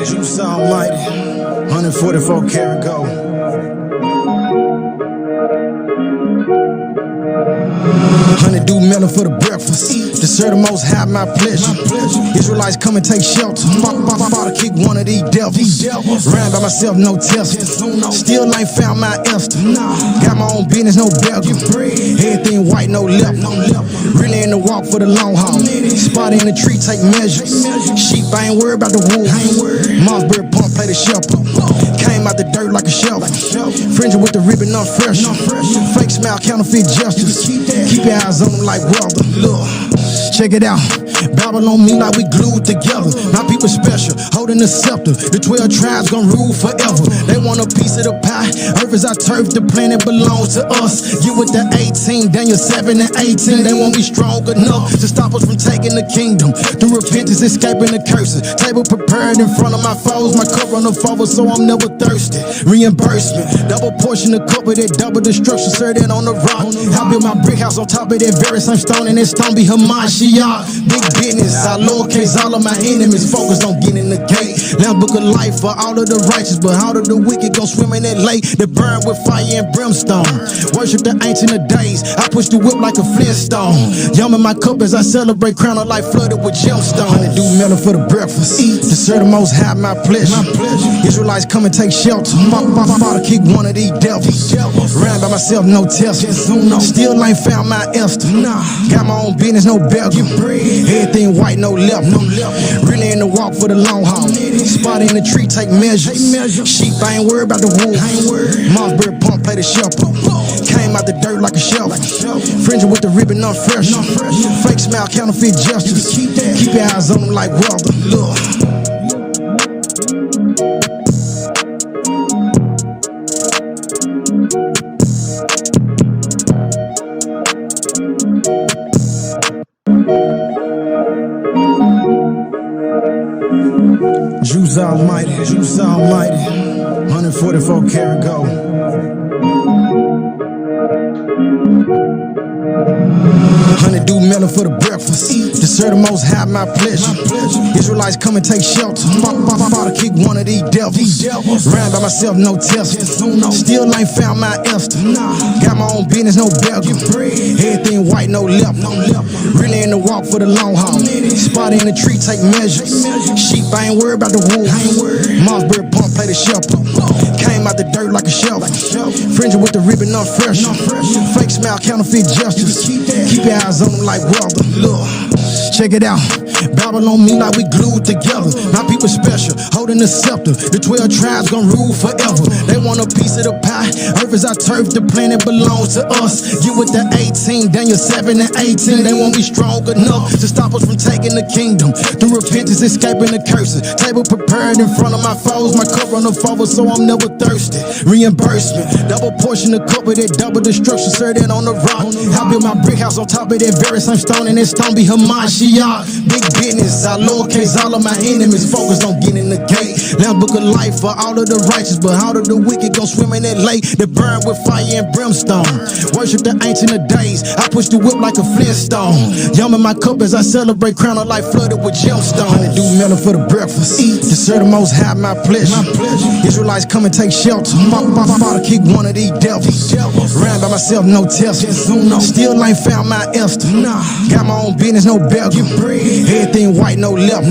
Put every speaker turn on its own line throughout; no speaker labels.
Juice Almighty, 144 karat gold. Honeydew melon for the breakfast. Dessert the most high, my pleasure. Israelites come and take shelter. About to kick one of these devils. Ran by myself, no test. Still ain't found my Esther. Got my own business, no beggar. Everything white, no left. Really in the walk for the long haul. Spot in the tree, take measures. Sheep, I ain't worried about the wolf. Mossberry pump, play the shepherd. Came out the dirt like a shelf. Fringing with the ribbon, not fresh. Fake smile, counterfeit justice. Keep your eyes on them like weather. Look, check it out. Babylon me like we glued together. My people special, holding the scepter. The 12 tribes gon' rule forever. They want a piece of the pie. Earth is our turf, the planet belongs to us. Get with the 18, Daniel 7 and 18. They won't be strong enough to stop us from taking the kingdom. Through repentance, escaping the curses. Table prepared in front of my foes. My cup run over, so I'm never thirsty. Reimbursement, double portion of cup of that double destruction. Sir, that on the rock. I built my brick house on top of that very same stone, and that stone be Hamashiach. Big business, I lowercase all of my enemies. Focused on getting the gate. Now book of life for all of the righteous, but all of the wicked gon' swim in that lake that burn with fire and brimstone. Worship the ancient of days. I push the whip like a Flintstone. Yum in my cup as I celebrate, crown of life flooded with gemstones. Honeydew melon for the breakfast. Dessert the most high, my pleasure. Israelites come and take shelter. About to kick one of these devils. Ran by myself, no test. Still ain't found my Esther. Got my own business, no beggar. Everything white, no left. Really in the walk for the long haul. Spot in the tree, take measures. Sheep, I ain't worried about the wolf. Mossberry pump, play the shepherd. Came out the dirt like a shelf. Fringing with the ribbon, not fresh. Fake smile, counterfeit justice. Keep your eyes on them like weather. Look. Juice Almighty, 144 karat gold. Honeydew melon for the breakfast. Dessert the most high, my pleasure. Israelites come and take shelter. About to kick one of these devils. Ran by myself, no test. Still ain't found my Esther. Got my own business, no beggar. Everything white, no left. Really in the walk for the long haul. Spot in the tree, take measures. Sheep, I ain't worried about the wolf. Mossberry pump, play the shepherd. Came out the dirt like a shelf. Fringing with the ribbon, not fresh. Fake smile, counterfeit justice. Keep your eyes on them like weather. Look, check it out. Babylon me like we glued together. My people special, holding the scepter. The 12 tribes gon' rule forever. They want a piece of the pie. Earth is our turf, the planet belongs to us. Get with the 18, Daniel 7 and 18. They won't be strong enough to stop us from taking the kingdom. Through repentance, escaping the curses. Table prepared in front of my foes. My cup run over, so I'm never thirsty. Reimbursement, double portion of cup of that double destruction. Sir, that on the rock. I built my brick house on top of that very same stone, and that stone be Hamashiach. Big business, I lowercase all of my enemies. Focused on getting the gate. Now book of life for all of the righteous, but all of the wicked gon' swim in that lake that burn with fire and brimstone. Worship the ancient of days. I push the whip like a Flintstone. Yum in my cup as I celebrate, crown of life flooded with gemstones. Honeydew melon for the breakfast. Dessert the most high, my pleasure. Israelites come and take shelter. About to kick one of these devils. Ran by myself, no test. Still ain't found my Esther. Got my own business, no beggar. Everything white, no left.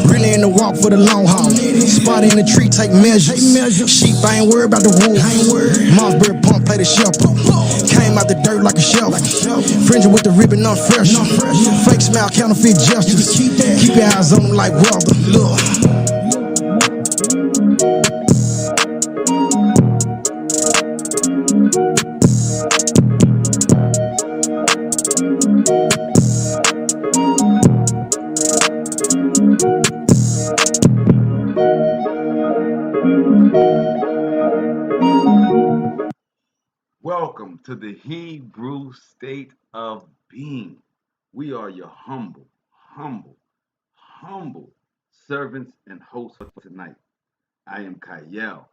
Really in the walk for the long haul. Spot in the tree, take measures. Sheep, I ain't worried about the wolf. Mossberry pump, play the shepherd. Came out the dirt like a shelf. Fringing with the ribbon, not fresh. Fake smile, counterfeit justice. Keep your eyes on them like weather. Look.
Welcome to the Hebrew state of being. We are your humble servants and hosts for tonight. I am Kayel.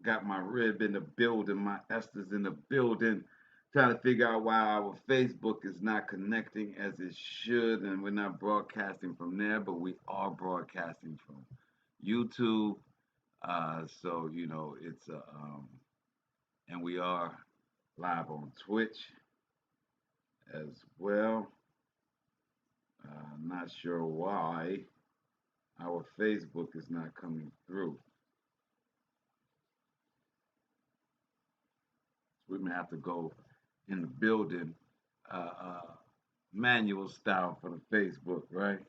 Got my rib in the building, my Esther's in the building. Trying to figure out why our Facebook is not connecting as it should, and we're not broadcasting from there, but we are broadcasting from YouTube. So you know it's and we are live on Twitch as well. Not sure why our Facebook is not coming through. We may have to go in the building uh, uh, manual style for the Facebook, right?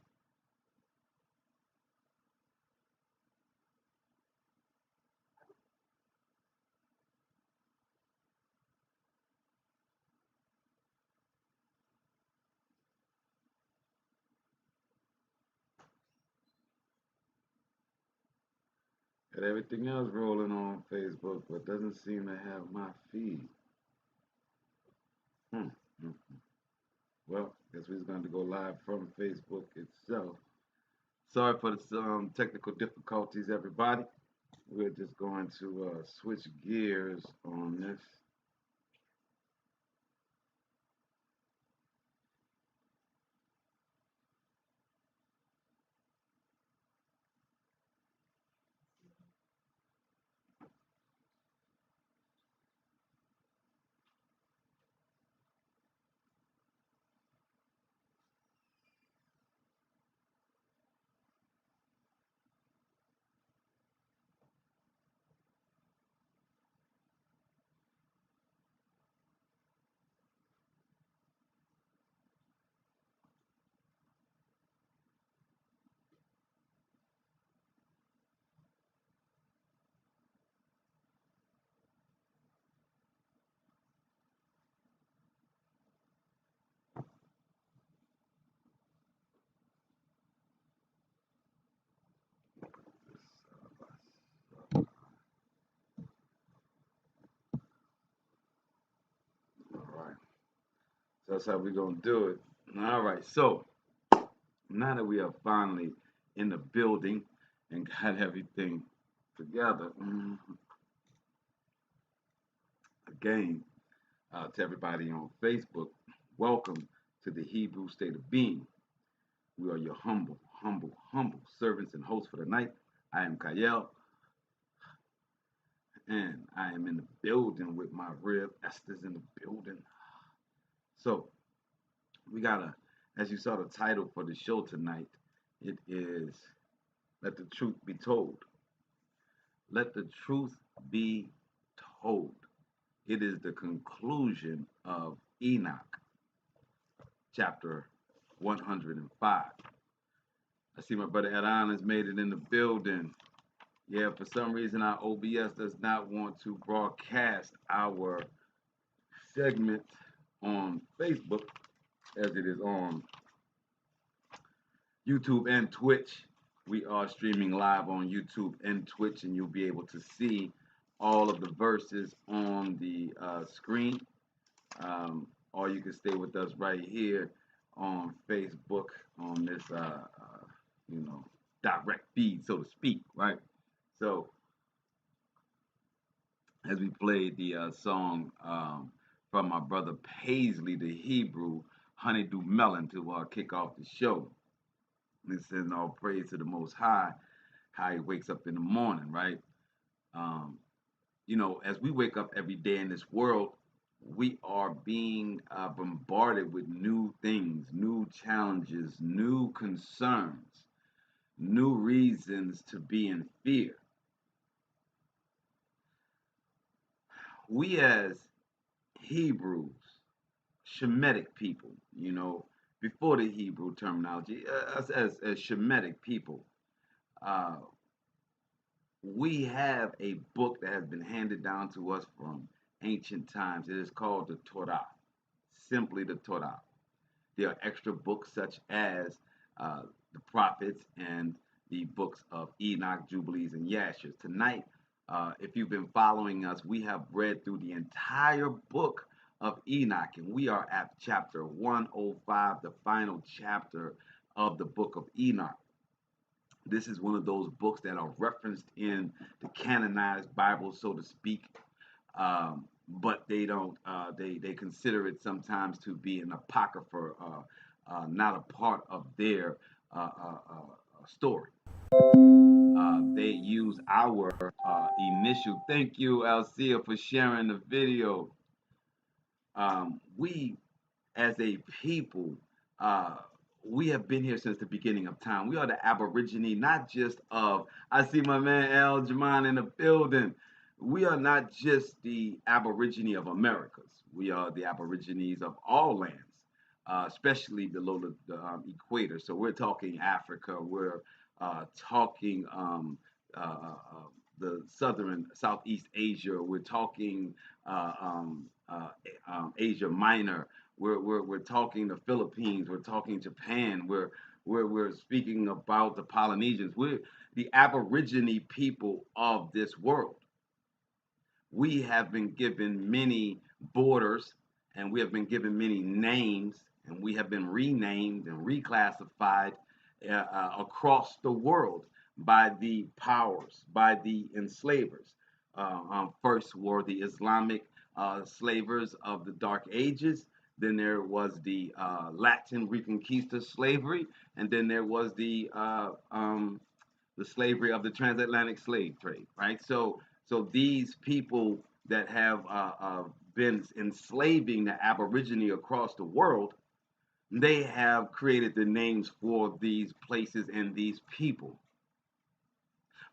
Got everything else rolling on Facebook, but doesn't seem to have my feed. Hmm. Hmm. Well, guess we're going to go live from Facebook itself. Sorry for the technical difficulties, everybody. We're just going to switch gears on this. All right. So that's how we're going to do it. All right. So now that we are finally in the building and got everything together, again, to everybody on Facebook, welcome to the Hebrew State of Being. We are your humble servants and hosts for the night. I am Kayel, and I am in the building with my rib. Esther's in the building. So we gotta, as you saw the title for the show tonight, it is Let the Truth Be Told. Let the truth be told. It is the conclusion of Enoch, chapter 105. I see my brother Adon has made it in the building. Yeah, for some reason our OBS does not want to broadcast our segment on Facebook as it is on YouTube and Twitch. We are streaming live on YouTube and Twitch, and you'll be able to see all of the verses on the screen. Or you can stay with us right here on Facebook on this, you know, direct feed, so to speak, right? So as we played the song from my brother Paisley, the Hebrew, Honeydew Melon, to kick off the show. And send all praise to the Most High, how he wakes up in the morning, right? Um, you know, as we wake up every day in this world, we are being bombarded with new things, new challenges, new concerns, new reasons to be in fear. We as Hebrews, Shemitic people, you know, before the Hebrew terminology, us as Shemitic people, uh, we have a book that has been handed down to us from ancient times. It is called the Torah, simply the Torah. There are extra books such as uh, the prophets and the books of Enoch, Jubilees, and Yashers. Tonight, if you've been following us, we have read through the entire book of Enoch, and we are at chapter 105, the final chapter of the book of Enoch. This is one of those books that are referenced in the canonized Bible, so to speak. But they don't. They consider it sometimes to be an apocrypha, not a part of their story. They use our initial. Thank you, Alcia, for sharing the video. We as a people, uh, we have been here since the beginning of time. We are the Aborigine, not just of, I see my man Al Jaman in the building. We are not just the Aborigine of Americas. We are the Aborigines of all lands, especially below the equator. So we're talking Africa. We're talking the southern, Southeast Asia. We're talking Asia Minor. We're talking the Philippines. We're talking Japan. We're speaking about the Polynesians. We're the Aborigine people of this world. We have been given many borders, and we have been given many names, and we have been renamed and reclassified across the world by the powers, by the enslavers. First were the Islamic slavers of the Dark Ages. Then there was the Latin Reconquista slavery, and then there was the slavery of the transatlantic slave trade, right? So these people that have been enslaving the Aborigine across the world, they have created the names for these places and these people.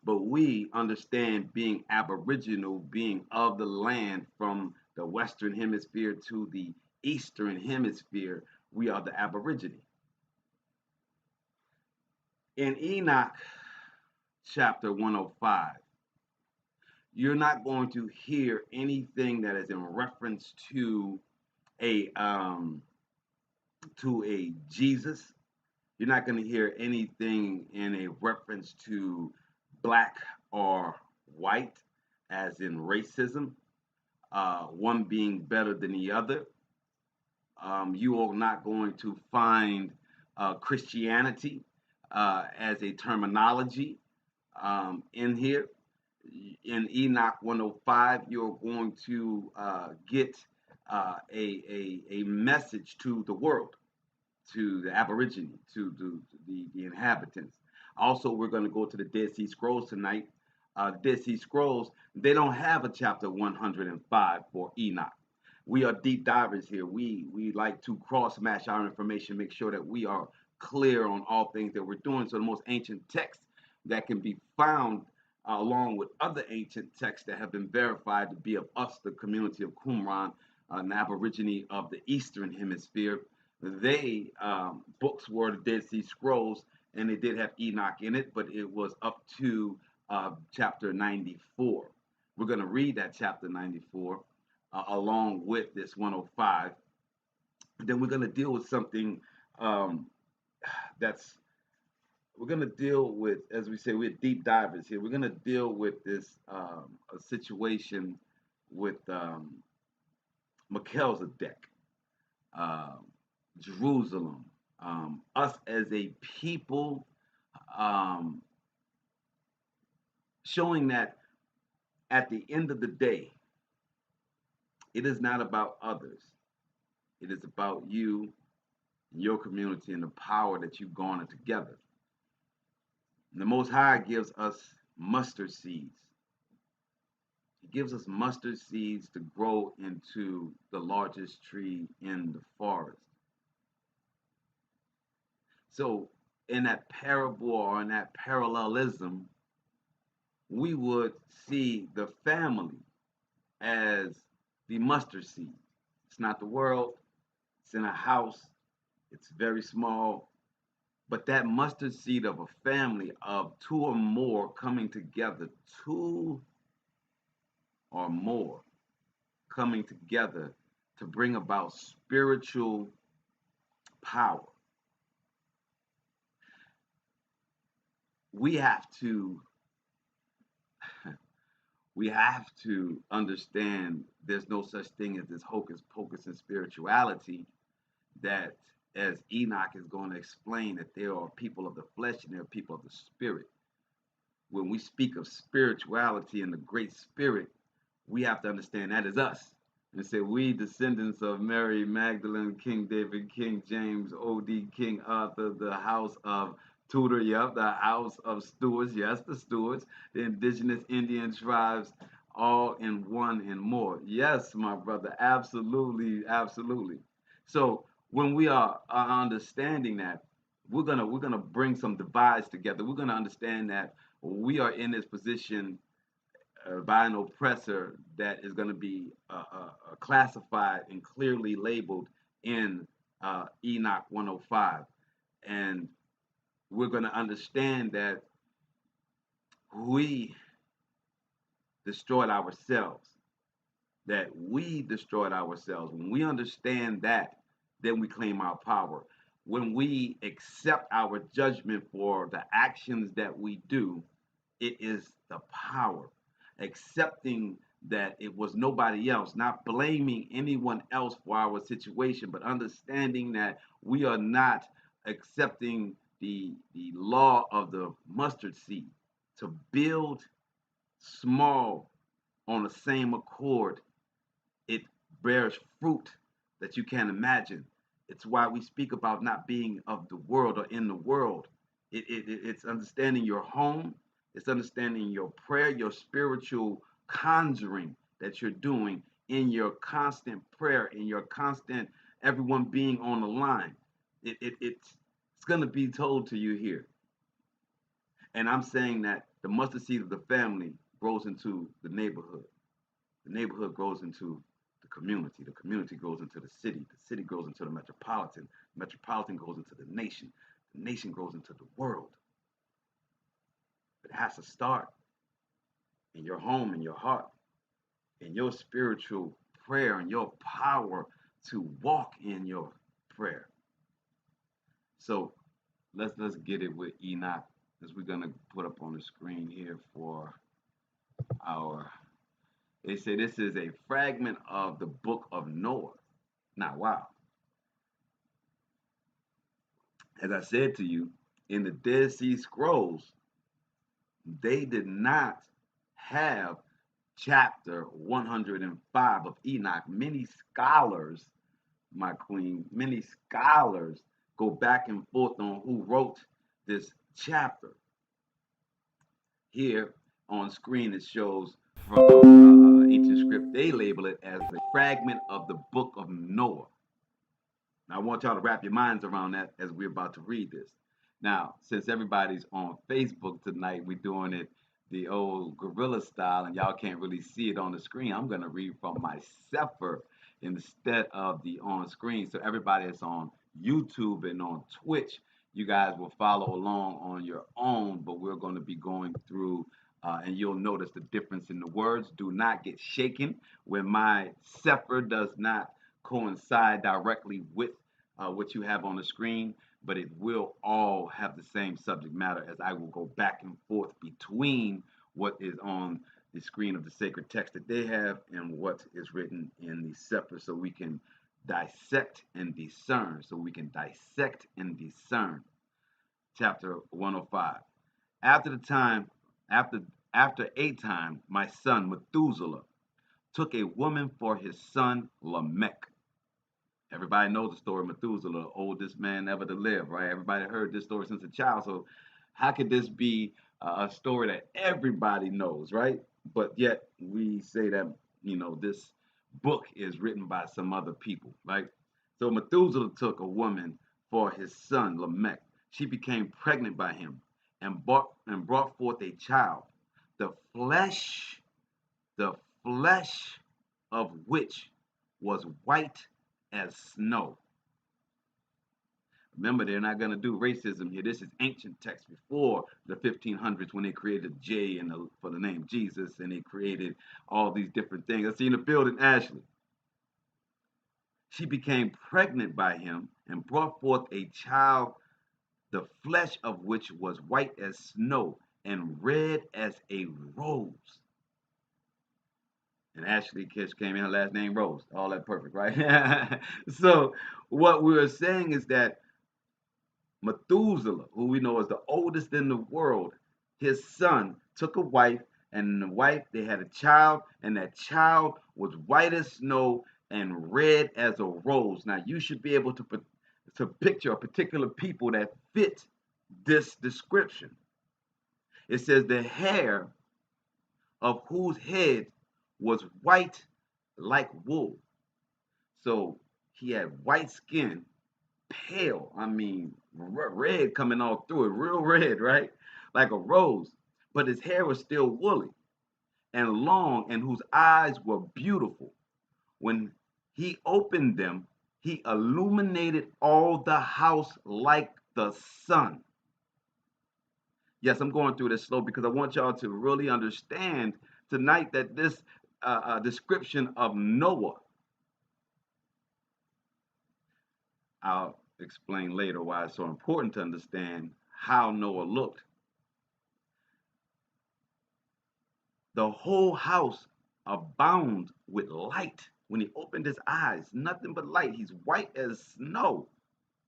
But we understand being Aboriginal, being of the land from the Western Hemisphere to the Eastern Hemisphere, we are the Aborigine. In Enoch chapter 105, you're not going to hear anything that is in reference a um, to a Jesus. You're not going to hear anything in a reference to black or white, as in racism, one being better than the other. You are not going to find Christianity as a terminology in here. In Enoch 105, you're going to get a message to the world, to the Aborigine, to the inhabitants. Also, we're going to go to the Dead Sea Scrolls tonight. Dead Sea Scrolls, they don't have a chapter 105 for Enoch. We are deep divers here. We like to cross match our information, make sure that we are clear on all things that we're doing. So the most ancient text that can be found along with other ancient texts that have been verified to be of us, the community of Qumran, an Aborigine of the Eastern Hemisphere. They books were the Dead Sea Scrolls, and they did have Enoch in it, but it was up to chapter 94. We're going to read that chapter 94 along with this 105. Then we're going to deal with something um, that's we're going to deal with, as we say, we're deep divers here. We're going to deal with this a situation with Melchizedek, uh, Jerusalem, us as a people, um, showing that at the end of the day, it is not about others. It is about you, your community, and the power that you garner together. And the Most High gives us mustard seeds. He gives us mustard seeds to grow into the largest tree in the forest. So, in that parable or in that parallelism, we would see the family as the mustard seed. It's not the world, it's in a house, it's very small, but that mustard seed of a family of two or more coming together, two or more coming together to bring about spiritual power. We have to we have to understand there's no such thing as this hocus pocus in spirituality, that as Enoch is going to explain that there are people of the flesh and there are people of the spirit. When we speak of spirituality and the great spirit, we have to understand that is us. And say, we descendants of Mary Magdalene, King David, King James, O.D., King Arthur, the house of Tudor, yep, the house of stewards, yes, the stewards, the indigenous Indian tribes, all in one and more. Yes, my brother, absolutely, absolutely. So when we are understanding that, we're gonna bring some divides together. We're gonna understand that we are in this position by an oppressor that is going to be classified and clearly labeled in Enoch 105. And we're going to understand that we destroyed ourselves, that we destroyed ourselves. When we understand that, then we claim our power. When we accept our judgment for the actions that we do, it is the power. Accepting that it was nobody else, not blaming anyone else for our situation, but understanding that we are not accepting the law of the mustard seed to build small on the same accord. It bears fruit that you can't imagine. It's why we speak about not being of the world or in the world. It's understanding your home, it's understanding your prayer, your spiritual conjuring that you're doing in your constant prayer, in your constant everyone being on the line. It's going to be told to you here. And I'm saying that the mustard seed of the family grows into the neighborhood. The neighborhood grows into the community grows into the city grows into the metropolitan goes into the nation grows into the world. But it has to start in your home, in your heart, in your spiritual prayer, and your power to walk in your prayer. So let's get it with Enoch, as we're gonna put up on the screen here for our. They say this is a fragment of the book of Noah. Now, wow. As I said to you, in the Dead Sea Scrolls, they did not have chapter 105 of Enoch. Many scholars, my queen, many scholars go back and forth on who wrote this chapter. Here on screen, it shows from ancient script, they label it as a fragment of the book of Noah. Now, I want y'all to wrap your minds around that as we're about to read this. Now, since everybody's on Facebook tonight, we're doing it the old gorilla style, and y'all can't really see it on the screen. I'm going to read from my Sefer instead of the on screen. So everybody that's on YouTube and on Twitch, you guys will follow along on your own, but we're going to be going through and you'll notice the difference in the words. Do not get shaken when my Sefer does not coincide directly with what you have on the screen, but it will all have the same subject matter, as I will go back and forth between what is on the screen of the sacred text that they have and what is written in the Sefer, so we can dissect and discern. Chapter 105. After a time, my son Methuselah took a woman for his son Lamech. Everybody knows the story of Methuselah, oldest man ever to live, right? Everybody heard this story since a child. So how could this be a story that everybody knows, right? But yet we say that, this book is written by some other people, right? So Methuselah took a woman for his son Lamech. She became pregnant by him and brought forth a child. The flesh, the flesh of which was white as snow. Remember, they're not going to do racism here. This is ancient text before the 1500s, when they created J for the name Jesus, and they created all these different things. I see in the building, Ashley. She became pregnant by him and brought forth a child, the flesh of which was white as snow and red as a rose. And Ashley Kish came in, her last name Rose. All that perfect, right? So what we are saying is that Methuselah, who we know is the oldest in the world, his son took a wife, and the wife, they had a child, and that child was white as snow and red as a rose. Now you should be able to picture a particular people that fit this description. It says the hair of whose head was white like wool. So he had white skin, pale, I mean, red coming all through it, real red, right? Like a rose. But his hair was still woolly and long, and whose eyes were beautiful. When he opened them, he illuminated all the house like the sun. Yes, I'm going through this slow because I want y'all to really understand tonight that this description of Noah, I'll explain later why it's so important to understand how Noah looked. The whole house abound with light. When he opened his eyes, nothing but light. He's white as snow.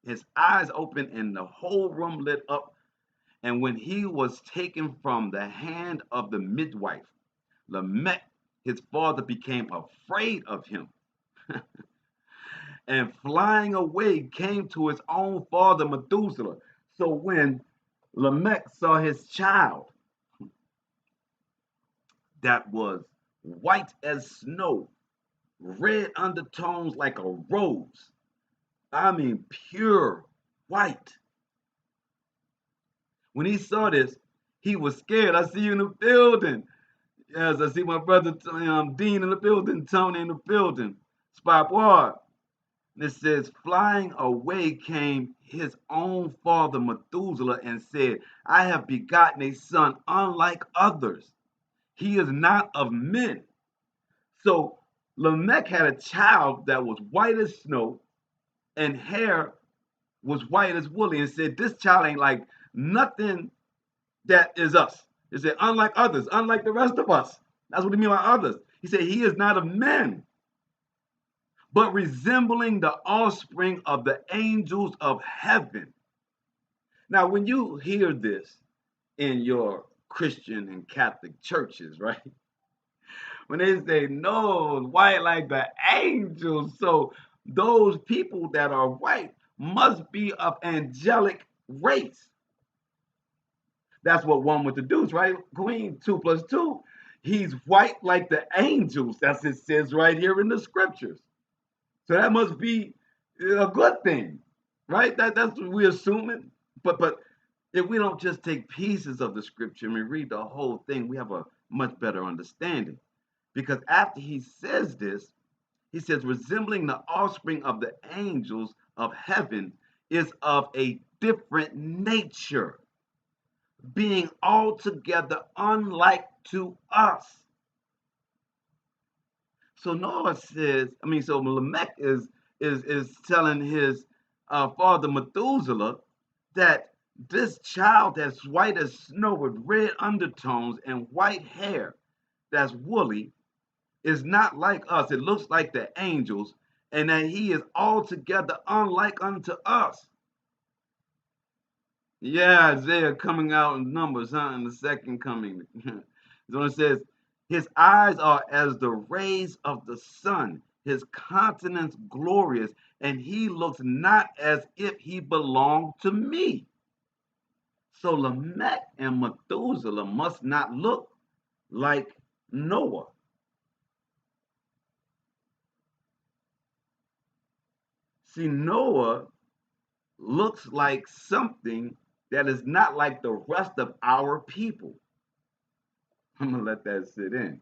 His eyes opened and the whole room lit up. And when he was taken from the hand of the midwife, Lamech, his father, became afraid of him. And flying away came to his own father Methuselah. So when Lamech saw his child that was white as snow, red undertones like a rose, I mean pure white. When he saw this, he was scared. I see you in the building. Yes, I see my brother Dean in the building, Tony in the building, Spot Ward. It says, flying away came his own father Methuselah and said, I have begotten a son unlike others. He is not of men. So Lamech had a child that was white as snow and hair was white as woolly, and said, this child ain't like nothing that is us. He said, unlike others, unlike the rest of us. That's what he mean by others. He said, he is not of men, but resembling the offspring of the angels of heaven. Now, when you hear this in your Christian and Catholic churches, right? When they say, no, white like the angels, so those people that are white must be of angelic race. That's what one would deduce, right? Queen, 2 plus 2. He's white like the angels. That's it says right here in the scriptures. So that must be a good thing, right? That's what we're assuming. But if we don't just take pieces of the scripture and we read the whole thing, we have a much better understanding. Because after he says this, he says, resembling the offspring of the angels of heaven is of a different nature, being altogether unlike to us. So Noah says, so Lamech is telling his father Methuselah that this child that's white as snow with red undertones and white hair that's woolly is not like us. It looks like the angels, and that he is altogether unlike unto us. Yeah, Isaiah coming out in Numbers, in the second coming. So it says, his eyes are as the rays of the sun, his countenance glorious, and he looks not as if he belonged to me. So Lamech and Methuselah must not look like Noah. See, Noah looks like something that is not like the rest of our people. I'm going to let that sit in.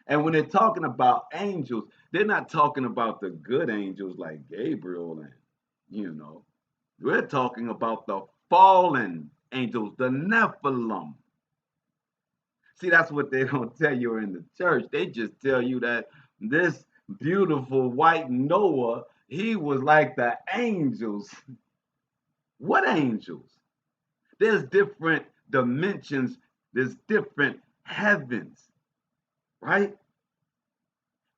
And when they're talking about angels, they're not talking about the good angels like Gabriel and. We're talking about the fallen angels, the Nephilim. See, that's what they don't tell you in the church. They just tell you that this beautiful white Noah, he was like the angels. What angels? There's different dimensions, there's different heavens, right?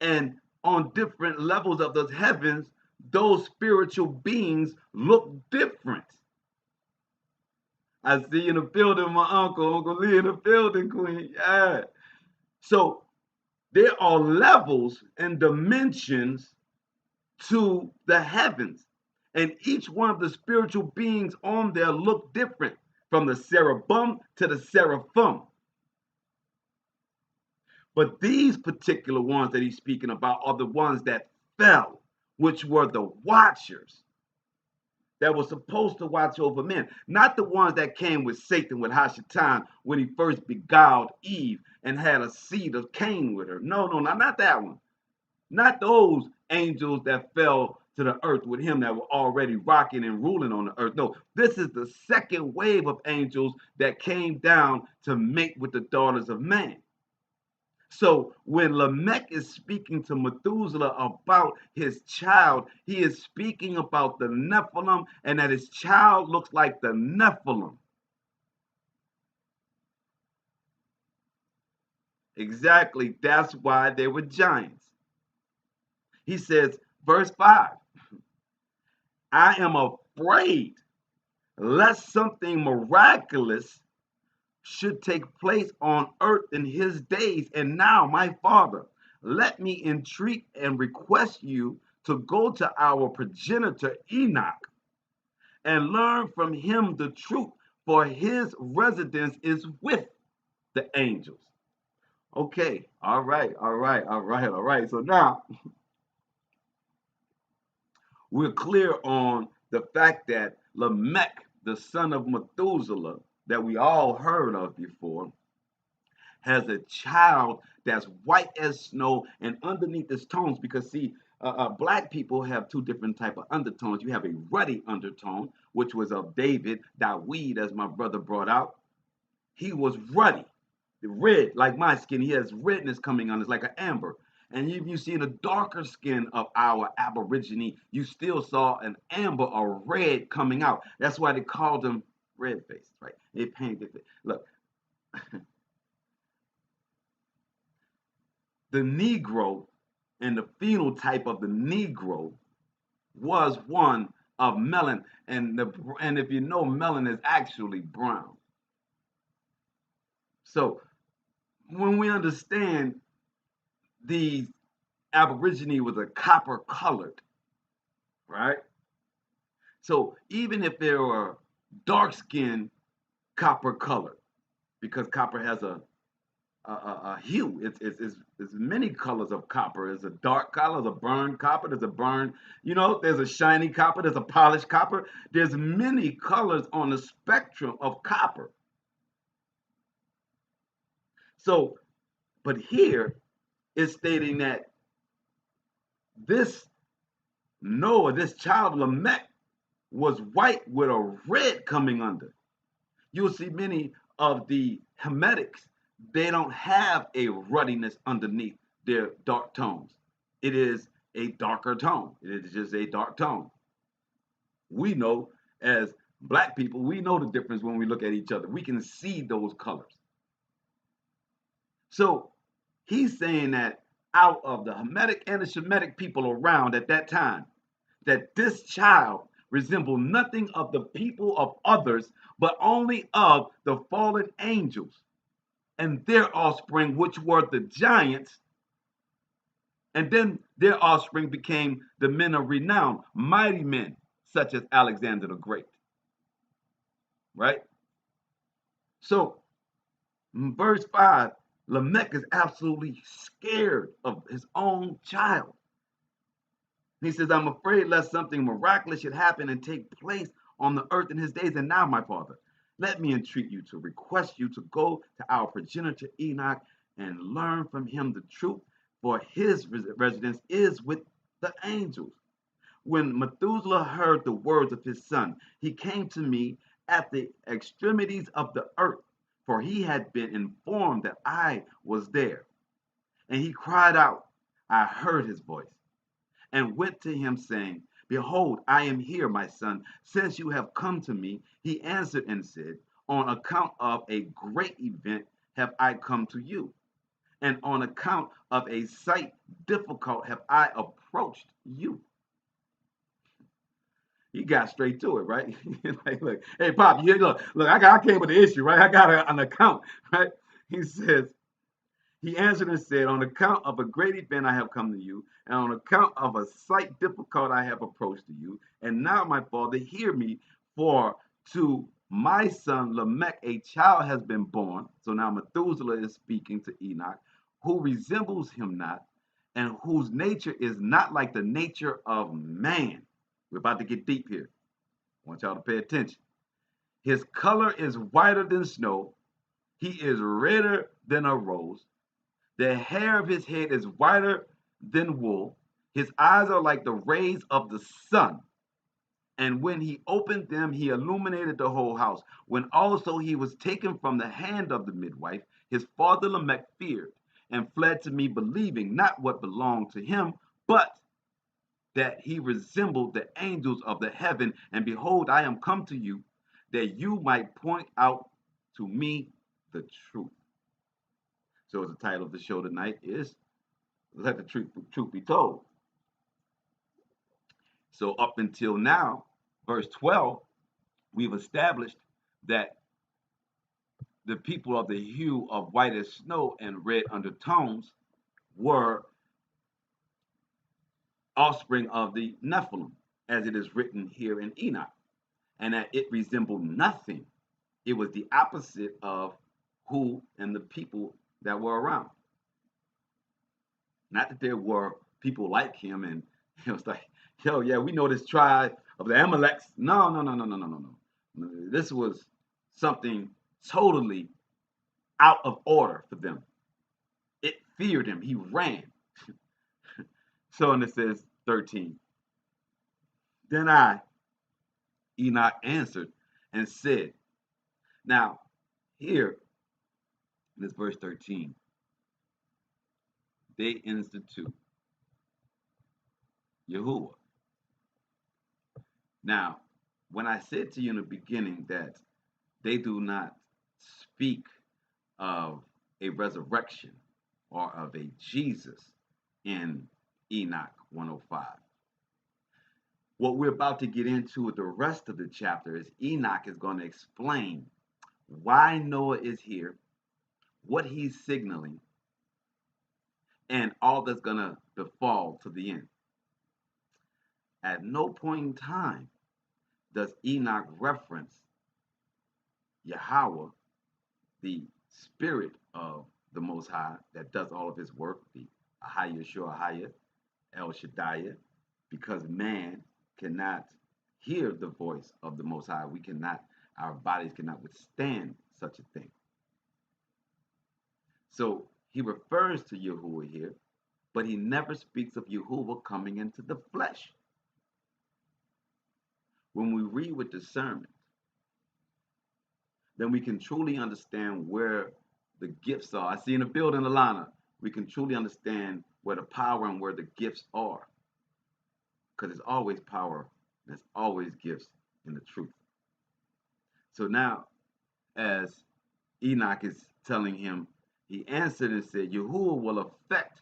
And on different levels of those heavens, those spiritual beings look different. I see you in the building, my Uncle Lee in the building, Queen. Yeah. So there are levels and dimensions to the heavens. And each one of the spiritual beings on there look different, from the cherubim to the seraphim. But these particular ones that he's speaking about are the ones that fell, which were the watchers that were supposed to watch over men, not the ones that came with Satan, with Hashatan, when he first beguiled Eve and had a seed of Cain with her. No, not that one. Not those angels that fell to the earth with him that were already rocking and ruling on the earth. No, this is the second wave of angels that came down to mate with the daughters of man. So when Lamech is speaking to Methuselah about his child, he is speaking about the Nephilim and that his child looks like the Nephilim. Exactly. That's why they were giants. He says, verse 5, I am afraid lest something miraculous should take place on earth in his days. And now, my father, let me entreat and request you to go to our progenitor Enoch and learn from him the truth, for his residence is with the angels. Okay, all right. So now we're clear on the fact that Lamech, the son of Methuselah, that we all heard of before, has a child that's white as snow, and underneath his tones, because see, black people have two different type of undertones. You have a ruddy undertone, which was of David, that weed, as my brother brought out. He was ruddy, red like my skin. He has redness coming on. It's like an amber. And if you see in the darker skin of our Aborigine, you still saw an amber or red coming out. That's why they called them red face, right? They painted it. Look, the Negro and the phenotype of the Negro was one of melon, and if you know, melon is actually brown. So when we understand these Aborigine was a copper colored, right? So even if they were dark skinned copper colored, because copper has a hue. It's many colors of copper. There's a dark color, there's a burned copper, there's a burned, there's a shiny copper, there's a polished copper. There's many colors on the spectrum of copper. So, but here it's stating that this Noah, this child Lamech, was white with a red coming under. You'll see many of the Hemetics, they don't have a ruddiness underneath their dark tones. It is a darker tone. It is just a dark tone. We know as black people, we know the difference when we look at each other. We can see those colors. So he's saying that out of the Hamitic and the Shemitic people around at that time, that this child resembled nothing of the people of others, but only of the fallen angels and their offspring, which were the giants. And then their offspring became the men of renown, mighty men, such as Alexander the Great. Right? So, in verse 5, Lamech is absolutely scared of his own child. He says, I'm afraid lest something miraculous should happen and take place on the earth in his days. And now, my father, let me entreat you to request you to go to our progenitor Enoch and learn from him the truth, for his residence is with the angels. When Methuselah heard the words of his son, he came to me at the extremities of the earth, for he had been informed that I was there. And he cried out, I heard his voice, and went to him, saying, Behold, I am here, my son. Since you have come to me, he answered and said, On account of a great event have I come to you. and on account of a sight difficult have I approached you. He got straight to it, right? Like, look, hey, Pop, look, I came with the issue, right? I got an account, right? He says, he answered and said, on account of a great event I have come to you, and on account of a sight difficult I have approached to you. And now, my father, hear me, for to my son Lamech a child has been born. So now Methuselah is speaking to Enoch, who resembles him not, and whose nature is not like the nature of man. We're about to get deep here. I want y'all to pay attention. His color is whiter than snow. He is redder than a rose. The hair of his head is whiter than wool. His eyes are like the rays of the sun. And when he opened them, he illuminated the whole house. When also he was taken from the hand of the midwife, his father Lamech feared and fled to me, believing not what belonged to him, but that he resembled the angels of the heaven. And behold, I am come to you, that you might point out to me the truth. So the title of the show tonight is Let the Truth Be Told. So up until now, verse 12, we've established that the people of the hue of white as snow and red undertones were offspring of the Nephilim, as it is written here in Enoch, and that it resembled nothing. It was the opposite of who and the people that were around. Not that there were people like him, and it was like, yo, yeah, we know this tribe of the Amaleks. No, no, no, no, no, no, no, no. This was something totally out of order for them. It feared him. He ran. So, and it says 13. Then I, Enoch, answered and said, now, here, in this verse 13, they institute Yahuwah. Now, when I said to you in the beginning that they do not speak of a resurrection or of a Jesus in Enoch 105, what we're about to get into with the rest of the chapter is Enoch is going to explain why Noah is here, what he's signaling, and all that's going to befall to the end. At no point in time does Enoch reference Yahweh, the spirit of the Most High that does all of his work, the Ahaya Shua El Shaddai, because man cannot hear the voice of the Most High. We cannot, our bodies cannot withstand such a thing. So he refers to Yahuwah here, but he never speaks of Yahuwah coming into the flesh. When we read with discernment, then we can truly understand where the gifts are. I see in the building, Alana, we can truly understand where the power and where the gifts are. Because there's always power, and there's always gifts in the truth. So now, as Enoch is telling him, he answered and said, Yahuwah will effect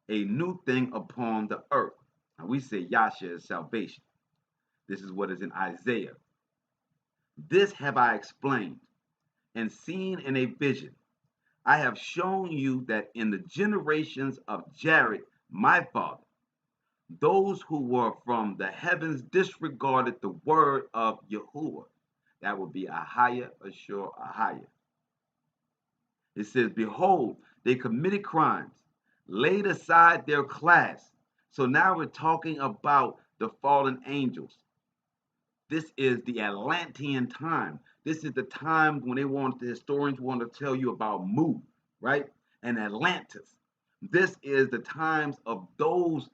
a new thing upon the earth. Now we say Yasha is salvation. This is what is in Isaiah. This have I explained and seen in a vision. I have shown you that in the generations of Jared, my father, those who were from the heavens disregarded the word of Yahuwah. That would be Ahaya, Ashur, Ahaya. It says, behold, they committed crimes, laid aside their class. So now we're talking about the fallen angels. This is the Atlantean time. This is the time when the historians want to tell you about Mu, right? And Atlantis. This is the times of those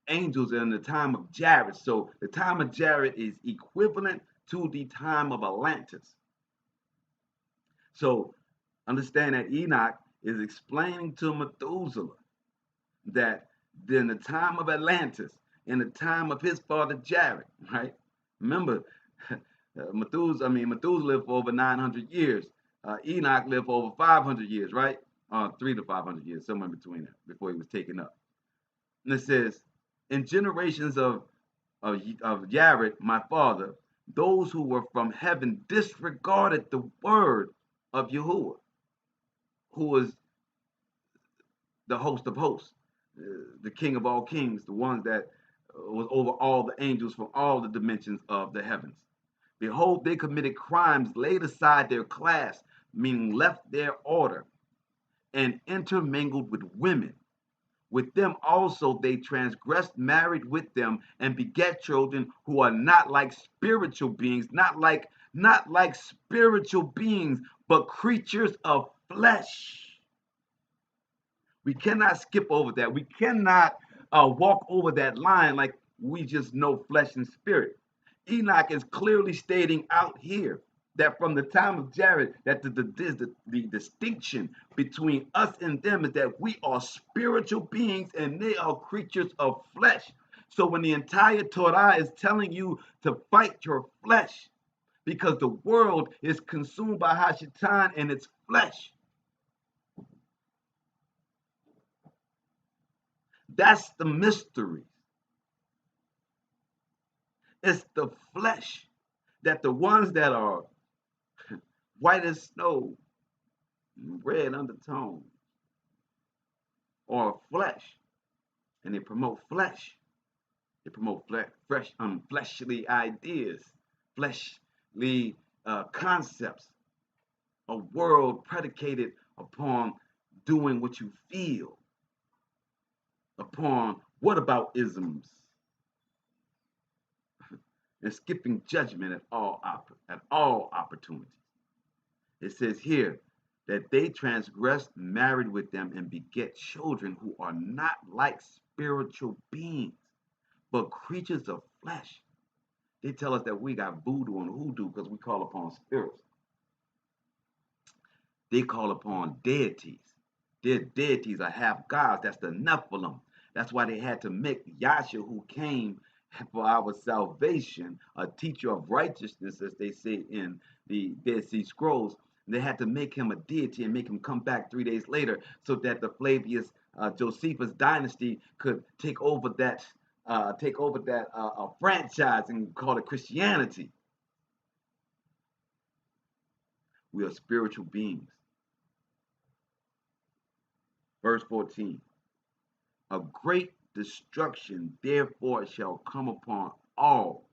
angels in the time of Jared. So the time of Jared is equivalent to the time of Atlantis. So understand that Enoch is explaining to Methuselah that in the time of Atlantis, in the time of his father Jared, right? Remember, Methuselah lived for over 900 years. Enoch lived for over 500 years, right? 3 to 500 years, somewhere in between that, before he was taken up. And it says, in generations of Yared, my father, those who were from heaven disregarded the word of Yahuwah, who was the host of hosts, the king of all kings, the ones that was over all the angels from all the dimensions of the heavens. Behold, they committed crimes, laid aside their class, meaning left their order, and intermingled with women. With them also they transgressed, married with them, and begat children who are not like spiritual beings, not like spiritual beings, but creatures of flesh. We cannot skip over that. We cannot walk over that line like we just know flesh and spirit. Enoch is clearly stating out here that from the time of Jared, that the distinction between us and them is that we are spiritual beings and they are creatures of flesh. So when the entire Torah is telling you to fight your flesh, because the world is consumed by Hashatan and its flesh, that's the mystery. It's the flesh that the ones that are white as snow, red undertone, are flesh, and they promote flesh. They promote fresh, fleshly ideas, fleshly concepts, a world predicated upon doing what you feel, upon what about isms, and skipping judgment at all opportunities. It says here that they transgressed, married with them, and beget children who are not like spiritual beings, but creatures of flesh. They tell us that we got voodoo and hoodoo because we call upon spirits. They call upon deities. Their deities are half gods. That's the Nephilim. That's why they had to make Yahshua, who came for our salvation, a teacher of righteousness, as they say in the Dead Sea Scrolls. They had to make him a deity and make him come back 3 days later so that the Flavius Josephus dynasty could take over that franchise and call it Christianity. We are spiritual beings. Verse 14. A great destruction therefore shall come upon all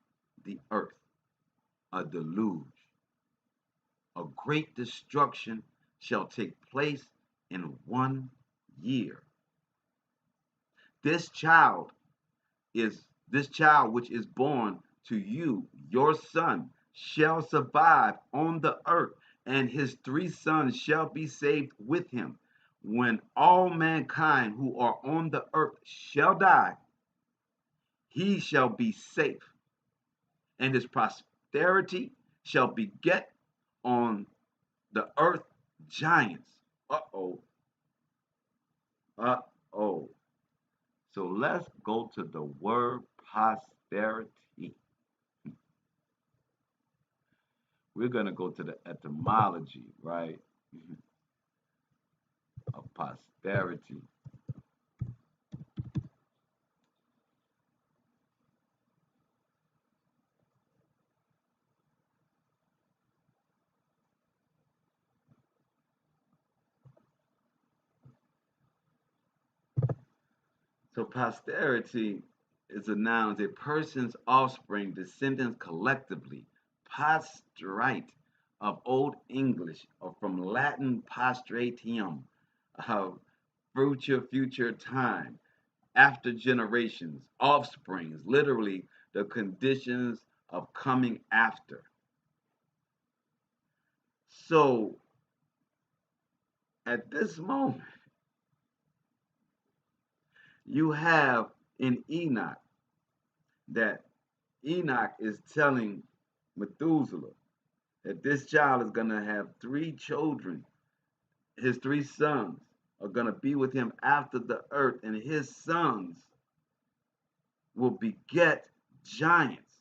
the earth, a deluge. A great destruction shall take place in 1 year. This child which is born to you, your son, shall survive on the earth, and his 3 sons shall be saved with him. When all mankind who are on the earth shall die, he shall be safe, and his posterity shall beget on the earth giants. Uh-oh. Uh-oh. So let's go to the word posterity. We're going to go to the etymology, right, of posterity. So posterity is a noun, a person's offspring, descendants collectively. Posterite of Old English or from Latin postratium, of future time, after generations, offsprings, literally the conditions of coming after. So at this moment, you have in Enoch that Enoch is telling Methuselah that this child is going to have 3 children. His 3 sons are going to be with him after the earth, and his sons will beget giants,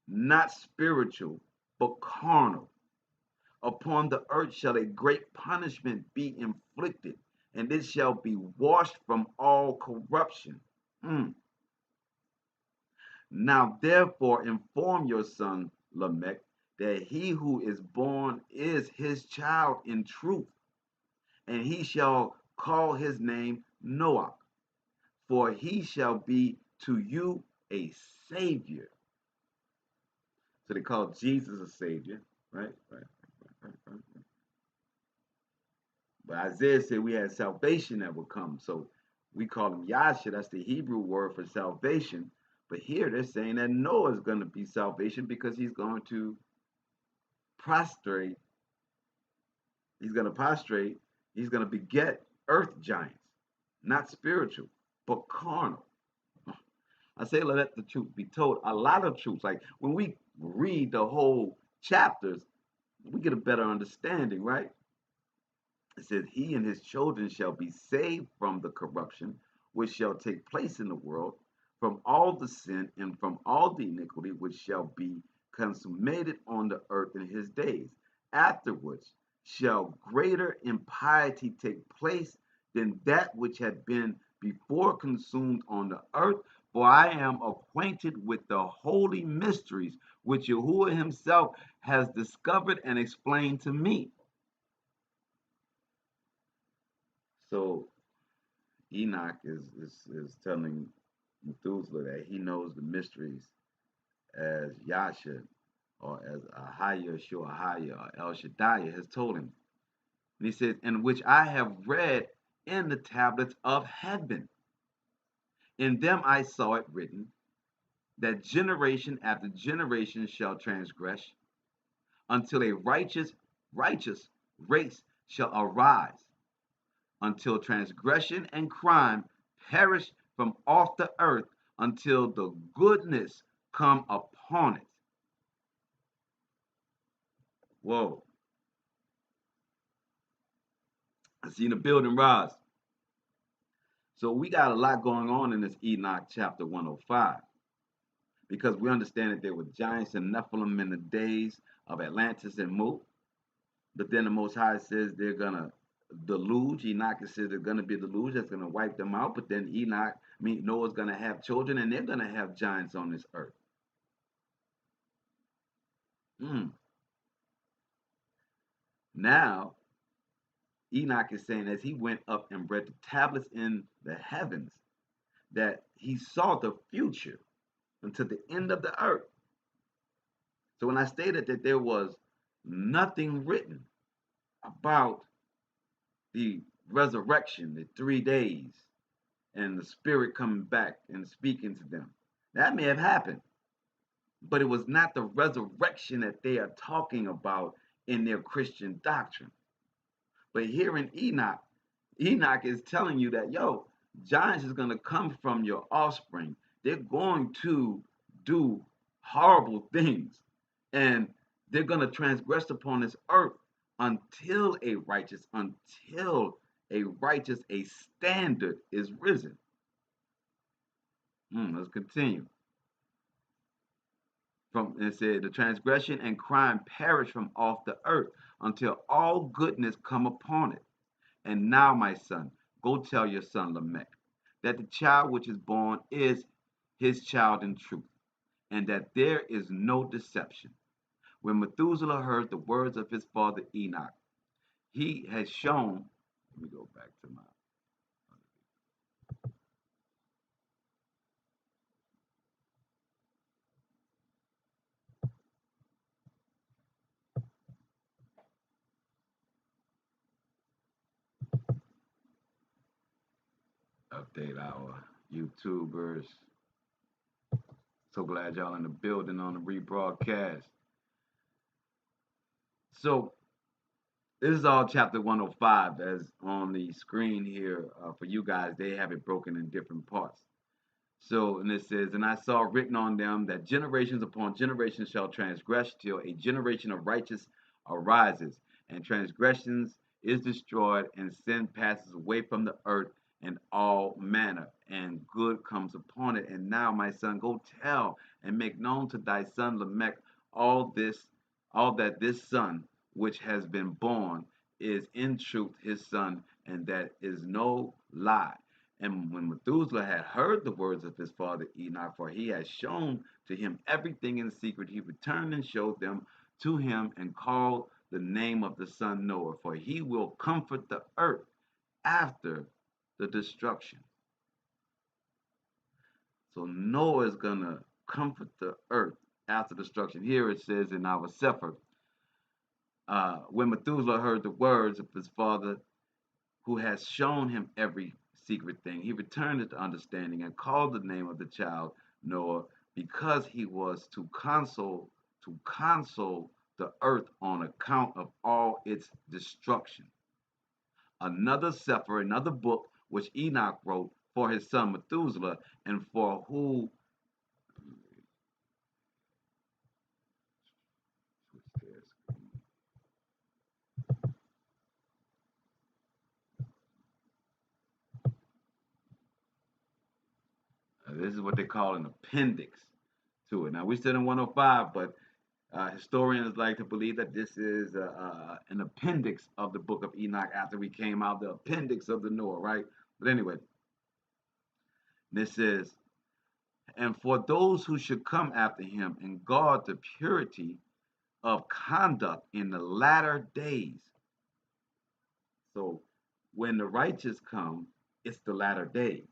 not spiritual, but carnal. Upon the earth shall a great punishment be inflicted, and it shall be washed from all corruption. Mm. Now therefore inform your son Lamech that he who is born is his child in truth, and he shall call his name Noah, for he shall be to you a savior. So they call Jesus a savior, right? Right. But Isaiah said we had salvation that would come. So we call him Yasha. That's the Hebrew word for salvation. But here they're saying that Noah is going to be salvation because he's going to prostrate. He's going to prostrate. He's going to beget earth giants, not spiritual, but carnal. I say let the truth be told. A lot of truths, like when we read the whole chapters, we get a better understanding, right? It says, he and his children shall be saved from the corruption which shall take place in the world, from all the sin and from all the iniquity which shall be consummated on the earth in his days. Afterwards shall greater impiety take place than that which had been before consumed on the earth. For I am acquainted with the holy mysteries which Yahuwah himself has discovered and explained to me. So Enoch is telling Methuselah that he knows the mysteries as Yasha or as Ahaya, Shoahaya, or El Shaddai has told him. And he says, in which I have read in the tablets of heaven. In them I saw it written that generation after generation shall transgress until a righteous race shall arise, until transgression and crime perish from off the earth, until the goodness come upon it. Whoa. I seen the building rise. So we got a lot going on in this Enoch chapter 105, because we understand that there were giants and Nephilim in the days of Atlantis and Mu. But then the Most High says they're going to deluge. Enoch says they're going to be a deluge that's going to wipe them out. But then Noah's going to have children, and they're going to have giants on this earth. Now, Enoch is saying as he went up and read the tablets in the heavens, that he saw the future until the end of the earth. So when I stated that there was nothing written about the resurrection, the 3 days, and the spirit coming back and speaking to them, that may have happened, but it was not the resurrection that they are talking about in their Christian doctrine. But here in Enoch, Enoch is telling you that, giants is going to come from your offspring. They're going to do horrible things, and they're going to transgress upon this earth until a standard is risen. Let's continue. It said, the transgression and crime perish from off the earth until all goodness come upon it. And now, my son, go tell your son Lamech that the child which is born is his child in truth, and that there is no deception. When Methuselah heard the words of his father Enoch, he had shown. Let me go back to my. Update our YouTubers. So glad y'all in the building on the rebroadcast. So this is all chapter 105 as on the screen here for you guys. They have it broken in different parts. So, and it says, and I saw written on them that generations upon generations shall transgress till a generation of righteous arises, and transgressions is destroyed, and sin passes away from the earth, and all manner, and good comes upon it. And now, my son, go tell and make known to thy son Lamech all that this son which has been born is in truth his son, and that is no lie. And when Methuselah had heard the words of his father Enoch, for he had shown to him everything in secret, he returned and showed them to him and called the name of the son Noah, for he will comfort the earth after the destruction. So Noah is going to comfort the earth after destruction. Here it says in our Sefer, when Methuselah heard the words of his father, who has shown him every secret thing, he returned to understanding and called the name of the child Noah, because he was to console the earth on account of all its destruction. Another Sefer, another book, which Enoch wrote for his son Methuselah, and for who this is what they call an appendix to it. Now we're still in 105, but historians like to believe that this is an appendix of the book of Enoch after we came out, the appendix of the Noah, right? But anyway, this is, and for those who should come after him and guard the purity of conduct in the latter days. So when the righteous come, it's the latter days.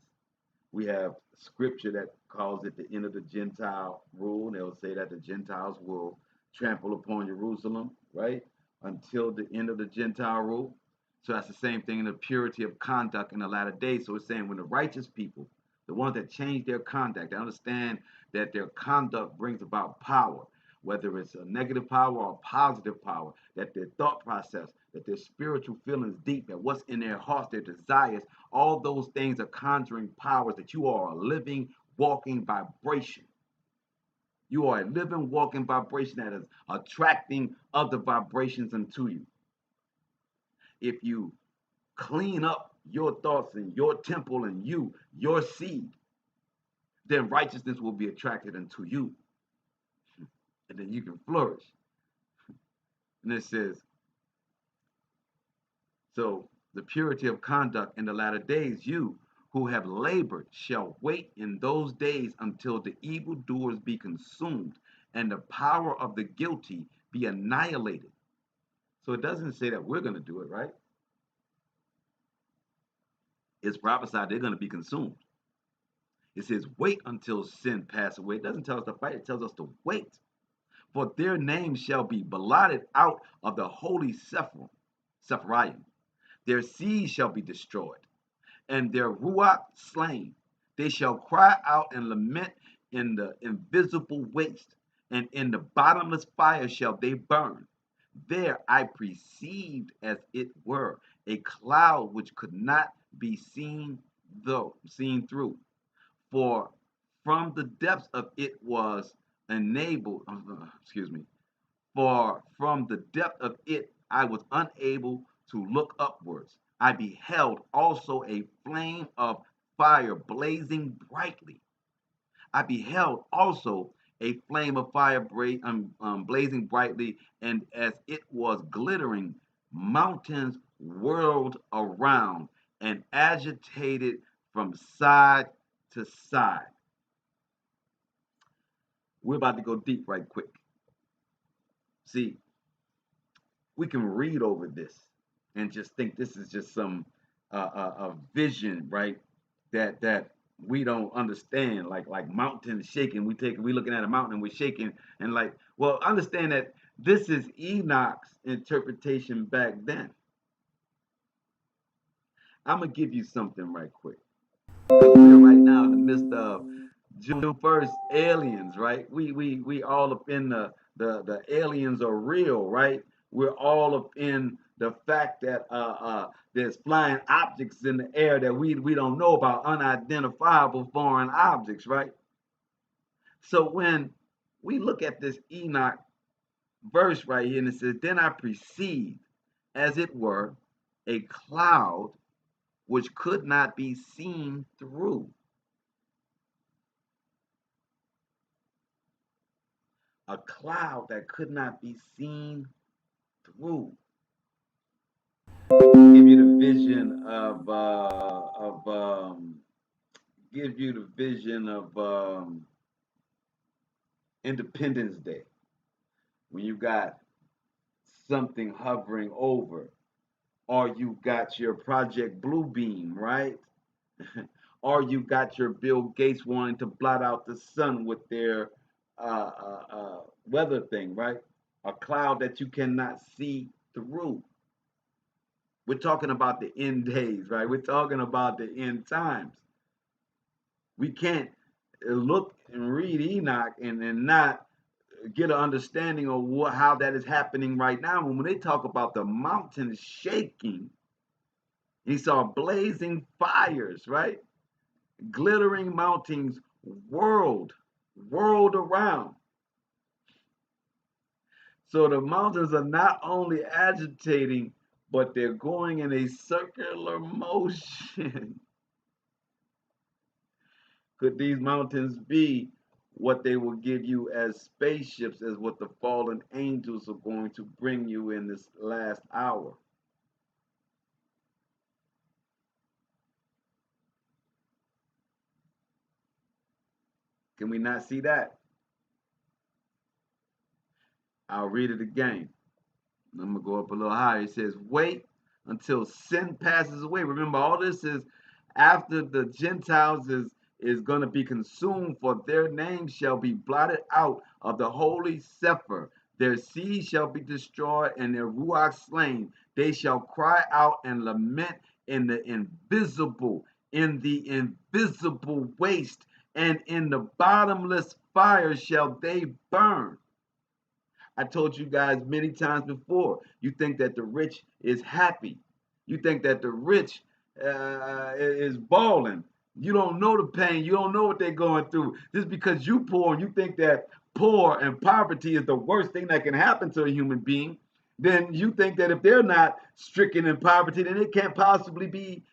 We have scripture that calls it the end of the Gentile rule. They'll say that the Gentiles will trample upon Jerusalem, right? Until the end of the Gentile rule. So that's the same thing in the purity of conduct in the latter days. So it's saying when the righteous people, the ones that change their conduct, they understand that their conduct brings about power, whether it's a negative power or a positive power, that their thought process, that their spiritual feelings deep, that what's in their hearts, their desires, all those things are conjuring powers, that you are a living, walking vibration. You are a living, walking vibration that is attracting other vibrations into you. If you clean up your thoughts and your temple and your seed, then righteousness will be attracted into you. And then you can flourish. And it says, so the purity of conduct in the latter days, you who have labored shall wait in those days until the evildoers be consumed and the power of the guilty be annihilated. So it doesn't say that we're going to do it, right? It's prophesied they're going to be consumed. It says, wait until sin pass away. It doesn't tell us to fight, it tells us to wait. For their names shall be blotted out of the holy Sephiraim. Their seed shall be destroyed, and their ruach slain. They shall cry out and lament in the invisible waste, and in the bottomless fire shall they burn. There I perceived, as it were, a cloud which could not be seen through. For from the depths of it was enabled, excuse me, for from the depth of it I was unable to look upwards. I beheld also a flame of fire blazing brightly. I beheld also a flame of fire blazing brightly, and as it was glittering, mountains whirled around and agitated from side to side. We're about to go deep right quick. See, we can read over this and just think this is just some a vision, right? That we don't understand, like mountains shaking. We looking at a mountain and we're shaking, and like, well, understand that this is Enoch's interpretation back then. I'm gonna give you something right quick. We're right now in the midst of June 1st aliens, right? We all up in the aliens are real, right? We're all up in the fact that there's flying objects in the air that we don't know about, unidentifiable foreign objects, right? So when we look at this Enoch verse right here, and it says, then I perceived, as it were, a cloud which could not be seen through. A cloud that could not be seen through. Give you the vision give you the vision of Independence Day, when you got something hovering over, or you got your Project Bluebeam, right? Or you got your Bill Gates wanting to blot out the sun with their weather thing, right? A cloud that you cannot see through. We're talking about the end days, right? We're talking about the end times. We can't look and read Enoch and not get an understanding of how that is happening right now. When they talk about the mountains shaking, he saw blazing fires, right? Glittering mountains whirled around. So the mountains are not only agitating, but they're going in a circular motion. Could these mountains be what they will give you as spaceships, as what the fallen angels are going to bring you in this last hour? Can we not see that? I'll read it again. I'm going to go up a little higher. It says, wait until sin passes away. Remember, all this is after the Gentiles is going to be consumed, for their names shall be blotted out of the holy Sefer. Their seed shall be destroyed, and their ruach slain. They shall cry out and lament in the invisible waste, and in the bottomless fire shall they burn. I told you guys many times before, you think that the rich is happy. You think that the rich is balling. You don't know the pain. You don't know what they're going through. Just because you poor and you think that poor and poverty is the worst thing that can happen to a human being, then you think that if they're not stricken in poverty, then it can't possibly be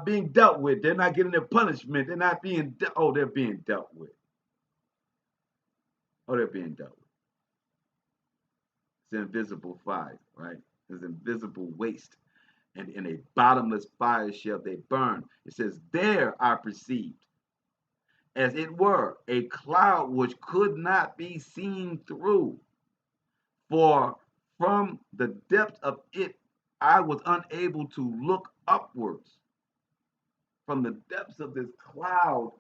being dealt with. They're not getting their punishment. They're not being, they're being dealt with. Oh, they're being dealt with. It's invisible fire, right? It's invisible waste. And in a bottomless fire shall they burn. It says, there I perceived, as it were, a cloud which could not be seen through. For from the depth of it, I was unable to look upwards. From the depths of this cloud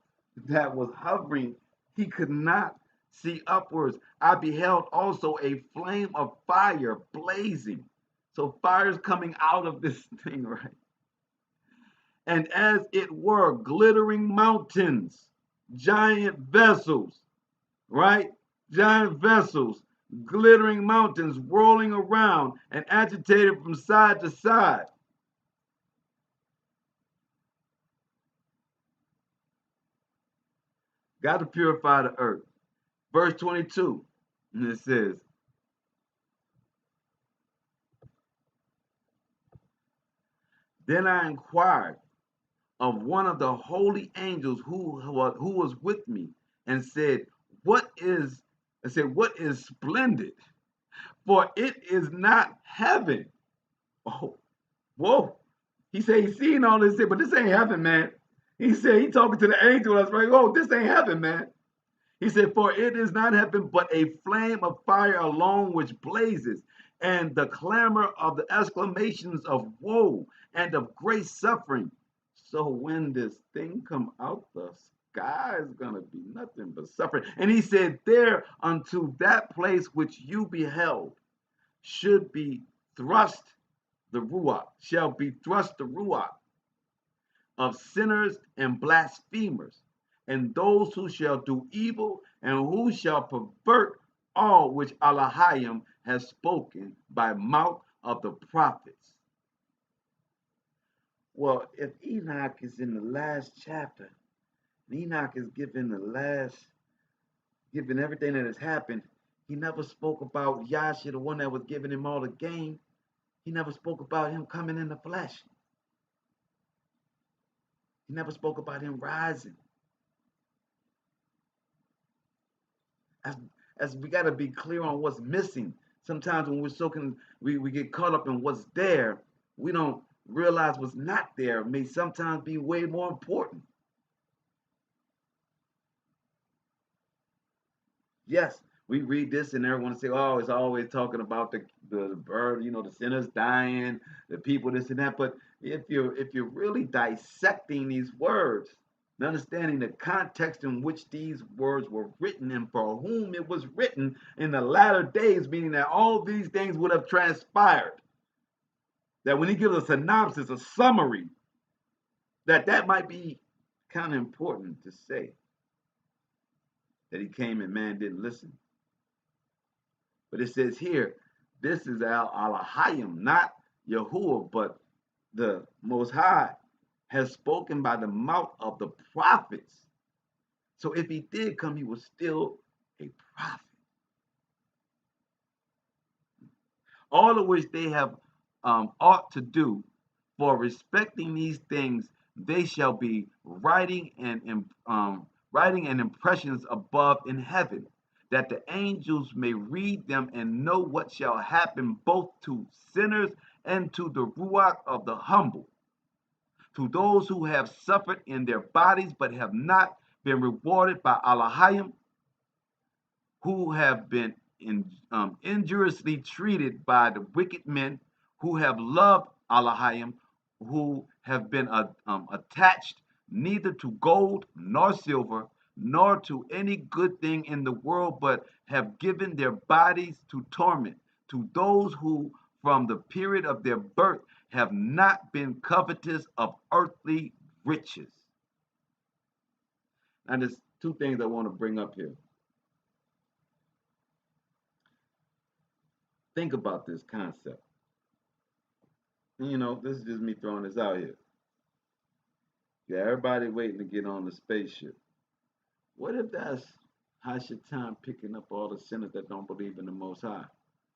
that was hovering, he could not see upwards. I beheld also a flame of fire blazing. So fire's coming out of this thing, right? And as it were, glittering mountains, giant vessels, right? Giant vessels, glittering mountains whirling around and agitated from side to side. Got to purify the earth. Verse 22, and it says, then I inquired of one of the holy angels who was with me, and said, what is, what is splendid? For it is not heaven. Oh, whoa. He said he's seeing all this, but this ain't heaven, man. He said he talking to the angel that's like, oh, this ain't heaven, man. He said, for it is not heaven, but a flame of fire alone which blazes, and the clamor of the exclamations of woe and of great suffering. So when this thing come out, the sky is gonna be nothing but suffering. And he said, there unto that place which you beheld should be thrust the ruach, shall be thrust the ruach of sinners and blasphemers, and those who shall do evil, and who shall pervert all which Elohim has spoken by mouth of the prophets. Well, if Enoch is in the last chapter, Enoch is given everything that has happened, he never spoke about Yahshua, the one that was giving him all the gain. He never spoke about him coming in the flesh. He never spoke about him rising. As we got to be clear on what's missing. Sometimes when we get caught up in what's there, we don't realize what's not there may sometimes be way more important. Yes, we read this and everyone say, "Oh, it's always talking about the bird, the sinners dying, the people this and that." But if you're really dissecting these words and understanding the context in which these words were written and for whom it was written in the latter days, meaning that all these things would have transpired, that when he gives a synopsis, a summary, that might be kind of important to say that he came and man didn't listen. But it says here, this is Al Alahayim, not Yahuwah, but the Most High has spoken by the mouth of the prophets. So if he did come, he was still a prophet. All of which they have ought to do, for respecting these things, they shall be writing and impressions above in heaven, that the angels may read them and know what shall happen both to sinners and to the ruach of the humble, to those who have suffered in their bodies but have not been rewarded by Allahim, who have been injuriously treated by the wicked men, who have loved Allahim, who have been attached neither to gold nor silver, nor to any good thing in the world, but have given their bodies to torment, to those who from the period of their birth have not been covetous of earthly riches. Now, there's two things I want to bring up here. Think about this concept. This is just me throwing this out here. Yeah, everybody waiting to get on the spaceship. What if that's Hashatan picking up all the sinners that don't believe in the Most High?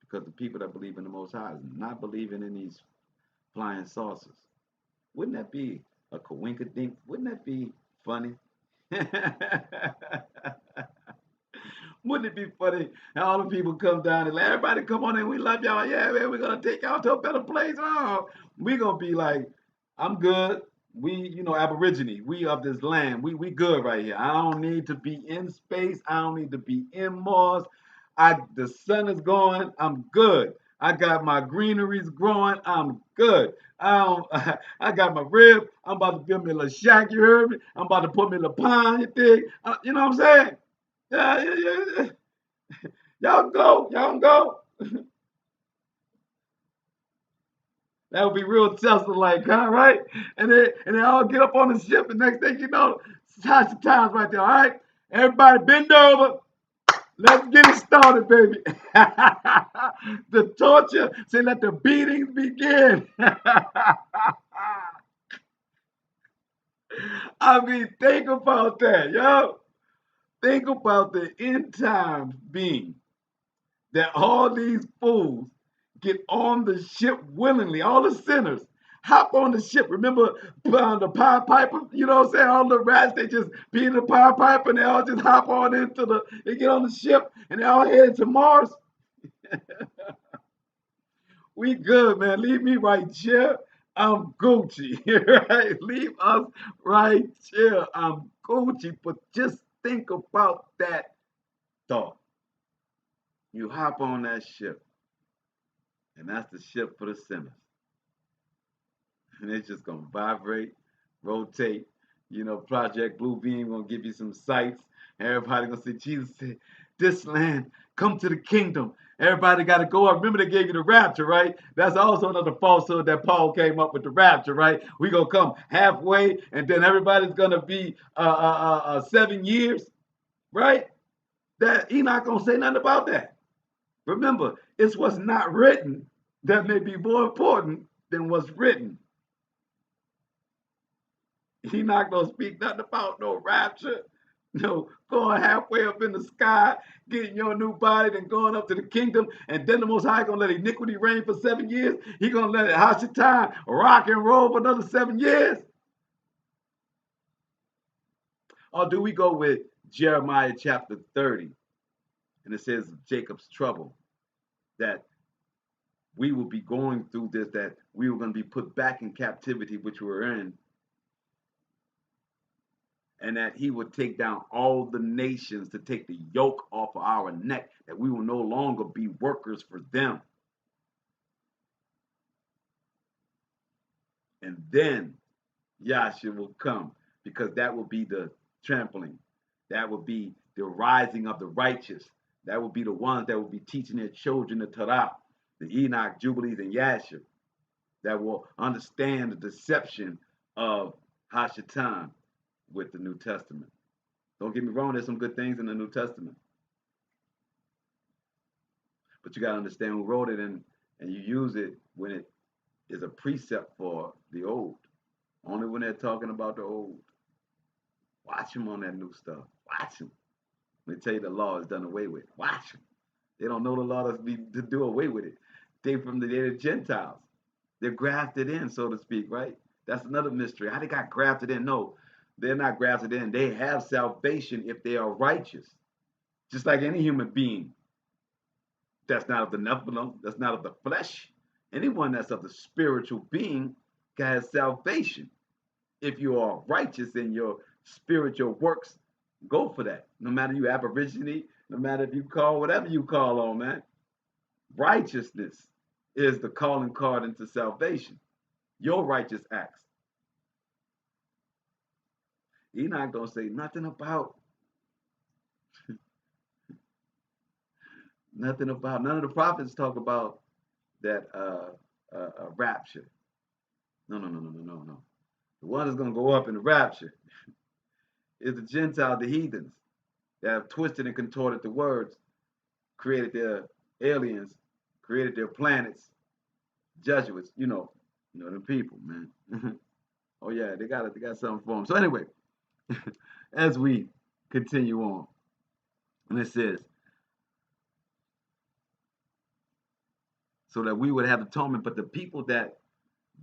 Because the people that believe in the Most High is not believing in these flying saucers. Wouldn't that be a coinkydink? Wouldn't that be funny? Wouldn't it be funny? And all the people come down and like, everybody come on in. We love y'all. Yeah, man, we're going to take y'all to a better place. Oh, we're going to be like, I'm good. We, Aborigine. We of this land. We good right here. I don't need to be in space. I don't need to be in Mars. The sun is going. I'm good. I got my greeneries growing. I'm good. I got my rib. I'm about to build me a little shack. You heard me? I'm about to put me a little pond. You dig? You know what I'm saying? Yeah, yeah, yeah. Y'all go. That would be real Tesla-like, huh? Right? And they all get up on the ship, and next thing you know, it's times right there. All right, everybody bend over. Let's get it started, baby. The torture, say, let the beatings begin. I mean, think about that, yo. Think about the end times being that all these fools get on the ship willingly, all the sinners hop on the ship. Remember the Pied Piper? You know what I'm saying? All the rats, they just be in the Pied Piper and they all just hop on they get on the ship and they all headed to Mars. We good, man. Leave me right here. I'm Gucci, right? Leave us right here. I'm Gucci. But just think about that thought. You hop on that ship, and that's the ship for the sinners. And it's just gonna vibrate, rotate. Project Blue Beam gonna give you some sights. Everybody gonna say, Jesus said, this land, come to the kingdom. Everybody got to go up. Remember, they gave you the rapture, right? That's also another falsehood that Paul came up with, the rapture, right? We gonna come halfway, and then everybody's gonna be 7 years, right? That Enoch gonna say nothing about that. Remember, it's what's not written that may be more important than what's written. He not gonna speak nothing about no rapture, no going halfway up in the sky, getting your new body, then going up to the kingdom, and then the Most High gonna let iniquity reign for 7 years. He gonna let it Hashatan rock and roll for another 7 years. Or do we go with Jeremiah chapter 30, and it says Jacob's trouble? that we will be going through this, that we were going to be put back in captivity, which we were in, and that he would take down all the nations to take the yoke off of our neck, that we will no longer be workers for them. And then Yahshua will come, because that will be the trampling. That will be the rising of the righteous. That will be the ones that will be teaching their children the Torah, the Enoch, Jubilees, and Yashar, that will understand the deception of Hashatan with the New Testament. Don't get me wrong, there's some good things in the New Testament. But you got to understand who wrote it, and you use it when it is a precept for the old. Only when they're talking about the old. Watch them on that new stuff. Watch them. They tell you the law is done away with. Watch them. They don't know the law to do away with it. They're the Gentiles. They're grafted in, so to speak, right? That's another mystery. How they got grafted in? No, they're not grafted in. They have salvation if they are righteous. Just like any human being that's not of the Nephilim, that's not of the flesh. Anyone that's of the spiritual being has salvation. If you are righteous in your spiritual works, go for that. No matter you aborigine, no matter if you call whatever you call on, man. Righteousness is the calling card into salvation. Your righteous acts. Enoch don't say nothing about none of the prophets talk about that rapture. No. The one that's going to go up in the rapture is the Gentiles, the heathens, that have twisted and contorted the words, created their aliens, created their planets, Jesuits, the people, man. Oh yeah, they got something for them. So anyway, as we continue on, and it says, so that we would have atonement, but the people that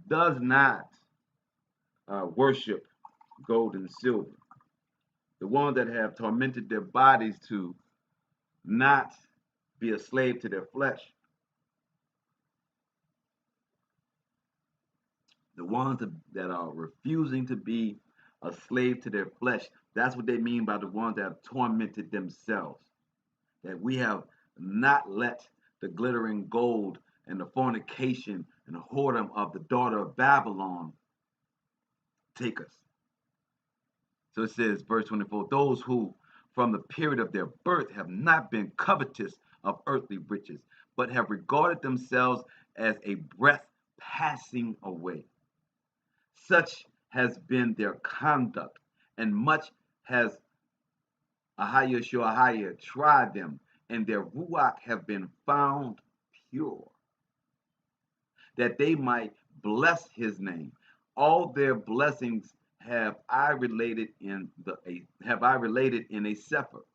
does not worship gold and silver, the ones that have tormented their bodies to not be a slave to their flesh, the ones that are refusing to be a slave to their flesh, that's what they mean by the ones that have tormented themselves, that we have not let the glittering gold and the fornication and the whoredom of the daughter of Babylon take us. So it says, verse 24, those who from the period of their birth have not been covetous of earthly riches, but have regarded themselves as a breath passing away. Such has been their conduct, and much has Ahaya tried them, and their ruach have been found pure, that they might bless his name. All their blessings have I related in a sefer,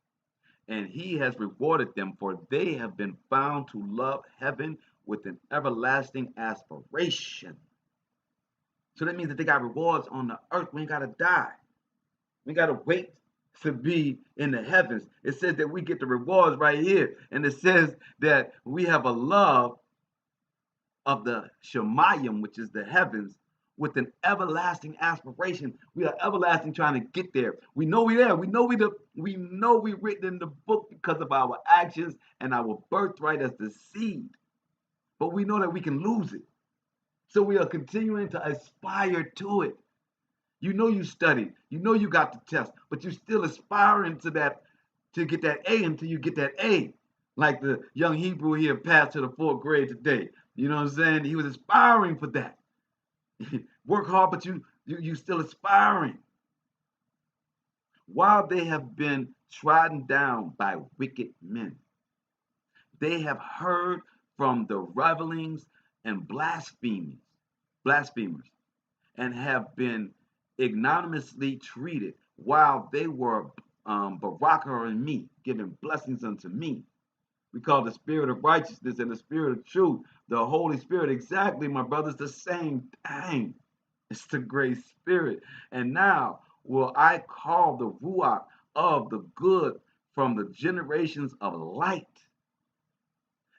and he has rewarded them, for they have been found to love heaven with an everlasting aspiration. So that means that they got rewards on the earth. We ain't got to die. We got to wait to be in the heavens. It says that we get the rewards right here. And it says that we have a love of the Shemayim, which is the heavens, with an everlasting aspiration. We are everlasting trying to get there. We know we're there. We know we're written in the book because of our actions and our birthright as the seed. But we know that we can lose it. So we are continuing to aspire to it. You know you studied, you know you got the test, but you're still aspiring to get that A until you get that A. Like the young Hebrew here passed to the 4th grade today. You know what I'm saying? He was aspiring for that. Work hard, but you still aspiring. While they have been trodden down by wicked men, they have heard from the revelings and blasphemers, and have been ignominiously treated while they were Baraka and me, giving blessings unto me. We call the spirit of righteousness and the spirit of truth, the Holy Spirit. Exactly, my brothers, the same thing. It's the great spirit. And now will I call the Ruach of the good from the generations of light,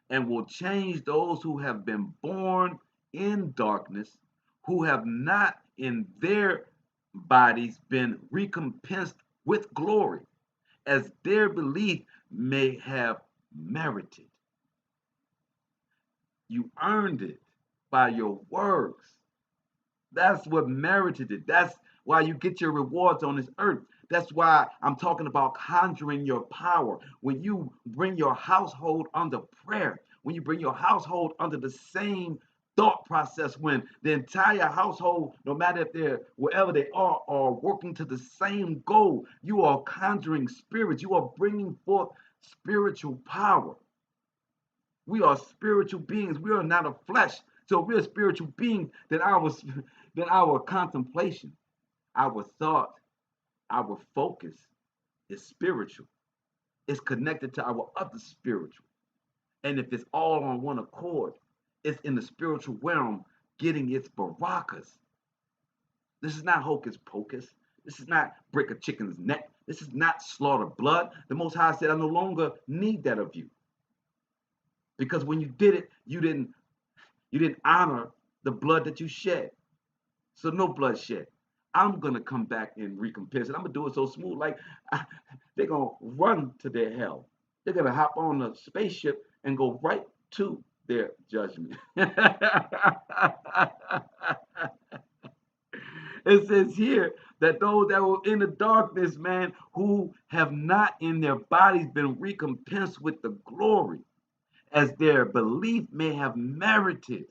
and will change those who have been born in darkness, who have not in their bodies been recompensed with glory, as their belief may have merited. You earned it by your works. That's what merited it. That's why you get your rewards on this earth. That's why I'm talking about conjuring your power. When you bring your household under prayer, when you bring your household under the same thought process, when the entire household, no matter if they're wherever they are working to the same goal, you are conjuring spirits. You are bringing forth spiritual power. We are spiritual beings. We are not a flesh. So we're a spiritual being that our contemplation, our thought, our focus is spiritual. It's connected to our other spiritual. And if it's all on one accord, it's in the spiritual realm getting its barakas. This is not hocus pocus. This is not break a chicken's neck. This is not slaughter blood. The Most High said, I no longer need that of you. Because when you did it, you didn't honor the blood that you shed. So no bloodshed. I'm gonna come back and recompense it. I'm gonna do it so smooth, like they're gonna run to their hell. They're gonna hop on a spaceship and go right to their judgment. It says here that those that were in the darkness, man, who have not in their bodies been recompensed with the glory, as their belief may have merited,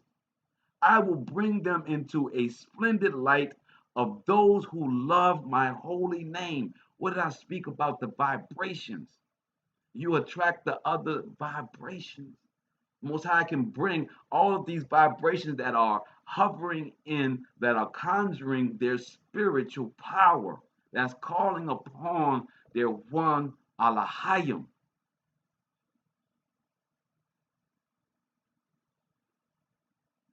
I will bring them into a splendid light of those who love my holy name. What did I speak about? The vibrations. You attract the other vibrations. Most High can bring all of these vibrations that are hovering in, that are conjuring their spiritual power, that's calling upon their one Alahayim.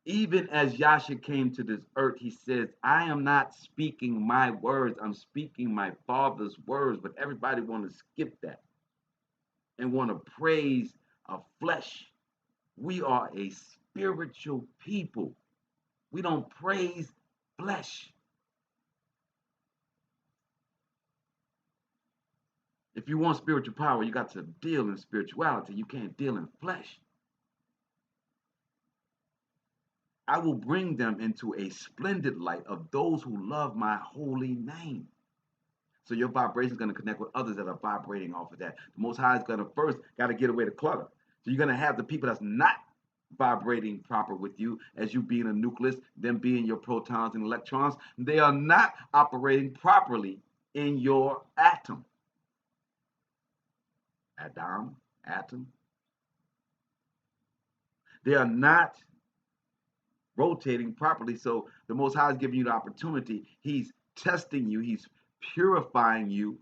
Even as Yasha came to this earth, he says, I am not speaking my words, I'm speaking my Father's words. But everybody want to skip that and want to praise a flesh. We are a spiritual people. We don't praise flesh. If you want spiritual power, you got to deal in spirituality. You can't deal in flesh. I will bring them into a splendid light of those who love my holy name. So your vibration is going to connect with others that are vibrating off of that. The Most High is going to first got to get away the clutter. So you're going to have the people that's not vibrating proper with you, as you being a nucleus, them being your protons and electrons. They are not operating properly in your atom. Atom. They are not rotating properly. So the Most High is giving you the opportunity. He's testing you. He's purifying you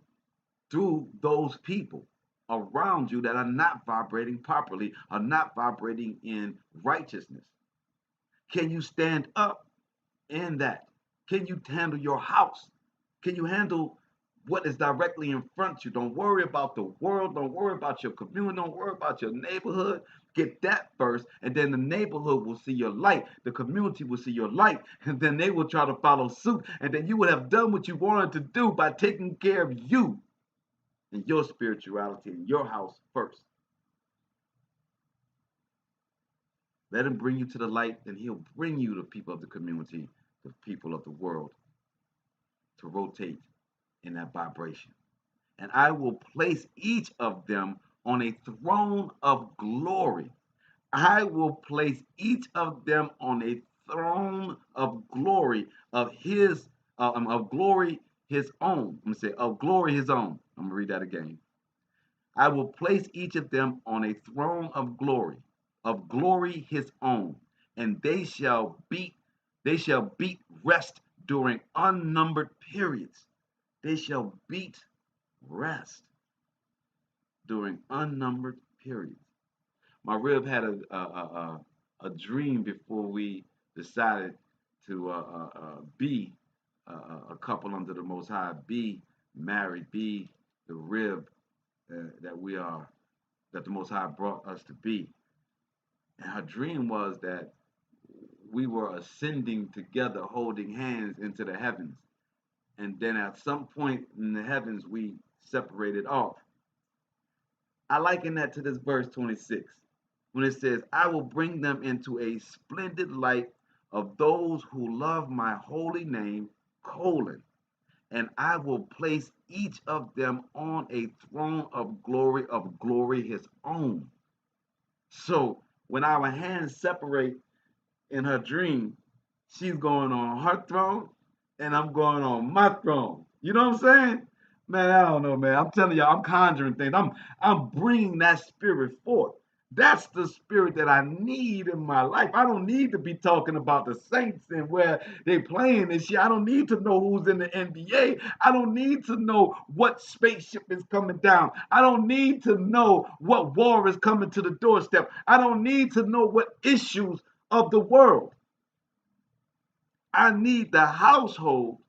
through those people around you that are not vibrating properly, are not vibrating in righteousness. Can you stand up in that? Can you handle your house? Can you handle what is directly in front of you? Don't worry about the world. Don't worry about your community. Don't worry about your neighborhood. Get that first, and then the neighborhood will see your light. The community will see your light, and then they will try to follow suit. And then you will have done what you wanted to do by taking care of you and your spirituality in your house first. Let him bring you to the light, and he'll bring you the people of the community, the people of the world, to rotate in that vibration. And I will place each of them on a throne of glory. I will place each of them on a throne of glory of glory his own. I'm gonna say of glory his own. I'm gonna read that again. I will place each of them on a throne of glory his own, and they shall beat rest during unnumbered periods. They shall beat rest during unnumbered periods. My rib had a dream before we decided to be a couple under the Most High, be married, be the rib that we are, that the Most High brought us to be. And her dream was that we were ascending together, holding hands into the heavens. And then at some point in the heavens, we separated off. I liken that to this verse 26 when it says, I will bring them into a splendid light of those who love my holy name, colon, and I will place each of them on a throne of glory, his own. So when our hands separate in her dream, she's going on her throne and I'm going on my throne. You know what I'm saying? Man, I don't know, man. I'm telling y'all, I'm conjuring things. I'm bringing that spirit forth. That's the spirit that I need in my life. I don't need to be talking about the Saints and where they playing this shit. I don't need to know who's in the NBA. I don't need to know what spaceship is coming down. I don't need to know what war is coming to the doorstep. I don't need to know what issues of the world. I need the household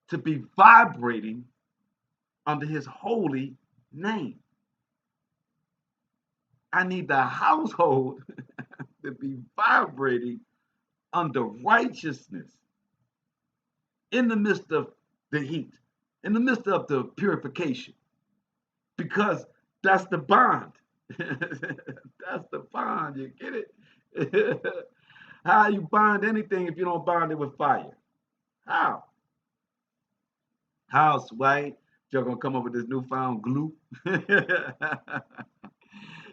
to be vibrating under his holy name. I need the household to be vibrating under righteousness in the midst of the heat, in the midst of the purification, because that's the bond. That's the bond. You get it? How you bond anything if you don't bond it with fire? How? How, Sway? You're gonna come up with this newfound glue.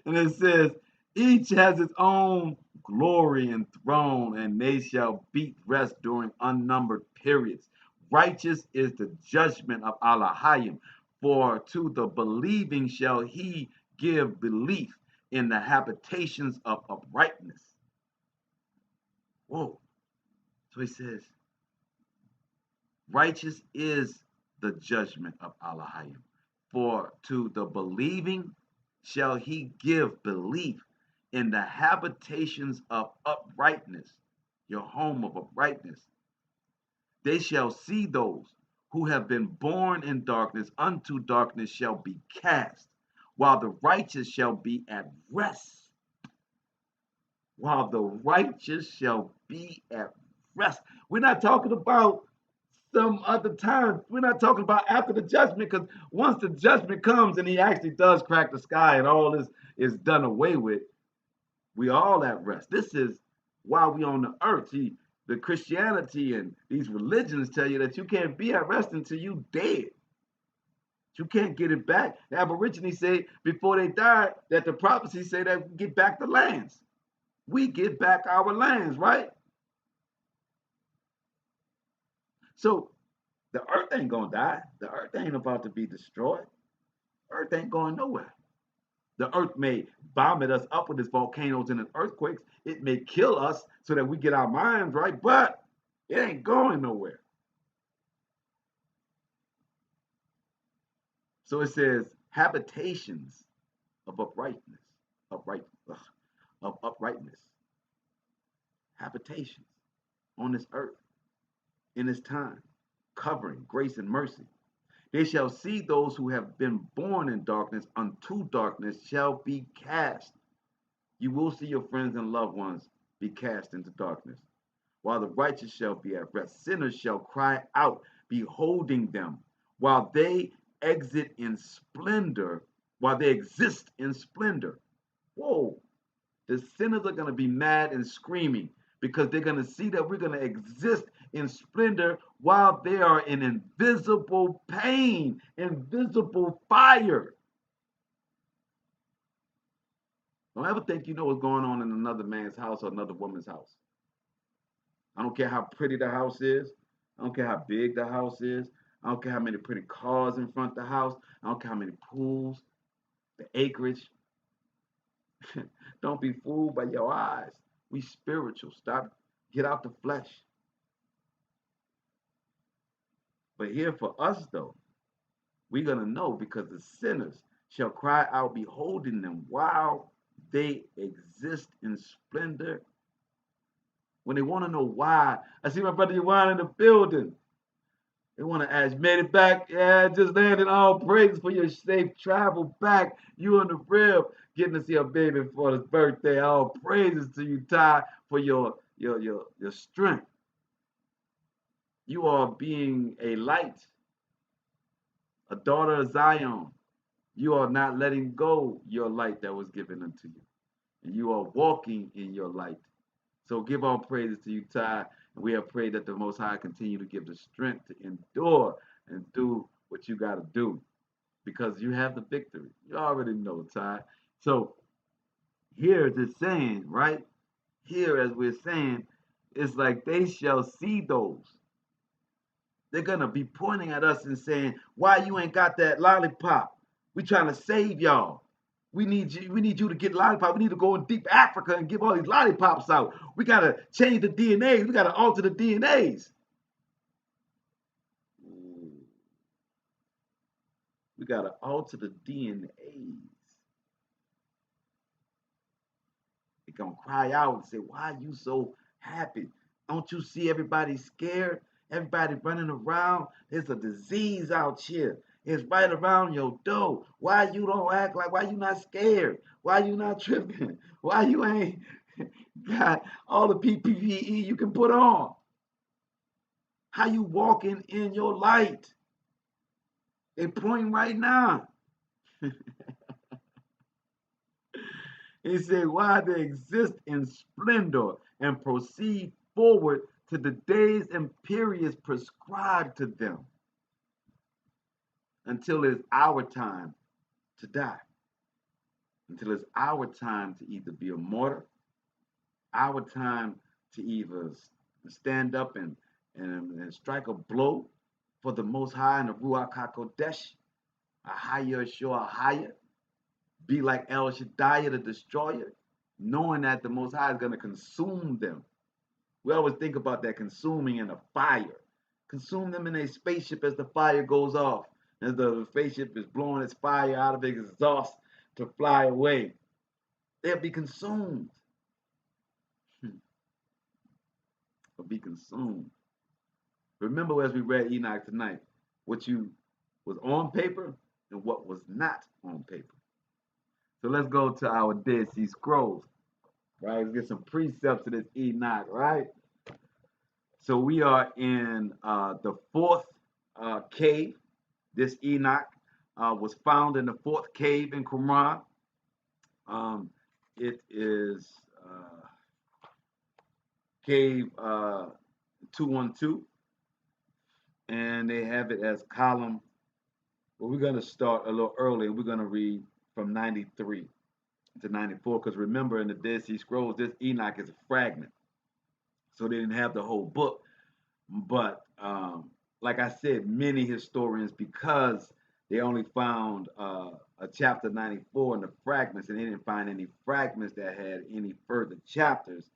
And it says, each has its own glory and throne, and they shall beat rest during unnumbered periods. Righteous is the judgment of Elohim, for to the believing shall he give belief in the habitations of uprightness. Whoa. So he says, righteous is the judgment of Elohim. For to the believing shall he give belief in the habitations of uprightness, your home of uprightness. They shall see those who have been born in darkness, unto darkness shall be cast, while the righteous shall be at rest. While the righteous shall be at rest. We're not talking about some other time. We're not talking about after the judgment, because once the judgment comes and he actually does crack the sky and all this is done away with, we all at rest. This is while we on the earth. See, the Christianity and these religions tell you that you can't be at rest until you dead. You can't get it back. The Aborigines say before they die that the prophecies say that we get back the lands. We get back our lands, right? So the earth ain't gonna die. The earth ain't about to be destroyed. Earth ain't going nowhere. The earth may vomit us up with its volcanoes and its earthquakes. It may kill us so that we get our minds right, but it ain't going nowhere. So it says habitations of uprightness, of uprightness, habitations on this earth in this time, covering grace and mercy. They shall see those who have been born in darkness unto darkness shall be cast. You will see your friends and loved ones be cast into darkness, while the righteous shall be at rest. Sinners shall cry out, beholding them, while they exit in splendor, while they exist in splendor. Whoa, the sinners are going to be mad and screaming because they're going to see that we're going to exist in splendor while they are in invisible pain, invisible fire. Don't ever think you know what's going on in another man's house or another woman's house. I don't care how pretty the house is. I don't care how big the house is. I don't care how many pretty cars in front of the house. I don't care how many pools, the acreage. Don't be fooled by your eyes. We spiritual. Stop. Get out the flesh. But here for us, though, we're going to know because the sinners shall cry out, beholding them while they exist in splendor. When they want to know why, I see my brother Yuan in the building. They want to ask, made it back? Yeah, just landed. All praises for your safe travel back. You on the rib, getting to see a baby for his birthday. All praises to you, Ty, for your strength. You are being a light, a daughter of Zion. You are not letting go your light that was given unto you. And you are walking in your light. So give all praises to you, Ty. And we have prayed that the Most High continue to give the strength to endure and do what you got to do because you have the victory. You already know, Ty. So here it's saying, right? Here, as we're saying, it's like they shall see those. They're going to be pointing at us and saying, why you ain't got that lollipop? We trying to save y'all. We need you to get lollipop. We need to go in deep Africa and give all these lollipops out. We gotta change the DNAs. We gotta alter the DNAs. Ooh. We gotta alter the DNAs. They're gonna cry out and say, why are you so happy? Don't you see everybody scared? Everybody running around. There's a disease out here. It's right around your door. Why you don't act like, why you not scared? Why you not tripping? Why you ain't got all the PPE you can put on? How you walking in your light? They pointing right now. He said, why they exist in splendor and proceed forward to the days and periods prescribed to them until it's our time to die, until it's our time to either be a martyr, our time to either stand up and strike a blow for the Most High and the Ruach HaKodesh, a higher, sure, higher, be like El Shaddai, the destroyer, knowing that the Most High is going to consume them. We always think about that consuming in a fire. Consume them in a spaceship as the fire goes off, as the spaceship is blowing its fire out of its exhaust to fly away. They'll be consumed. They'll be consumed. Remember, as we read Enoch tonight, what you was on paper and what was not on paper. So let's go to our Dead Sea Scrolls, right? Let's get some precepts of this Enoch, right? So we are in the fourth cave. This Enoch was found in the fourth cave in Qumran. It is cave 212, and they have it as column. Well, we're going to start a little early. We're going to read from 93 to 94, because remember, in the Dead Sea Scrolls, this Enoch is a fragment. So they didn't have the whole book. But like I said, many historians, because they only found a chapter 94 in the fragments, and they didn't find any fragments that had any further chapters,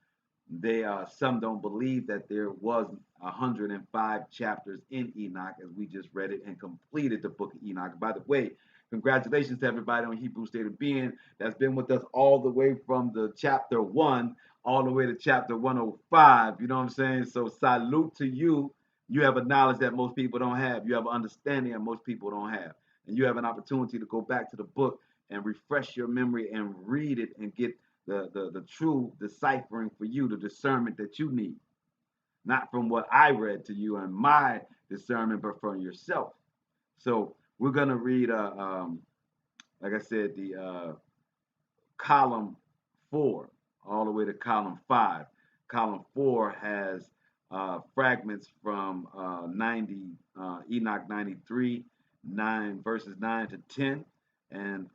they some don't believe that there was 105 chapters in Enoch, as we just read it and completed the book of Enoch. By the way, congratulations to everybody on Hebrew State of Being that's been with us all the way from the chapter 1 all the way to chapter 105. You know what I'm saying? So salute to you. You have a knowledge that most people don't have. You have an understanding that most people don't have. And you have an opportunity to go back to the book and refresh your memory and read it and get the true deciphering for you, the discernment that you need. Not from what I read to you and my discernment, but from yourself. So we're going to read, like I said, the column 4 all the way to column 5. Column 4 has fragments from 90, Enoch 93, 9 verses 9 to 10, and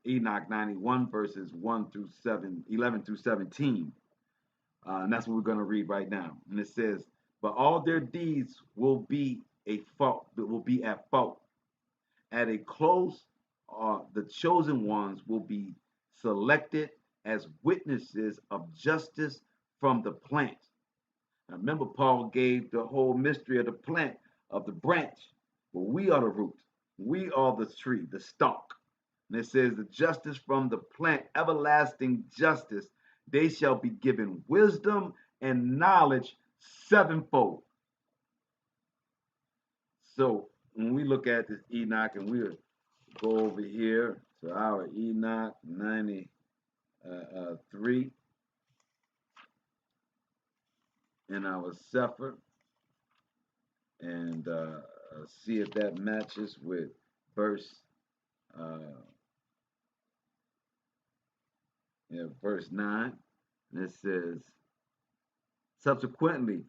Enoch 91 verses 1 through 7, 11 through 17. And that's what we're going to read right now. And it says, but all their deeds will be at fault. At a close, the chosen ones will be selected as witnesses of justice from the plant. Now remember, Paul gave the whole mystery of the plant, of the branch. Well, we are the root. We are the tree, the stalk. And it says, the justice from the plant, everlasting justice, they shall be given wisdom and knowledge sevenfold. So when we look at this Enoch, and we'll go over here to our Enoch 93 in our Sefer, and see if that matches with verse uh, verse 9. And it says, subsequently,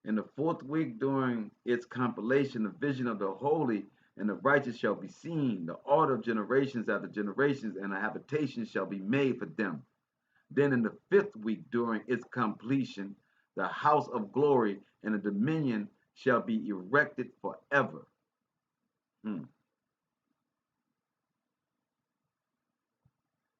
in the fourth week during its compilation, the vision of the holy and the righteous shall be seen. The order of generations after generations, and a habitation shall be made for them. Then in the fifth week during its completion, the house of glory and the dominion shall be erected forever. Hmm.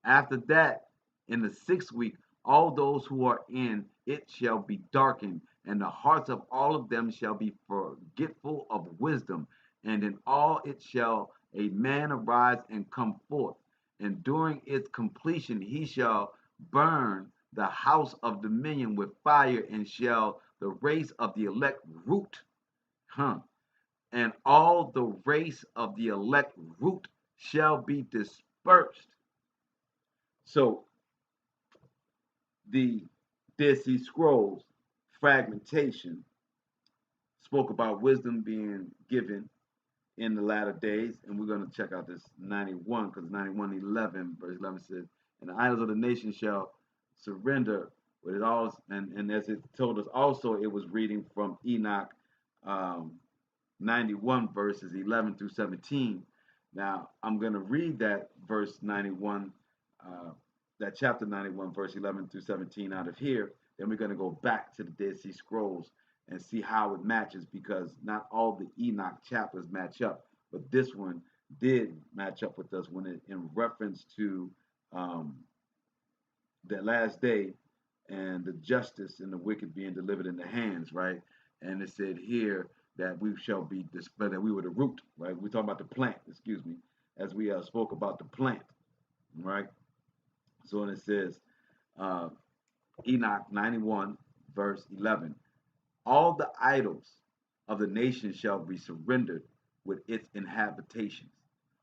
After that, in the sixth week, all those who are in it shall be darkened, and the hearts of all of them shall be forgetful of wisdom. And in all it shall a man arise and come forth, and during its completion he shall burn the house of dominion with fire, and shall the race of the elect root. Huh. And all the race of the elect root shall be dispersed. So the Dead Sea Scrolls fragmentation spoke about wisdom being given in the latter days, and we're going to check out this 91, because 91:11 verse 11 says, and the idols of the nation shall surrender with it all. And as it told us also, it was reading from Enoch um, 91 verses 11 through 17. Now I'm going to read that verse 91, uh, that chapter 91 verse 11 through 17 out of here. Then we're going to go back to the Dead Sea Scrolls and see how it matches, because not all the Enoch chapters match up, but this one did match up with us when it in reference to um, the last day and the justice and the wicked being delivered in the hands, right? And it said here that we shall be dispelled, that we were the root, right? We're talking about the plant, excuse me, as we spoke about the plant, right? So when it says, uh, Enoch 91, verse 11, all the idols of the nation shall be surrendered with its inhabitations.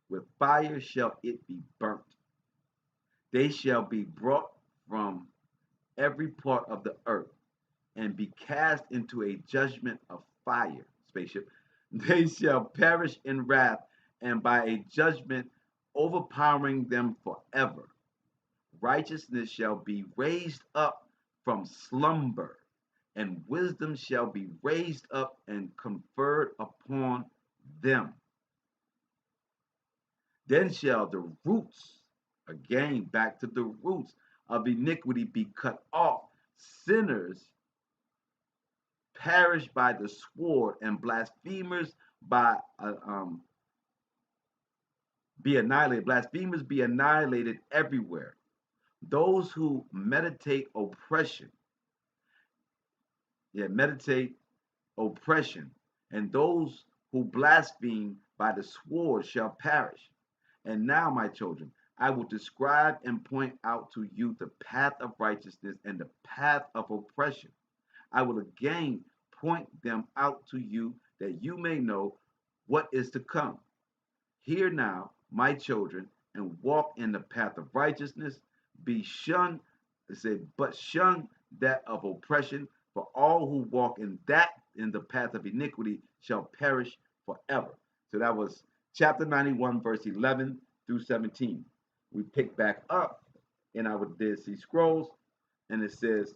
With fire shall it be burnt. They shall be brought from every part of the earth and be cast into a judgment of fire. Spaceship. They shall perish in wrath, and by a judgment overpowering them forever. Righteousness shall be raised up from slumber, and wisdom shall be raised up and conferred upon them. Then shall the roots, again back to the roots of iniquity, be cut off. Sinners perish by the sword, and blasphemers by be annihilated. Blasphemers be annihilated everywhere. Those who meditate oppression, meditate oppression, and those who blaspheme by the sword shall perish. And now, my children, I will describe and point out to you the path of righteousness and the path of oppression. I will again point them out to you, that you may know what is to come. Hear now, my children, and walk in the path of righteousness. Be shunned, it said, but shun that of oppression, for all who walk in the path of iniquity shall perish forever. So that was chapter 91, verse 11 through 17. We pick back up in our Dead Sea Scrolls, and it says,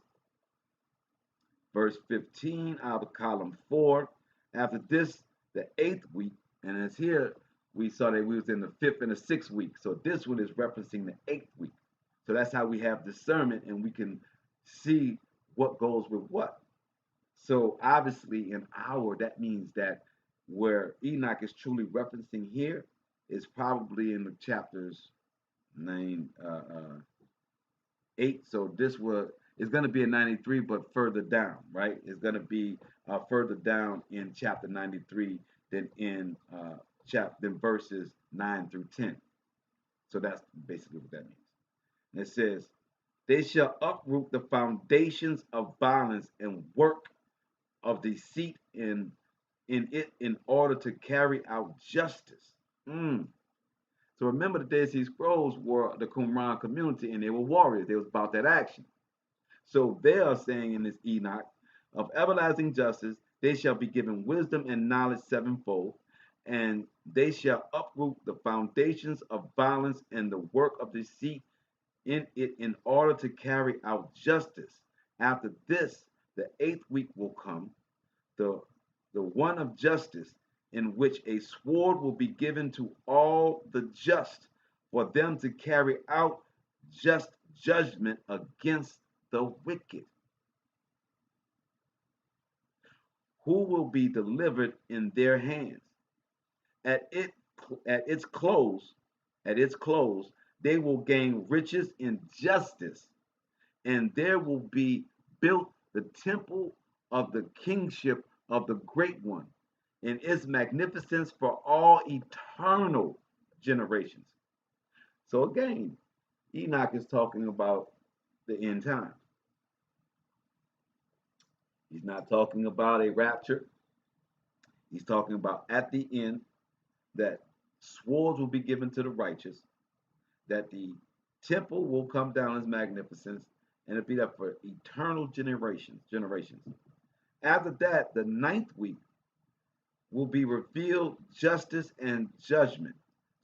verse 15 out of column 4. After this, the eighth week, and as here we saw that we was in the fifth and the sixth week. So this one is referencing the eighth week. So that's how we have discernment, and we can see what goes with what. So obviously in our, that means that where Enoch is truly referencing here is probably in the chapters 9, 8. So this was, it's going to be in 93, but further down, right? It's going to be further down in chapter 93 than in than verses 9 through 10. So that's basically what that means. And it says, they shall uproot the foundations of violence and work of deceit in in it in order to carry out justice. Mm. So remember, the Dead Sea Scrolls were the Qumran community, and they were warriors. They was about that action. So they are saying in this Enoch, of everlasting justice, they shall be given wisdom and knowledge sevenfold, and they shall uproot the foundations of violence and the work of deceit in it in order to carry out justice. After this, the eighth week will come, the, the one of justice, in which a sword will be given to all the just for them to carry out just judgment against the wicked, who will be delivered in their hands. At it at its close, at its close, they will gain riches in justice, and there will be built the temple of the kingship of the great one, in its magnificence for all eternal generations. So again, Enoch is talking about the end time. He's not talking about a rapture. He's talking about at the end that swords will be given to the righteous, that the temple will come down as magnificence, and it'll be there for eternal generations. After that, the ninth week will be revealed justice and judgment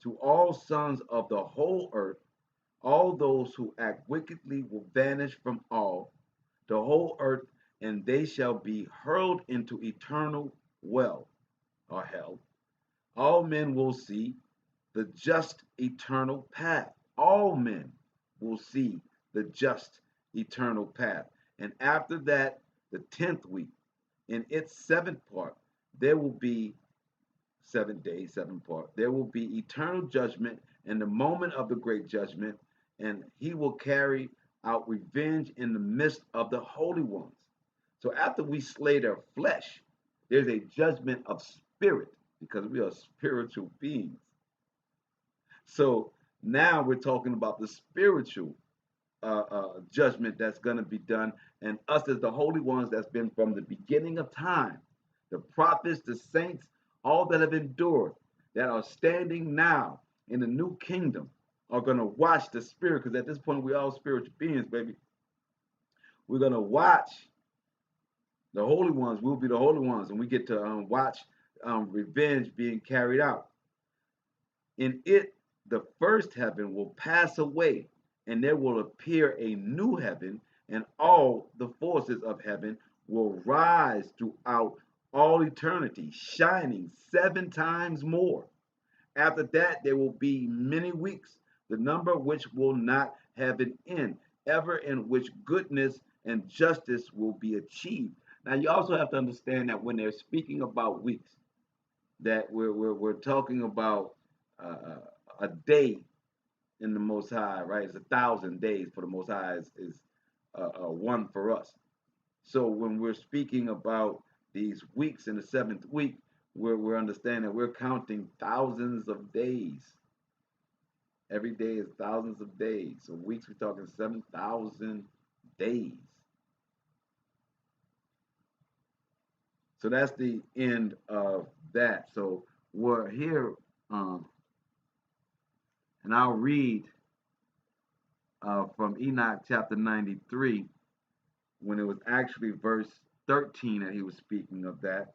to all sons of the whole earth. All those who act wickedly will vanish from the whole earth, and they shall be hurled into eternal well or hell. All men will see the just eternal path. All men will see the just eternal path. And after that, the 10th week, in its seventh part, there will be 7 days, seven part. There will be eternal judgment and the moment of the great judgment, and he will carry out revenge in the midst of the holy ones. So after we slay their flesh, there's a judgment of spirit because we are spiritual beings. So now we're talking about the spiritual judgment that's going to be done, and us as the holy ones that's been from the beginning of time, the prophets, the saints, all that have endured, that are standing now in the new kingdom, are going to watch the spirit, because at this point we're all spiritual beings, baby. We're going to watch the holy ones. We'll be the holy ones, and we get to watch revenge being carried out. In it, the first heaven will pass away, and there will appear a new heaven, and all the forces of heaven will rise throughout all eternity, shining 7 times more. After that, there will be many weeks, the number which will not have an end, ever in which goodness and justice will be achieved. Now, you also have to understand that when they're speaking about weeks, that we're talking about a day in the Most High, right? It's 1,000 days for the Most High is one for us. So when we're speaking about these weeks in the seventh week, we're understanding that we're counting thousands of days. Every day is thousands of days. So weeks, we're talking 7,000 days. So that's the end of that. So we're here, and I'll read from Enoch chapter 93, when it was actually verse 13 that he was speaking of that.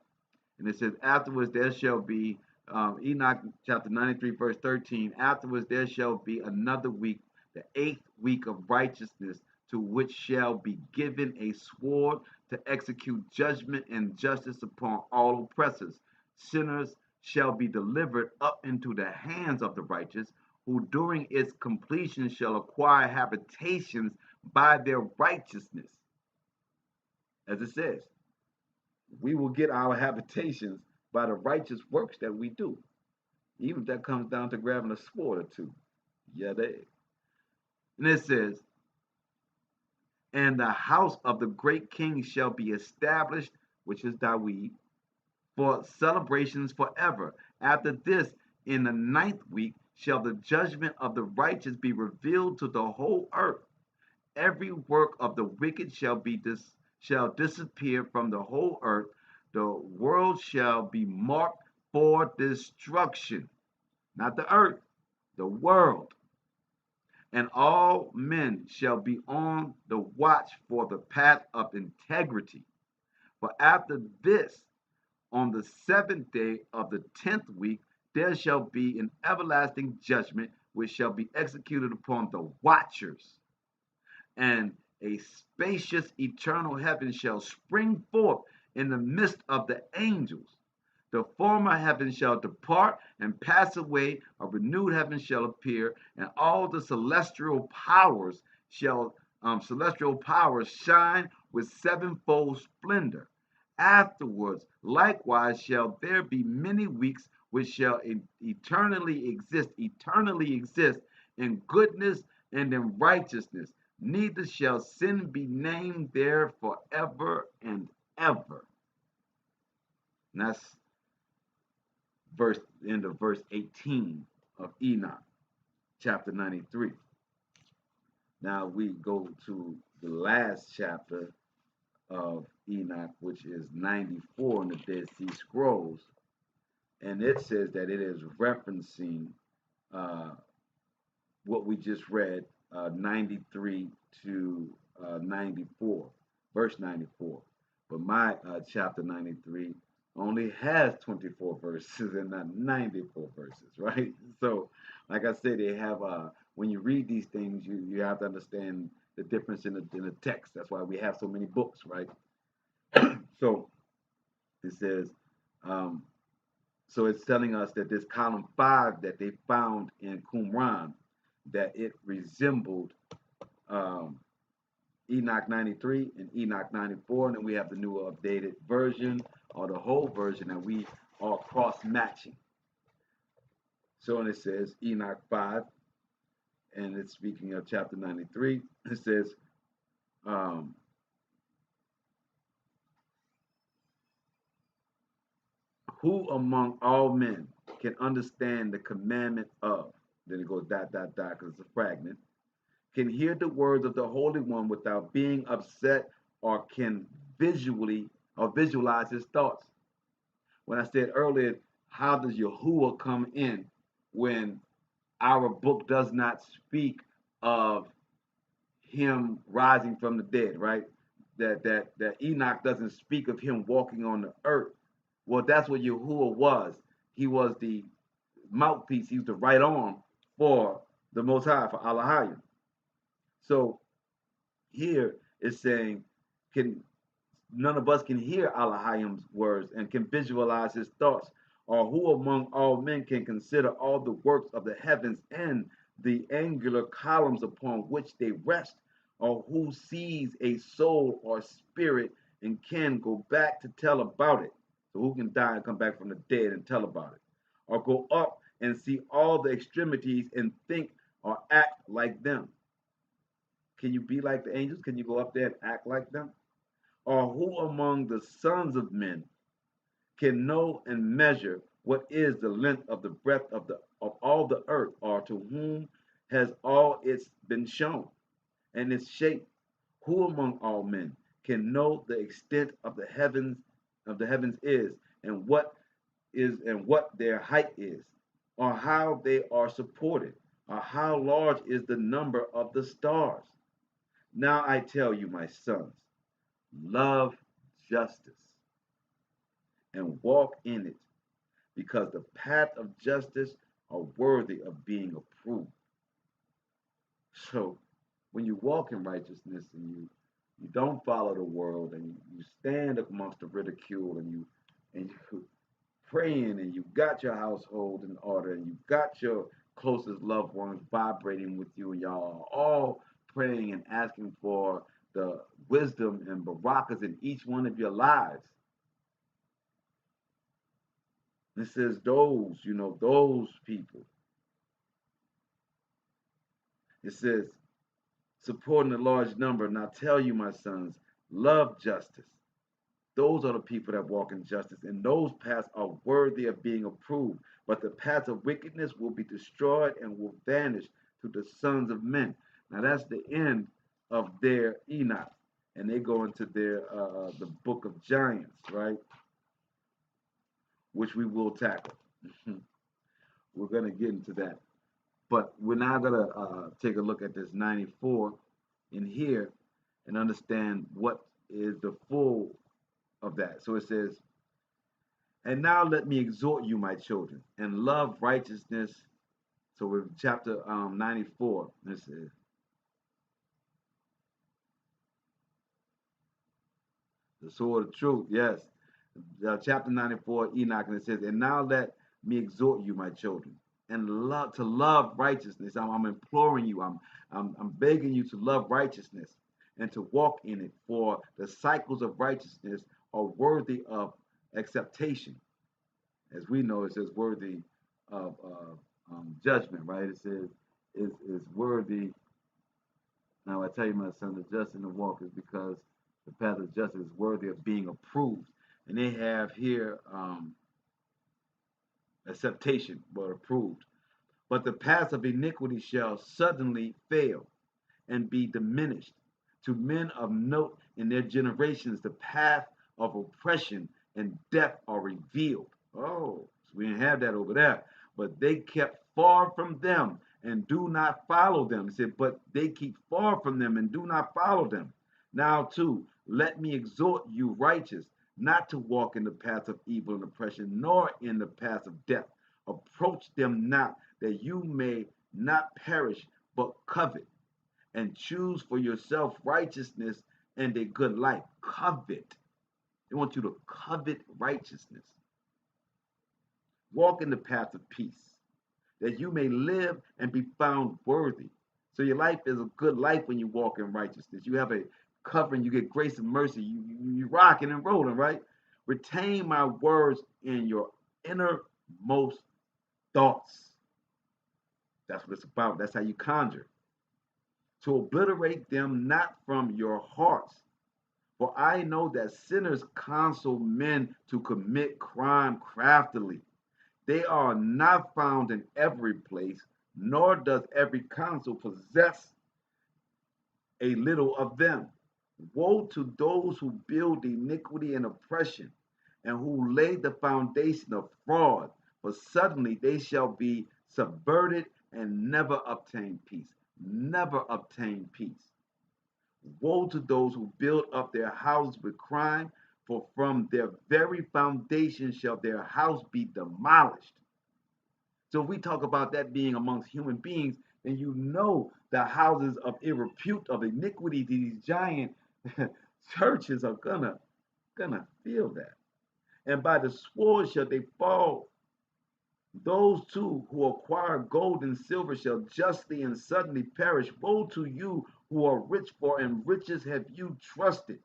And it says, afterwards there shall be, Enoch chapter 93, verse 13, afterwards there shall be another week, the 8th week of righteousness, to which shall be given a sword to execute judgment and justice upon all oppressors. Sinners shall be delivered up into the hands of the righteous, who during its completion shall acquire habitations by their righteousness. As it says, we will get our habitations by the righteous works that we do, even if that comes down to grabbing a sword or two. Yeah, and it says, and the house of the great king shall be established, which is Dawid, for celebrations forever. After this, in the 9th week, shall the judgment of the righteous be revealed to the whole earth. Every work of the wicked shall disappear from the whole earth, The world shall be marked for destruction, not the earth, the world. And all men shall be on the watch for the path of integrity. For after this, on the seventh day of the 10th week, there shall be an everlasting judgment which shall be executed upon the watchers. And a spacious eternal heaven shall spring forth in the midst of the angels. The former heaven shall depart and pass away, a renewed heaven shall appear, and all the celestial powers shine with sevenfold splendor. Afterwards, likewise shall there be many weeks which shall eternally exist in goodness and in righteousness. Neither shall sin be named there forever and ever. And that's end of verse 18 of Enoch, chapter 93. Now we go to the last chapter of Enoch, which is 94 in the Dead Sea Scrolls, and it says that it is referencing what we just read, 93 to 94, verse 94. But my chapter 93 only has 24 verses and not 94 verses, right? So, like I said, they have when you read these things, you have to understand the difference in the text. That's why we have so many books, right? So it says, so it's telling us that this column 5 that they found in Qumran, that it resembled Enoch 93 and Enoch 94, and then we have the new updated version or the whole version that we are cross-matching. So and it says Enoch 5, and it's speaking of chapter 93. It says, who among all men can understand the commandment of, then it goes ... because it's a fragment, can hear the words of the Holy One without being upset, or can visualize his thoughts. When I said earlier, how does Yahuwah come in when our book does not speak of him rising from the dead, right? That Enoch doesn't speak of him walking on the earth. Well, that's what Yahuwah was. He was the mouthpiece. He was the right arm for the Most High, for Allahayim. So here it's saying, can none of us can hear Allahayim's words and can visualize his thoughts, or who among all men can consider all the works of the heavens and the angular columns upon which they rest, or who sees a soul or spirit and can go back to tell about it? So who can die and come back from the dead and tell about it? Or go up and see all the extremities and think or act like them? Can you be like the angels? Can you go up there and act like them? Or who among the sons of men can know and measure what is the length of the breadth of all the earth, or to whom has all its been shown, and its shape? Who among all men can know the extent of the heavens is, and what their height is, or how they are supported, or how large is the number of the stars? Now I tell you, my sons, love justice and walk in it, because the path of justice are worthy of being approved. So when you walk in righteousness and you don't follow the world, and you stand amongst the ridicule, and you praying, and you got your household in order, and you got your closest loved ones vibrating with you, and y'all are all praying and asking for the wisdom and barakas in each one of your lives. It says those people. It says, supporting a large number. And I tell you, my sons, love justice. Those are the people that walk in justice, and those paths are worthy of being approved. But the paths of wickedness will be destroyed and will vanish to the sons of men. Now that's the end of their Enoch, and they go into their the book of giants, right? which we will tackle. We're going to get into that. But we're now going to take a look at this 94 in here and understand what is the full of that. So it says, and now let me exhort you, my children, and love righteousness. So we're chapter 94. This is the sword of truth. Yes. Chapter 94, Enoch, and it says, and now let me exhort you, my children, and love righteousness. I'm imploring you, I'm begging you to love righteousness and to walk in it, for the cycles of righteousness are worthy of acceptation. As we know, it says worthy of judgment, right? It says is worthy. Now I tell you, my son, the just in the walk is because the path of justice is worthy of being approved. And they have here acceptation, but approved. But the path of iniquity shall suddenly fail and be diminished. To men of note in their generations, the path of oppression and death are revealed. Oh, so we didn't have that over there. But they kept far from them and do not follow them. He said, but they keep far from them and do not follow them. Now, too, let me exhort you, righteous, not to walk in the path of evil and oppression, nor in the path of death. Approach them not, that you may not perish, but covet, and choose for yourself righteousness and a good life. Covet. They want you to covet righteousness. Walk in the path of peace, that you may live and be found worthy. So your life is a good life when you walk in righteousness. You have a covering, you get grace and mercy. You rocking and rolling, right? Retain my words in your innermost thoughts. That's what it's about. That's how you conjure. To obliterate them not from your hearts. For I know that sinners counsel men to commit crime craftily. They are not found in every place, nor does every counsel possess a little of them. Woe to those who build iniquity and oppression, and who lay the foundation of fraud, for suddenly they shall be subverted and never obtain peace. Never obtain peace. Woe to those who build up their houses with crime, for from their very foundation shall their house be demolished. So if we talk about that being amongst human beings, then you know the houses of ill repute, of iniquity, these giant churches are gonna feel that. And by the sword shall they fall. Those too who acquire gold and silver shall justly and suddenly perish. Woe to you who are rich, for in riches have you trusted.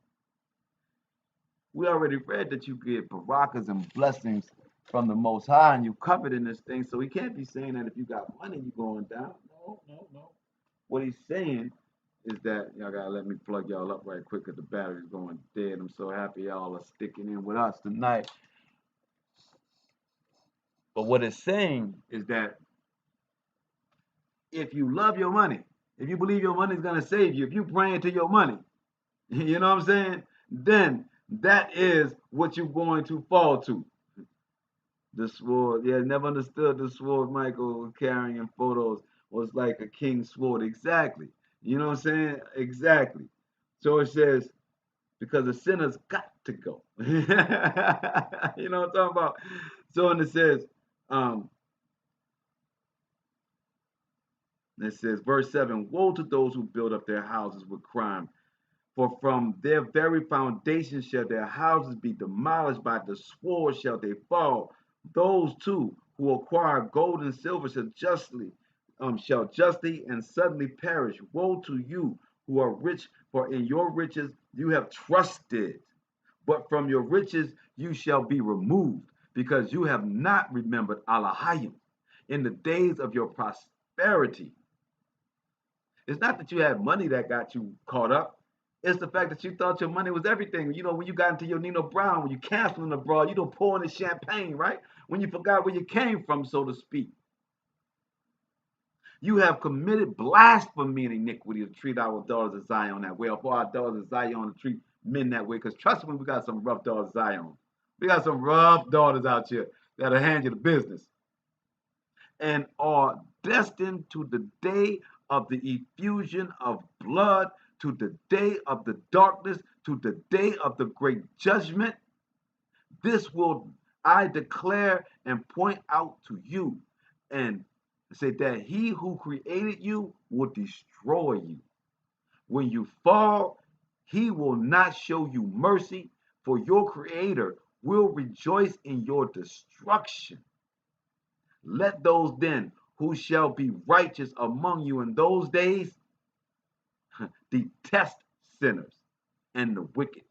We already read that you get barakas and blessings from the Most High, and you covered in this thing. So he can't be saying that if you got money, you're going down. No. What he's saying is that y'all gotta let me plug y'all up right quick because the battery's going dead. I'm so happy y'all are sticking in with us tonight. But what it's saying is that if you love your money, if you believe your money is gonna save you, if you praying to your money, you know what I'm saying? Then that is what you're going to fall to. The sword, yeah, never understood the sword Michael carrying in photos was like a king's sword. Exactly. You know what I'm saying? Exactly. So it says, because the sinners got to go. You know what I'm talking about? So and it says, verse 7, woe to those who build up their houses with crime, for from their very foundation shall their houses be demolished, by the sword shall they fall. Those too who acquire gold and silver shall justly and suddenly perish. Woe to you who are rich, for in your riches you have trusted, but from your riches you shall be removed, because you have not remembered Elohim in the days of your prosperity. It's not that you had money that got you caught up. It's the fact that you thought your money was everything. You know, when you got into your Nino Brown, when you canceling abroad, you don't pour in the champagne, right? When you forgot where you came from, so to speak. You have committed blasphemy and iniquity to treat our daughters of Zion that way, or for our daughters of Zion to treat men that way. Because trust me, we got some rough daughters of Zion. We got some rough daughters out here. that'll hand you the business, and are destined to the day of the effusion of blood, to the day of the darkness, to the day of the great judgment. This will I declare and point out to you, and say that he who created you will destroy you. When you fall, he will not show you mercy, for your creator will rejoice in your destruction. Let those then who shall be righteous among you in those days detest sinners and the wicked.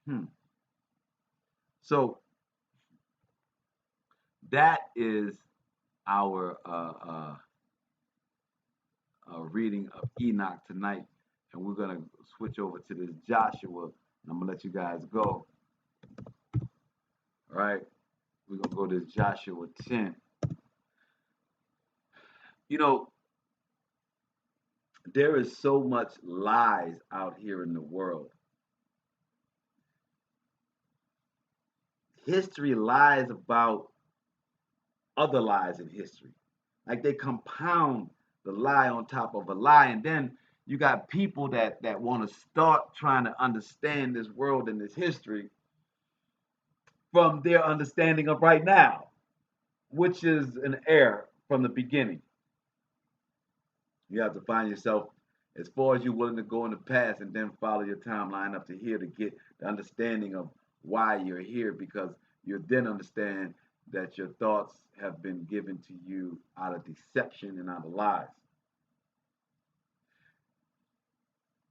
Hmm. So that is our reading of Enoch tonight, and we're gonna switch over to this Joshua. And I'm gonna let you guys go. All right, we're gonna go to Joshua 10. You know, there is so much lies out here in the world. History lies about other lies in history. Like they compound the lie on top of a lie, and then you got people that want to start trying to understand this world and this history from their understanding of right now, which is an error from the beginning. You have to find yourself as far as you're willing to go in the past and then follow your timeline up to here to get the understanding of why you're here, because you then understand that your thoughts have been given to you out of deception and out of lies.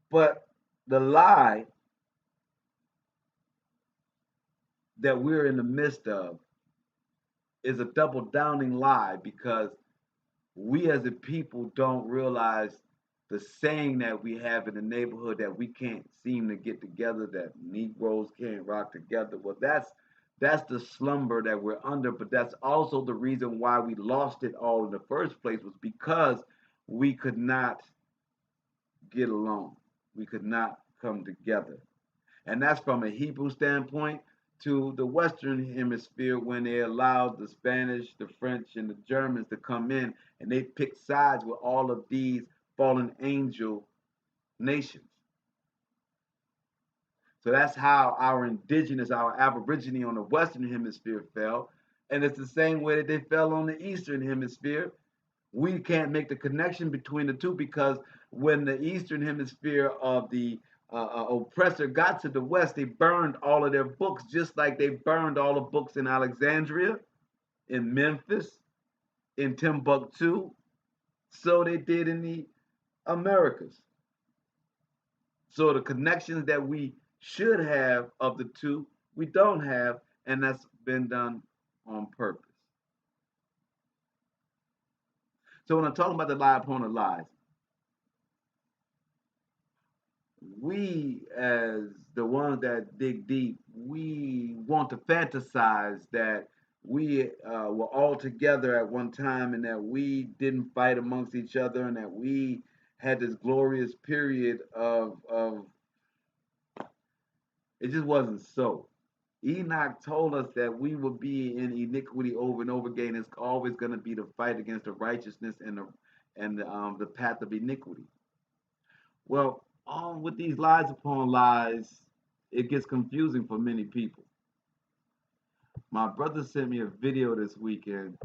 But the lie that we're in the midst of is a double downing lie, because we as a people don't realize the saying that we have in the neighborhood that we can't seem to get together, that Negroes can't rock together. Well, that's the slumber that we're under, but that's also the reason why we lost it all in the first place, was because we could not get along. We could not come together. And that's from a Hebrew standpoint to the Western Hemisphere, when they allowed the Spanish, the French, and the Germans to come in, and they picked sides with all of these fallen angel nations. So that's how our indigenous, our aborigine on the Western Hemisphere fell. And it's the same way that they fell on the Eastern Hemisphere. We can't make the connection between the two, because when the Eastern Hemisphere of the oppressor got to the West, they burned all of their books, just like they burned all the books in Alexandria, in Memphis, in Timbuktu. So they did in the Americas. So the connections that we should have of the two, we don't have, and that's been done on purpose. So when I'm talking about the lie upon the lies, we as the ones that dig deep, we want to fantasize that we were all together at one time, and that we didn't fight amongst each other, and that we had this glorious period of it just wasn't so. Enoch told us that we will be in iniquity over and over again. It's always going to be the fight against the righteousness and the path of iniquity. Well, with these lies upon lies, it gets confusing for many people. My brother sent me a video this weekend,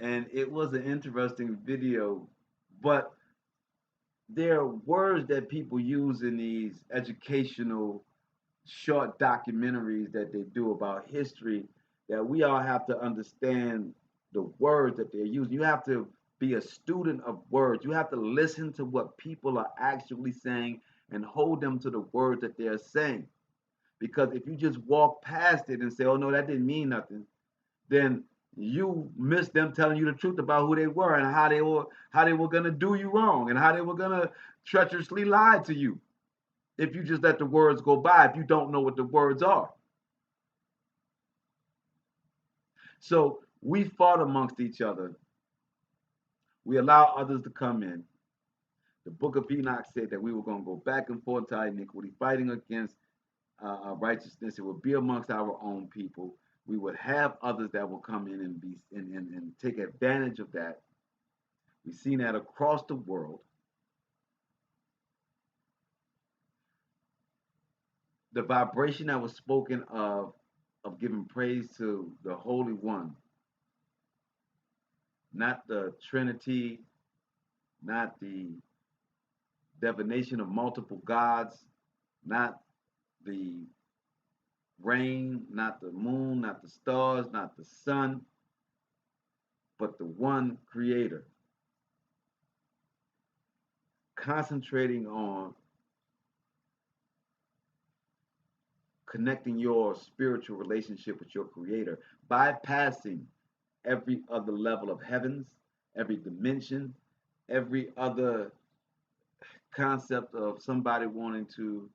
and it was an interesting video, but there are words that people use in these educational short documentaries that they do about history, that we all have to understand the words that they're using. You have to be a student of words. You have to listen to what people are actually saying and hold them to the words that they're saying. Because if you just walk past it and say, oh no, that didn't mean nothing, then you miss them telling you the truth about who they were, and how they were gonna do you wrong, and how they were gonna treacherously lie to you if you just let the words go by, if you don't know what the words are. So we fought amongst each other. We allow others to come in. The book of Enoch said that we were going to go back and forth to iniquity, fighting against righteousness. It would be amongst our own people. we would have others that will come in and be and take advantage of that. We've seen that across the world. The vibration that was spoken of giving praise to the Holy One, not the Trinity, not the divination of multiple gods, not the rain, not the moon, not the stars, not the sun, but the one creator. Concentrating on connecting your spiritual relationship with your creator, bypassing every other level of heavens, every dimension, every other concept of somebody wanting to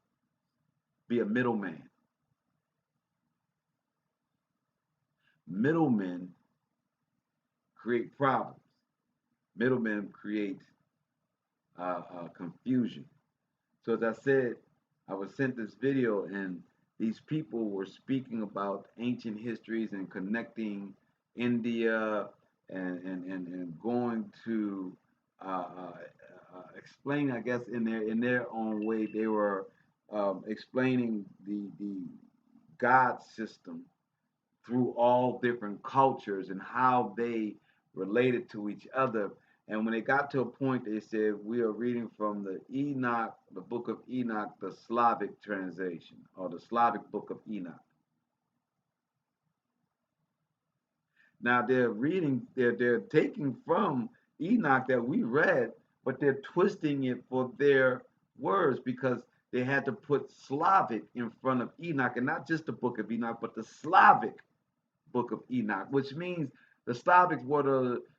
be a middleman. Middlemen create problems. Middlemen create confusion. So as I said, I was sent this video, and these people were speaking about ancient histories and connecting India and going to explain, I guess, in their own way, they were explaining the God system through all different cultures and how they related to each other. And when they got to a point, they said, we are reading from the Enoch, the book of Enoch, the Slavic translation, or the Slavic book of Enoch. Now they're taking from Enoch that we read, but they're twisting it for their words because they had to put Slavic in front of Enoch, and not just the book of Enoch, but the Slavic book of Enoch, which means the Slavics were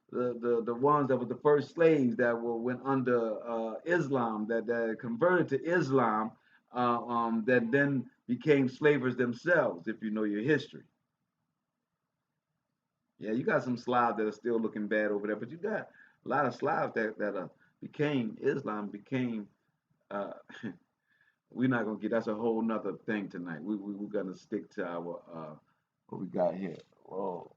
the ones that were the first slaves that went under Islam, that converted to Islam, that then became slavers themselves, if you know your history. Yeah, you got some Slavs that are still looking bad over there, but you got a lot of Slavs that became Islam, became. Uh, we're not gonna get. That's a whole nother thing tonight. We're gonna stick to our what we got here. Whoa.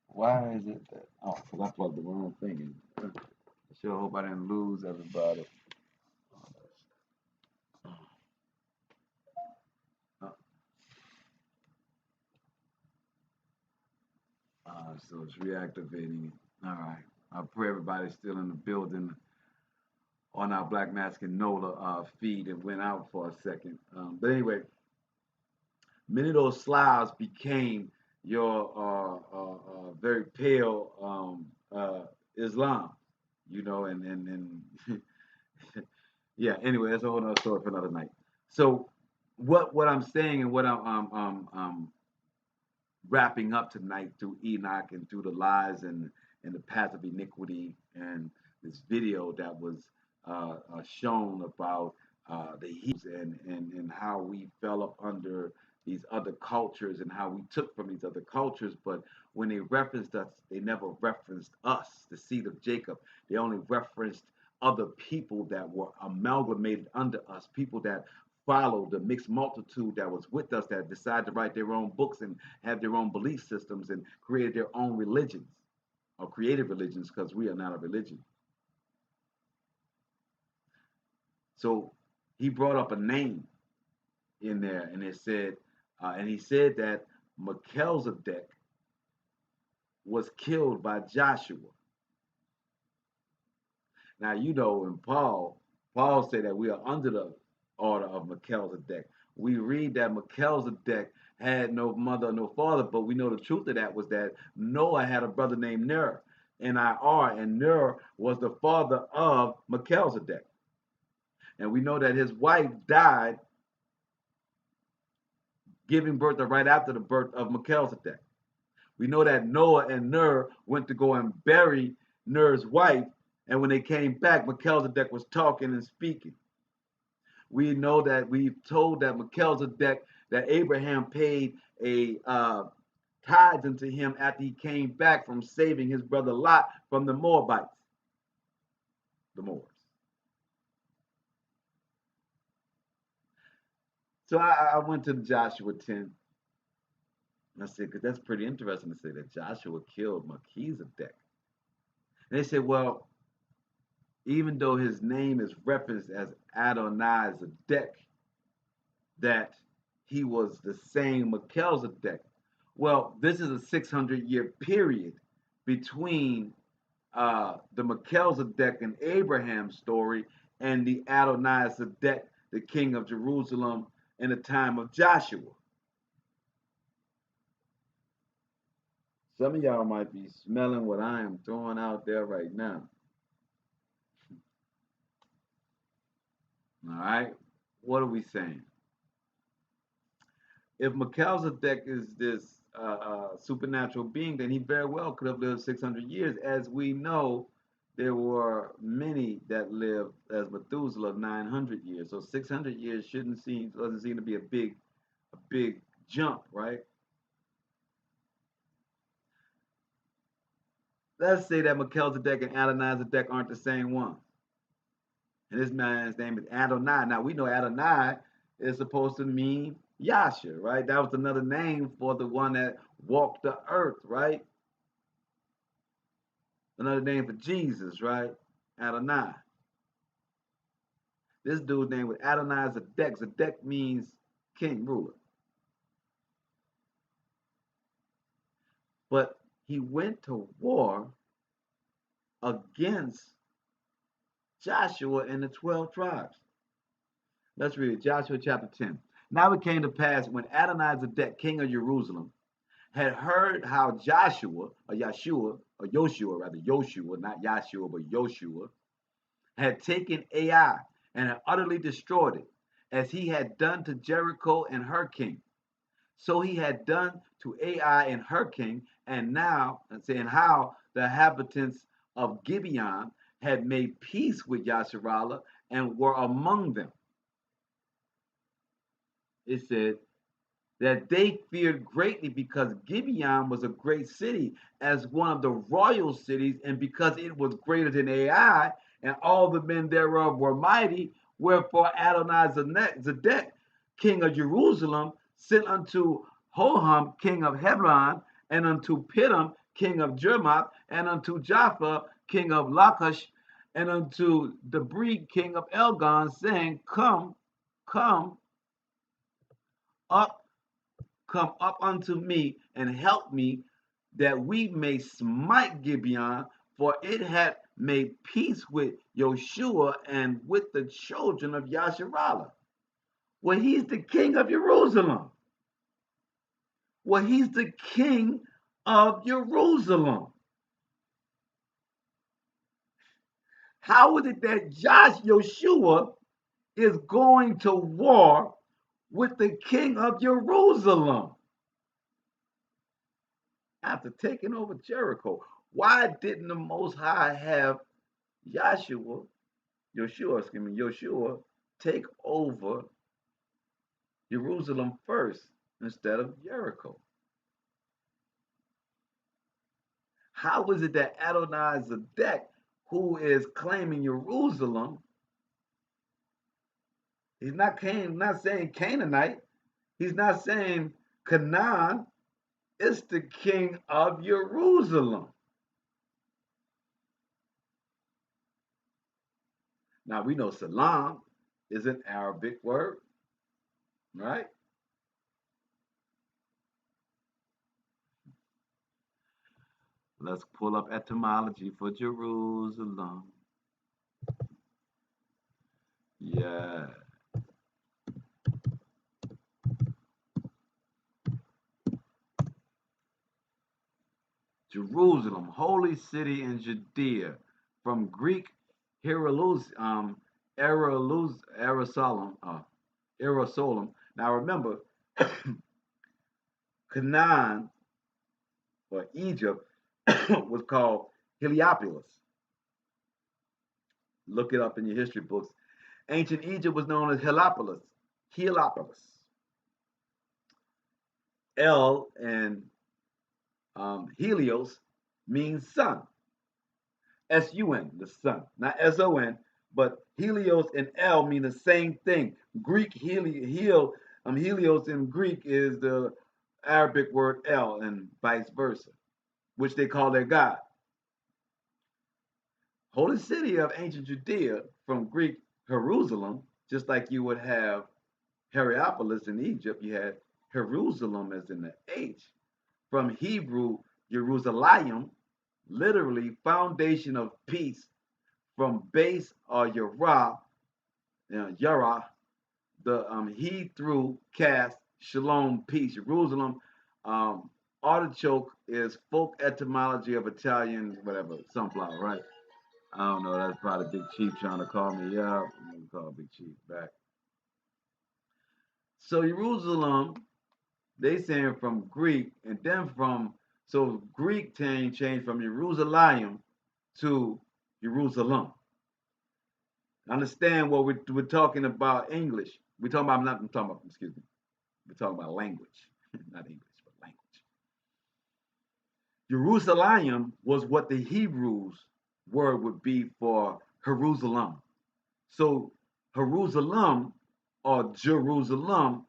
Why is it that? Oh, because I plugged the wrong thing in. I sure hope I didn't lose everybody. So it's reactivating it. All right. I pray everybody's still in the building on our Black Mask and Nola feed. It went out for a second. But anyway, many of those Slavs became your very pale Islam, you know, and yeah. Anyway, that's a whole other story for another night. So what I'm saying and what I'm wrapping up tonight through Enoch and through the lies and the path of iniquity and this video that was shown about the Hebrews and how we fell up under these other cultures and how we took from these other cultures. But when they referenced us, they never referenced us, the seed of Jacob. They only referenced other people that were amalgamated under us, people that followed the mixed multitude that was with us, that decided to write their own books and have their own belief systems and created their own religions or created religions, because we are not a religion. So he brought up a name in there, and it said, and he said that Melchizedek was killed by Joshua. Now, you know, in Paul said that we are under the order of Melchizedek. We read that Melchizedek had no mother, no father, but we know the truth of that was that Noah had a brother named Ner, N-I-R, and Ner was the father of Melchizedek. And we know that his wife died giving birth right after the birth of Melchizedek. We know that Noah and Ner went to go and bury Ner's wife, and when they came back, Melchizedek was talking and speaking. We know that we've told that Melchizedek, that Abraham paid a tithes unto him after he came back from saving his brother Lot from the Moabites, the Moors. So I went to Joshua 10, I said, because that's pretty interesting to say that Joshua killed Melchizedek. And they said, well, even though his name is referenced as Adonai Zedek, that he was the same Melchizedek. Well, this is a 600-year period between the Melchizedek and Abraham story and the Adonai Zedek, the king of Jerusalem, in the time of Joshua. Some of y'all might be smelling what I am throwing out there right now. All right? What are we saying? If Melchizedek is this supernatural being, then he very well could have lived 600 years. As we know, there were many that lived as Methuselah 900 years. So 600 years doesn't seem to be a big jump, right? Let's say that Melchizedek and Adonai aren't the same one. And this man's name is Adonai. Now we know Adonai is supposed to mean Yasha, right? That was another name for the one that walked the earth, right? Another name for Jesus, right? Adonai. This dude's name was Adonai Zedek. Zedek means king, ruler. But he went to war against Joshua and the 12 tribes. Let's read it. Joshua chapter 10. Now it came to pass when Adonai Zedek, king of Jerusalem, had heard how Joshua, or Yeshua, not Yahshua, but Joshua, had taken Ai and had utterly destroyed it, as he had done to Jericho and her king. So he had done to Ai and her king, and now, saying how the inhabitants of Gibeon had made peace with Yasharallah and were among them. It said that they feared greatly because Gibeon was a great city, as one of the royal cities, and because it was greater than Ai, and all the men thereof were mighty. Wherefore Adonai Zedek, king of Jerusalem, sent unto Hoham, king of Hebron, and unto Pittam, king of Jermoth, and unto Jaffa, king of Lachish, and unto Debri, king of Elgon, saying, come up come up unto me and help me, that we may smite Gibeon, for it hath made peace with Joshua and with the children of Yasharallah. Well, he's the king of Jerusalem. Well, he's the king of Jerusalem. How is it that Joshua is going to war with the king of Jerusalem after taking over Jericho? Why didn't the Most High have Joshua take over Jerusalem first instead of Jericho? How is it that Adonai Zedek, who is claiming Jerusalem, he's not saying Canaanite, he's not saying Canaan, it's the king of Jerusalem. Now we know Salam is an Arabic word, right? Let's pull up etymology for Jerusalem. Yeah. Jerusalem, holy city in Judea, from Greek Jerusalem. Now remember, Canaan or Egypt was called Heliopolis. Look it up in your history books. Ancient Egypt was known as Heliopolis. Heliopolis. El and Helios means sun. S-U-N, the sun. Not S-O-N, but Helios and El mean the same thing. Greek Helios in Greek is the Arabic word El, and vice versa, which they call their God. Holy city of ancient Judea, from Greek Jerusalem, just like you would have Heliopolis in Egypt, you had Jerusalem as in the H. From Hebrew, Jerusalem, literally foundation of peace, from base or Yara, the he through cast shalom peace. Jerusalem, um, artichoke is folk etymology of Italian whatever sunflower, right? I don't know. That's probably Big Chief trying to call me up. I'm gonna call Big Chief back. So Jerusalem, they saying from Greek, and then from so Greek changed from Jerusalem to Jerusalem. Understand what we're talking about English. We're talking about, I'm talking about, excuse me, we're talking about language, not English, but language. Jerusalem was what the Hebrews word would be for Jerusalem. So Jerusalem or Jerusalem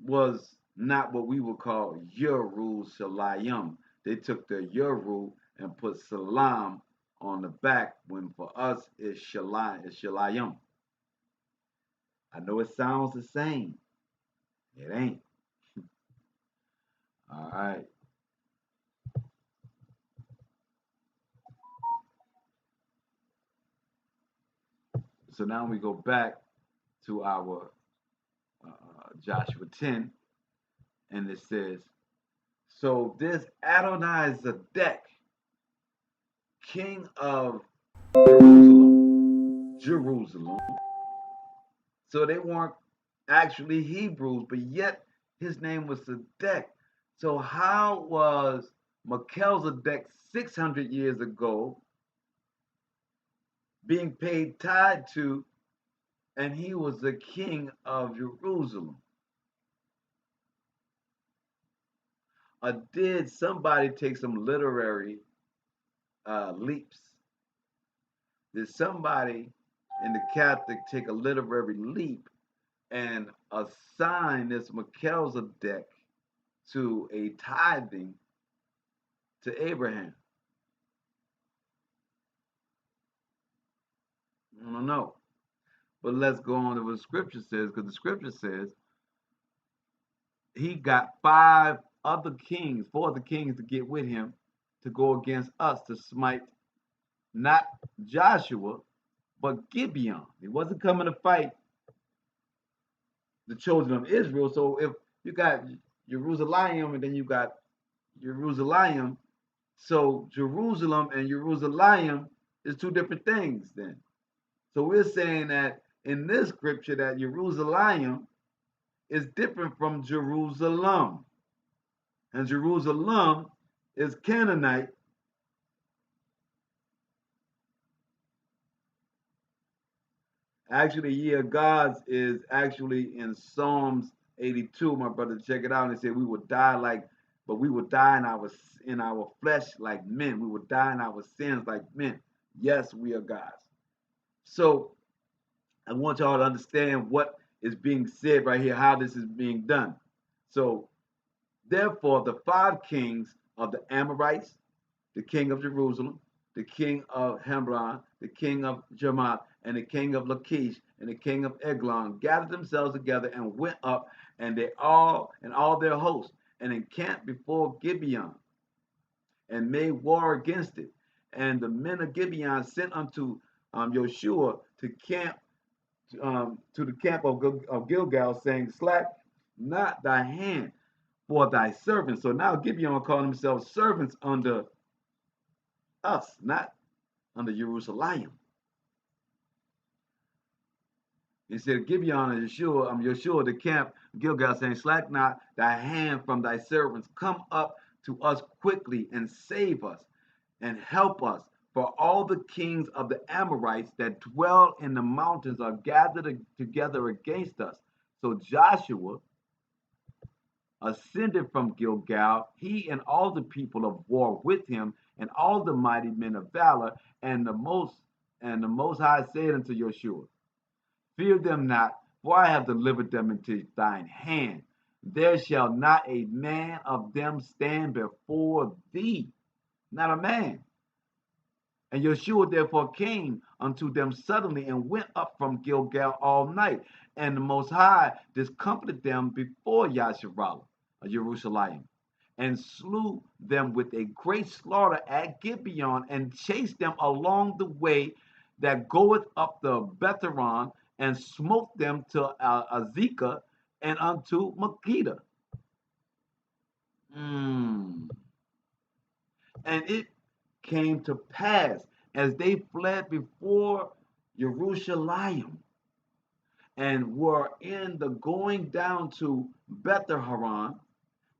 was not what we would call Jerusalem. They took the Yeru and put Salam on the back, when for us it's Shalayim. I know it sounds the same. It ain't. All right. So now we go back to our Joshua 10, and it says, so this Adonai Zedek, king of Jerusalem. So they weren't actually Hebrews, but yet his name was Zedek. So how was Melchizedek 600 years ago being paid tithe to, and he was the king of Jerusalem? Or did somebody take some literary leaps? Did somebody in the Catholic take a literary leap and assign this Melchizedek to a tithing to Abraham? I don't know. But let's go on to what the scripture says, because the scripture says he got four other kings to get with him to go against us to smite not Joshua, but Gibeon. He wasn't coming to fight the children of Israel. So if you got Jerusalem and then you got Jerusalem, so Jerusalem and Jerusalem is two different things then. So we're saying that in this scripture that Jerusalem is different from Jerusalem. And Jerusalem is Canaanite. Actually, the year of God's is actually in Psalms 82. My brother, check it out. And they said we would die but we would die in our flesh like men. We would die in our sins like men. Yes, we are gods. So I want y'all to understand what is being said right here, how this is being done. So therefore, the five kings of the Amorites, the king of Jerusalem, the king of Hebron, the king of Jarmuth, and the king of Lachish, and the king of Eglon gathered themselves together and went up, and all their hosts, and encamped before Gibeon, and made war against it. And the men of Gibeon sent unto Joshua to the camp of Gilgal, saying, slack not thy hand for thy servants. So now Gibeon called themselves servants under us, not under Jerusalem. He said, Gibeon and Yeshua, the camp Gilgal, saying, slack not thy hand from thy servants. Come up to us quickly and save us and help us. For all the kings of the Amorites that dwell in the mountains are gathered together against us. So Joshua ascended from Gilgal, he and all the people of war with him, and all the mighty men of valor, and the most High said unto Joshua, fear them not, for I have delivered them into thine hand. there shall not a man of them stand before thee, not a man. And Yeshua therefore came unto them suddenly and went up from Gilgal all night. And the Most High discomfited them before Yasharallah, Jerusalem, and slew them with a great slaughter at Gibeon, and chased them along the way that goeth up the Betharon, and smote them to Azekah and unto Makkedah. Mm. And it came to pass as they fled before Jerusalem and were in the going down to Betharon,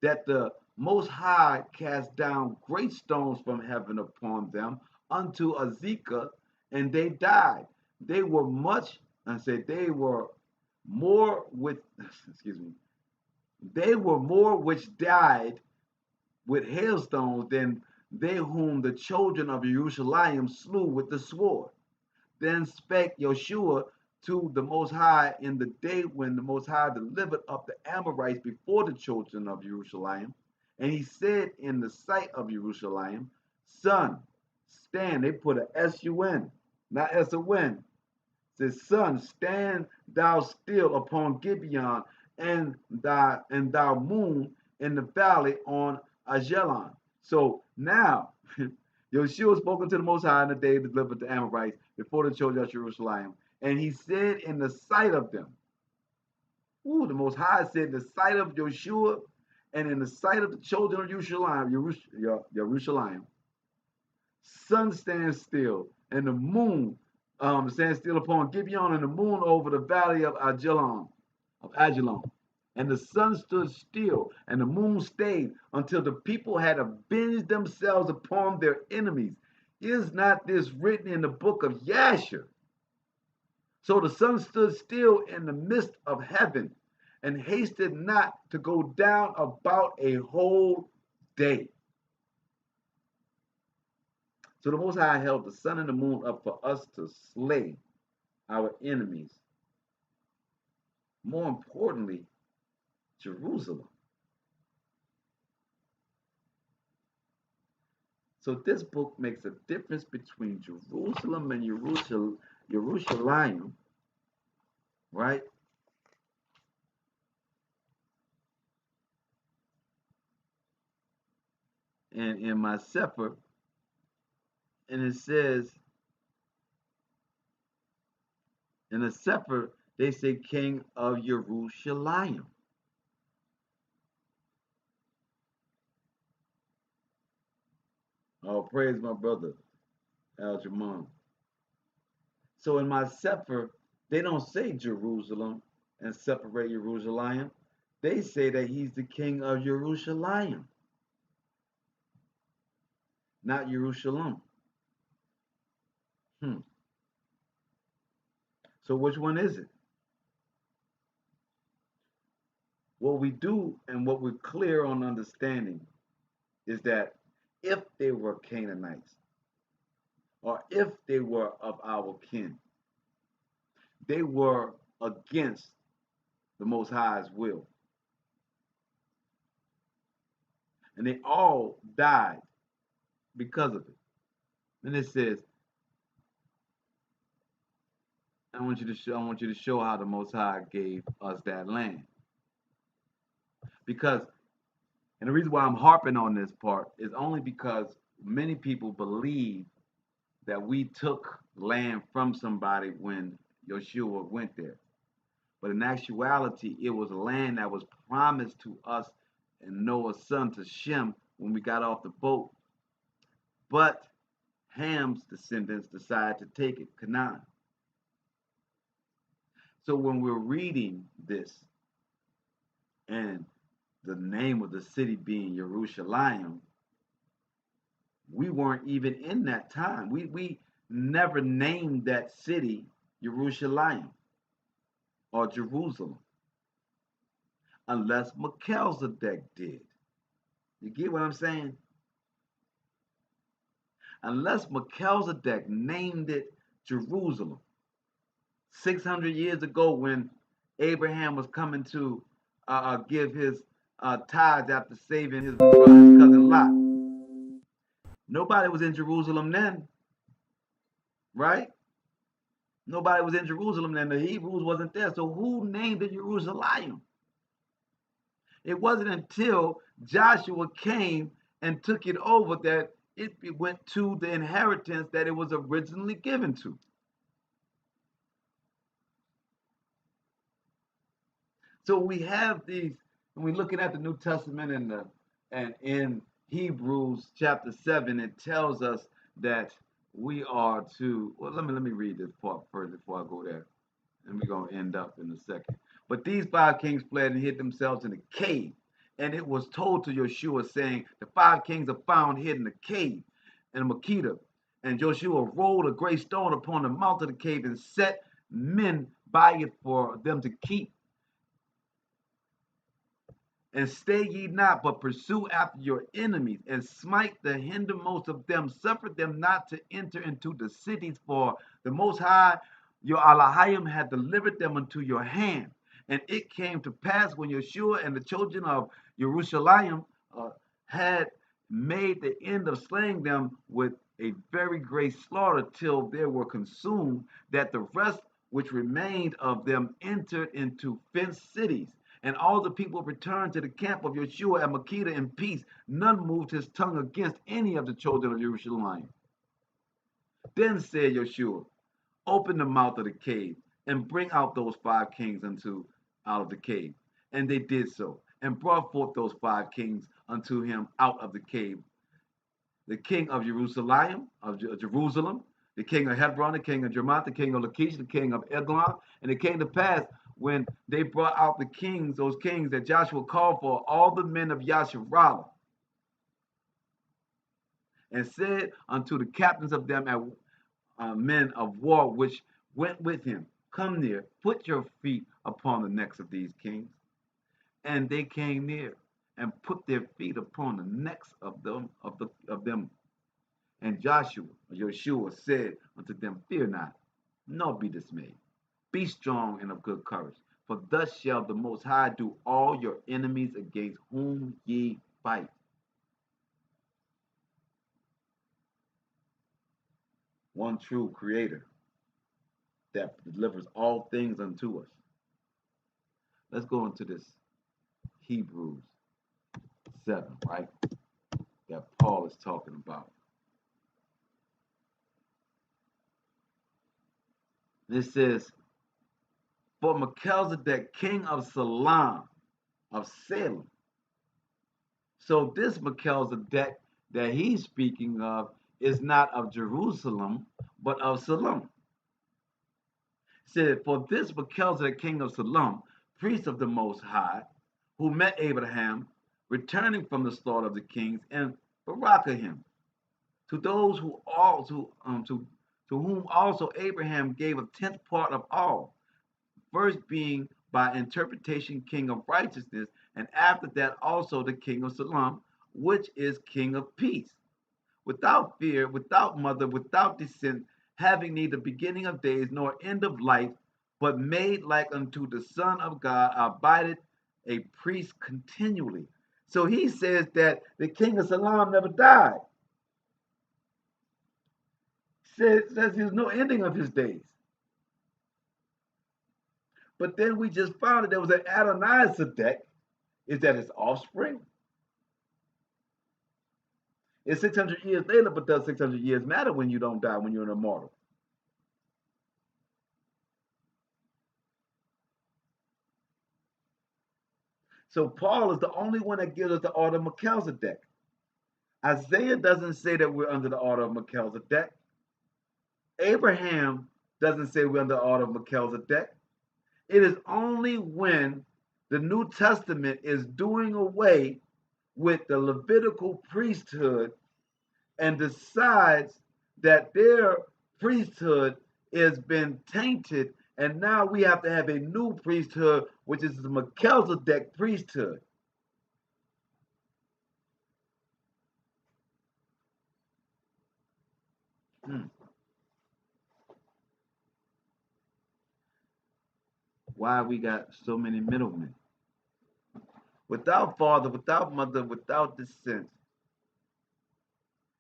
that the Most High cast down great stones from heaven upon them unto Azekah, and they died. They were much, I said they were more with, excuse me, they were more which died with hailstones than they whom the children of Jerusalem slew with the sword. Then spake Joshua to the Most High in the day when the Most High delivered up the Amorites before the children of Jerusalem. And he said in the sight of Jerusalem, Son, stand. They put a S-U-N, not S-O-N. Says, Son, stand thou still upon Gibeon, and thou moon in the valley on Ajalon. So now Yeshua spoken to the Most High in the day delivered the Amorites before the children of Jerusalem. And he said in the sight of them, ooh, the Most High said in the sight of Yeshua and in the sight of the children of Jerusalem, sun stands still and the moon stands still upon Gibeon, and the moon over the valley of Ajalon. And the sun stood still, and the moon stayed until the people had avenged themselves upon their enemies. Is not this written in the book of Yasher? So the sun stood still in the midst of heaven, and hasted not to go down about a whole day. So the Most High held the sun and the moon up for us to slay our enemies. More importantly, Jerusalem. So this book makes a difference between Jerusalem and Jerusalem, right? And in my Sefer, and it says, in the Sefer, they say King of Jerusalem. Oh, praise my brother, Al Jamon. So in my Sefer, they don't say Jerusalem and separate Jerusalem. They say that he's the king of Jerusalem, not Jerusalem. So which one is it? What we do and what we're clear on understanding is that if they were Canaanites, or if they were of our kin, they were against the Most High's will. And they all died because of it. And it says, I want you to show how the Most High gave us that land. Because, and the reason why I'm harping on this part is only because many people believe that we took land from somebody when Yeshua went there. But in actuality, it was land that was promised to us and Noah's son to Shem when we got off the boat. But Ham's descendants decided to take it, Canaan. So when we're reading this, and the name of the city being Jerusalem, we weren't even in that time. We never named that city Jerusalem or Jerusalem unless Melchizedek did. You get what I'm saying? Unless Melchizedek named it Jerusalem 600 years ago when Abraham was coming to give his tithes after saving his cousin Lot. Nobody was in Jerusalem then, right? Nobody was in Jerusalem then. The Hebrews wasn't there. So who named it Jerusalem? It wasn't until Joshua came and took it over that it went to the inheritance that it was originally given to. So we have these, when we're looking at the New Testament and in Hebrews chapter 7, it tells us that we are to, well, let me read this part first before I go there. And we're going to end up in a second. But these 5 kings fled and hid themselves in a cave. And it was told to Joshua, saying, the 5 kings are found hid in a cave in Makkedah. And Joshua rolled a great stone upon the mouth of the cave and set men by it for them to keep. And stay ye not, but pursue after your enemies, and smite the hindermost of them. Suffer them not to enter into the cities, for the Most High, your Elohim, had delivered them into your hand. And it came to pass when Yeshua and the children of Jerusalem had made the end of slaying them with a very great slaughter till they were consumed, that the rest which remained of them entered into fenced cities. And all the people returned to the camp of Yeshua at Makkedah in peace. None moved his tongue against any of the children of Jerusalem. Then said Yeshua, open the mouth of the cave and bring out those 5 kings out of the cave. And they did so, and brought forth those 5 kings unto him out of the cave. The king of Jerusalem, the king of Hebron, the king of Jermoth, the king of Lachish, the king of Eglon. And it came to pass when they brought out the kings, those kings that Joshua called for, all the men of Yasharallah, and said unto the captains of them, men of war which went with him, come near, put your feet upon the necks of these kings. And they came near and put their feet upon the necks of them. And Joshua said unto them, fear not, nor be dismayed. Be strong and of good courage, for thus shall the Most High do all your enemies against whom ye fight. One true creator that delivers all things unto us. Let's go into this Hebrews 7, right? That Paul is talking about. It says, for Melchizedek, king of Salem, of Salem. So this Melchizedek that he's speaking of is not of Jerusalem, but of Salem. Said, for this Melchizedek, king of Salem, priest of the Most High, who met Abraham, returning from the slaughter of the kings, and barakah him, to those who also to whom also Abraham gave a tenth part of all, first being by interpretation king of righteousness, and after that also the king of Salem, which is king of peace, without fear, without mother, without descent, having neither beginning of days nor end of life, but made like unto the Son of God, abideth a priest continually. So he says that the king of Salem never died. Says there's no ending of his days. But then we just found that there was an Adonai-Sedek. Is that his offspring? It's 600 years later, but does 600 years matter when you don't die, when you're an immortal? So Paul is the only one that gives us the order of Melchizedek. Isaiah doesn't say that we're under the order of Melchizedek. Abraham doesn't say we're under the order of Melchizedek. It is only when the New Testament is doing away with the Levitical priesthood and decides that their priesthood has been tainted, and now we have to have a new priesthood, which is the Melchizedek priesthood. Why we got so many middlemen? without father, without mother, without descent,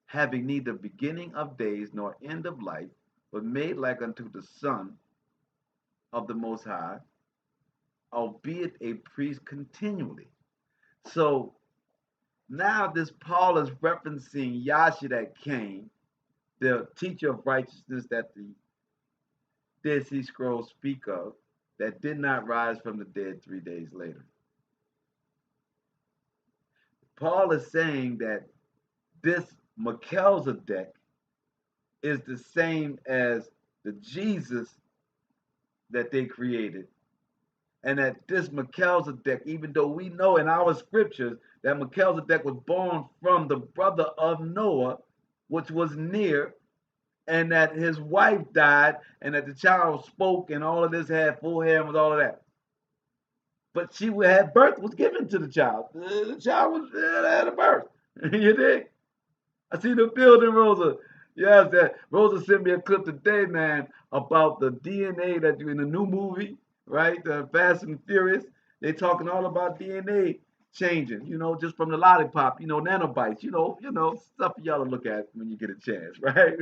having neither beginning of days nor end of life, but made like unto the Son of the Most High, albeit a priest continually. So now this Paul is referencing Yahshua that came, the teacher of righteousness that the Dead Sea Scrolls speak of, that did not rise from the dead 3 days later. Paul is saying that this Melchizedek is the same as the Jesus that they created. And that this Melchizedek, even though we know in our scriptures that Melchizedek was born from the brother of Noah, which was near, and that his wife died, and that the child spoke, and all of this had full hair and was all of that. But she had birth was given to the child. The child was had a birth. You dig? I see the building, Rosa. Yes, that Rosa sent me a clip today, man, about the DNA that you in the new movie, right? The Fast and Furious. They talking all about DNA changing, just from the lollipop, nanobites, stuff for y'all to look at when you get a chance, right?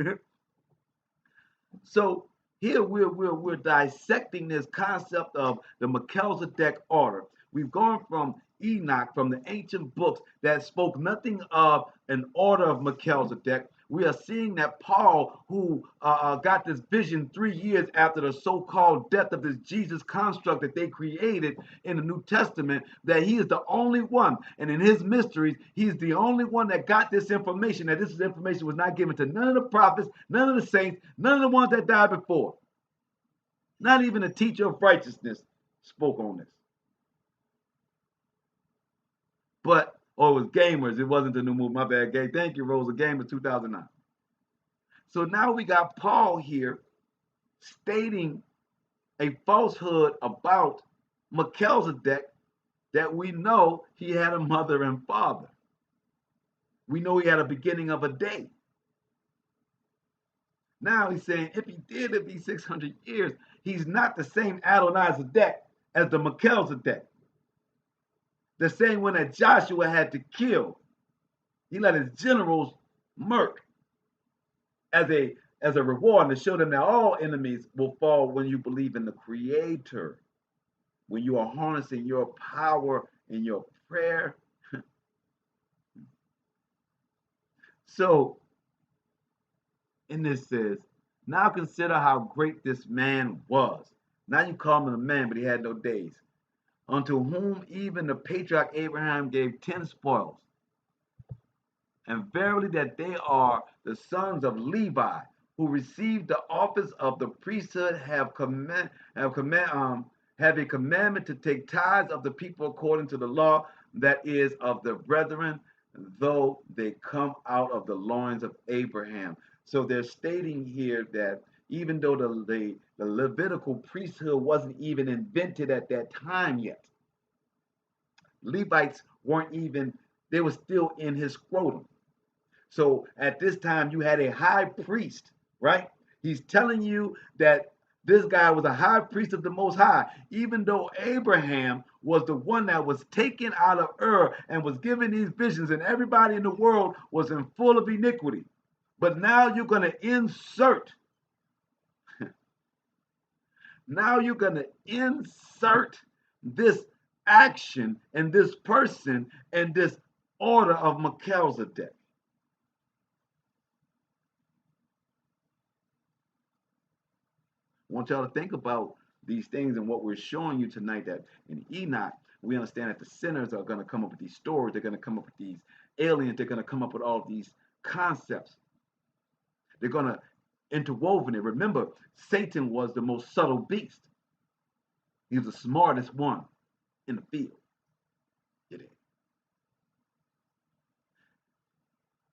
So here we're dissecting this concept of the Melchizedek order. We've gone from Enoch, from the ancient books that spoke nothing of an order of Melchizedek. We are seeing that Paul, who got this vision 3 years after the so-called death of this Jesus construct that they created in the New Testament, that he is the only one, and in his mysteries, he's the only one that got this information, that this information was not given to none of the prophets, none of the saints, none of the ones that died before. Not even a teacher of righteousness spoke on this. But, it was Gamers. It wasn't the new movie. My bad, Gay. Thank you, Rosa. Gamers 2009. So now we got Paul here stating a falsehood about Melchizedek that we know he had a mother and father. We know he had a beginning of a day. Now he's saying if he did live these 600 years, he's not the same Adonai-Zedek as the Melchizedek. The same one that Joshua had to kill. He let his generals murk as a reward and to show them that all enemies will fall when you believe in the Creator. When you are harnessing your power in your prayer. So, in this says, now consider how great this man was. Now you call him a man, but he had no days. Unto whom even the patriarch Abraham gave 10 spoils. And verily that they are the sons of Levi, who received the office of the priesthood, have a commandment to take tithes of the people according to the law, that is of the brethren, though they come out of the loins of Abraham. So they're stating here that even though the Levitical priesthood wasn't even invented at that time yet, Levites weren't even, they were still in his scrotum. So at this time, you had a high priest, right? He's telling you that this guy was a high priest of the Most High, even though Abraham was the one that was taken out of Ur and was given these visions, and everybody in the world was in full of iniquity. But now you're going to insert, this action and this person and this order of Melchizedek. I want y'all to think about these things and what we're showing you tonight, that in Enoch, we understand that the sinners are going to come up with these stories. They're going to come up with these aliens. They're going to come up with all of these concepts. They're going to interwoven it. Remember, Satan was the most subtle beast. He was the smartest one in the field.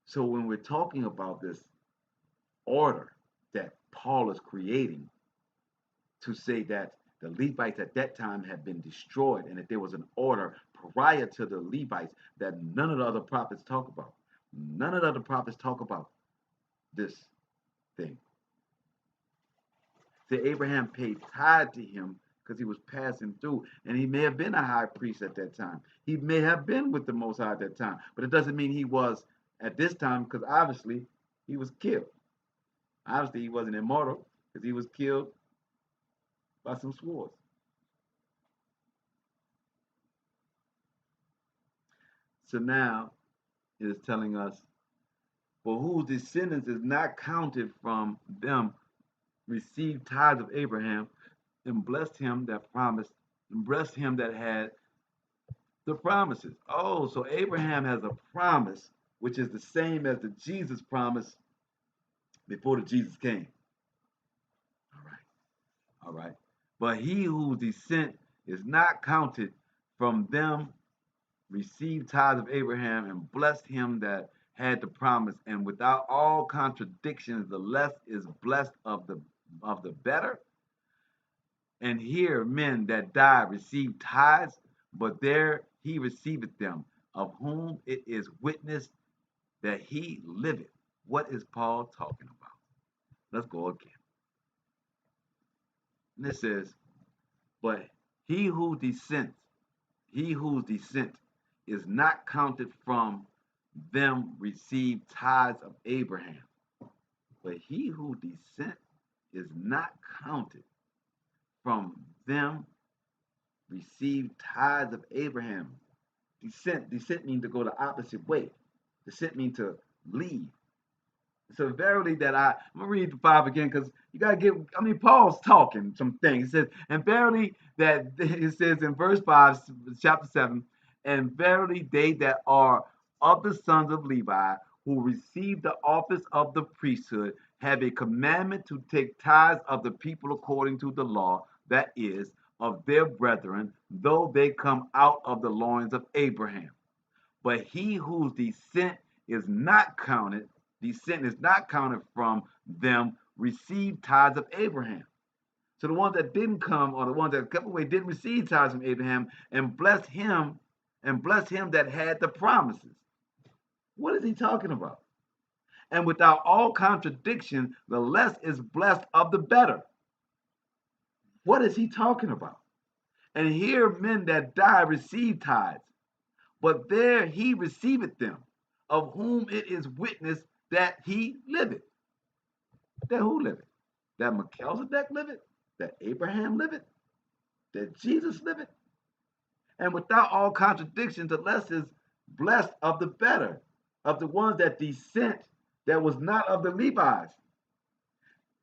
So when we're talking about this order that Paul is creating, to say that the Levites at that time had been destroyed and that there was an order prior to the Levites that none of the other prophets talk about. None of the other prophets talk about this thing. That Abraham paid tithe to him because he was passing through, and he may have been a high priest at that time. He may have been with the Most High at that time, but it doesn't mean he was at this time, because obviously he was killed. Obviously he wasn't immortal because he was killed by some swords. So now it is telling us, for whose descendants is not counted from them, received tithes of Abraham, and blessed him that promised, and blessed him that had the promises. Oh, so Abraham has a promise, which is the same as the Jesus promise before the Jesus came. All right, all right. But he whose descent is not counted from them received tithes of Abraham and blessed him that had the promise. And without all contradictions, the less is blessed of the better. And here men that die receive tithes, but there he receiveth them, of whom it is witnessed that he liveth. What is Paul talking about? Let's go again. And it says, but he whose descent is not counted from them received tithes of Abraham. But he whose descent is not counted from them received tithes of Abraham. Descent means to go the opposite way. Descent means to leave. So verily that I'm gonna read the 5 again, because you gotta get, Paul's talking some things. It says, and verily that it says in verse 5, chapter 7, and verily they that are of the sons of Levi, who receive the office of the priesthood, have a commandment to take tithes of the people according to the law, that is, of their brethren, though they come out of the loins of Abraham. But he whose descent is not counted from them, received tithes of Abraham. So the ones that didn't come, or the ones that kept away, didn't receive tithes from Abraham, and blessed him that had the promises. What is he talking about? And without all contradiction, the less is blessed of the better. What is he talking about? And here men that die receive tithes, but there he receiveth them, of whom it is witnessed that he liveth. That who liveth? That Melchizedek liveth? That Abraham liveth? That Jesus liveth? And without all contradiction, the less is blessed of the better, of the ones that descent that was not of the Levites.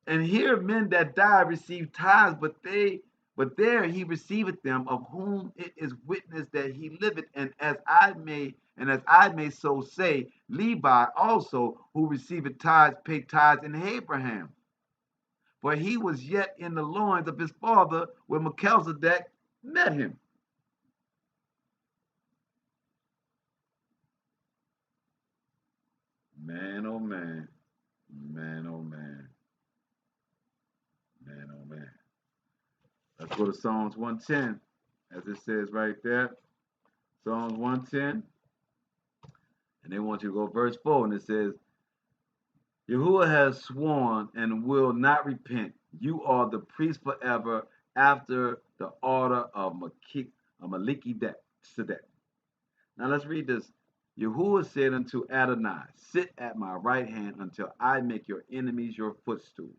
And here men that die receive tithes, but there he receiveth them, of whom it is witnessed that he liveth. And as I may so say, Levi also, who receiveth tithes, paid tithes in Abraham. For he was yet in the loins of his father when Melchizedek met him. Man, oh man, man, oh man, man, oh man. Let's go to Psalms 110, as it says right there. Psalms 110. And they want you to go verse 4, and it says, Yahuwah has sworn and will not repent. You are the priest forever after the order of Melchizedek. Now let's read this. Yahuwah said unto Adonai, sit at my right hand until I make your enemies your footstool.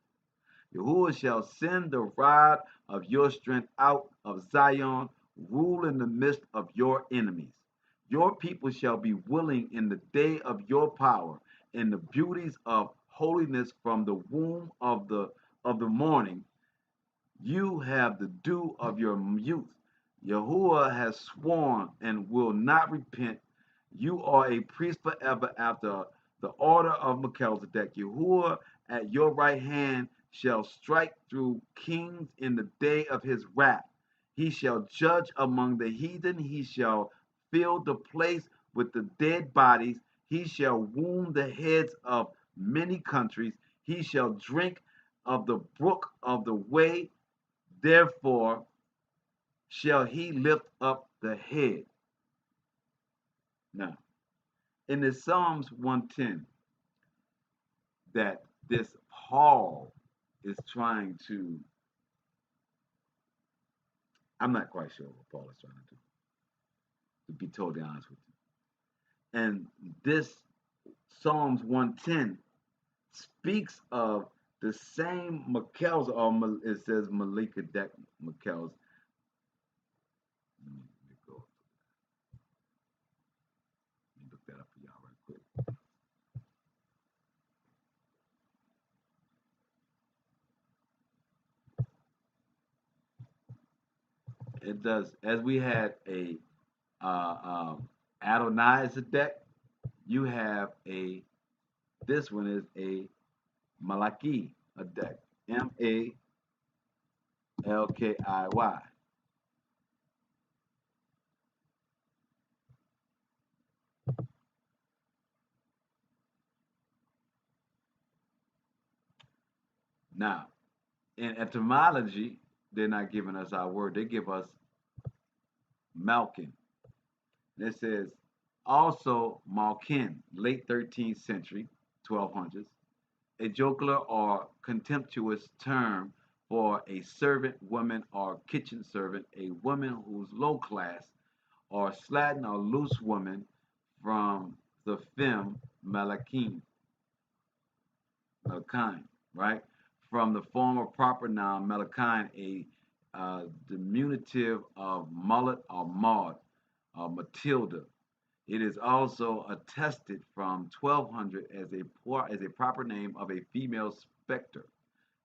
Yahuwah shall send the rod of your strength out of Zion, rule in the midst of your enemies. Your people shall be willing in the day of your power, in the beauties of holiness from the womb of the morning. You have the dew of your youth. Yahuwah has sworn and will not repent. You are a priest forever after the order of Melchizedek. Yahuwah at your right hand shall strike through kings in the day of his wrath. He shall judge among the heathen. He shall fill the place with the dead bodies. He shall wound the heads of many countries. He shall drink of the brook of the way. Therefore shall he lift up the head. Now, in the Psalms 110, that this Paul is trying to I'm not quite sure what Paul is trying to be totally honest with you. And this Psalms 110 speaks of the same Mikkel's, or it says Melchizedek Mikkel's. Let me go. Let me look that up for y'all right quick. It does, as we had a Adonai Zedek, you have this one is a Malachi Adek, Malkiy. Now, in etymology, they're not giving us our word, they give us Malkin. And it says also Malkin, late 13th century, 1200s, a jocular or contemptuous term for a servant woman or kitchen servant, a woman who's low class, or slattern or loose woman from the fem malakim, malakine, right? From the former proper noun malakine, a diminutive of mullet or maud or Matilda. It is also attested from 1200 as a proper name of a female specter,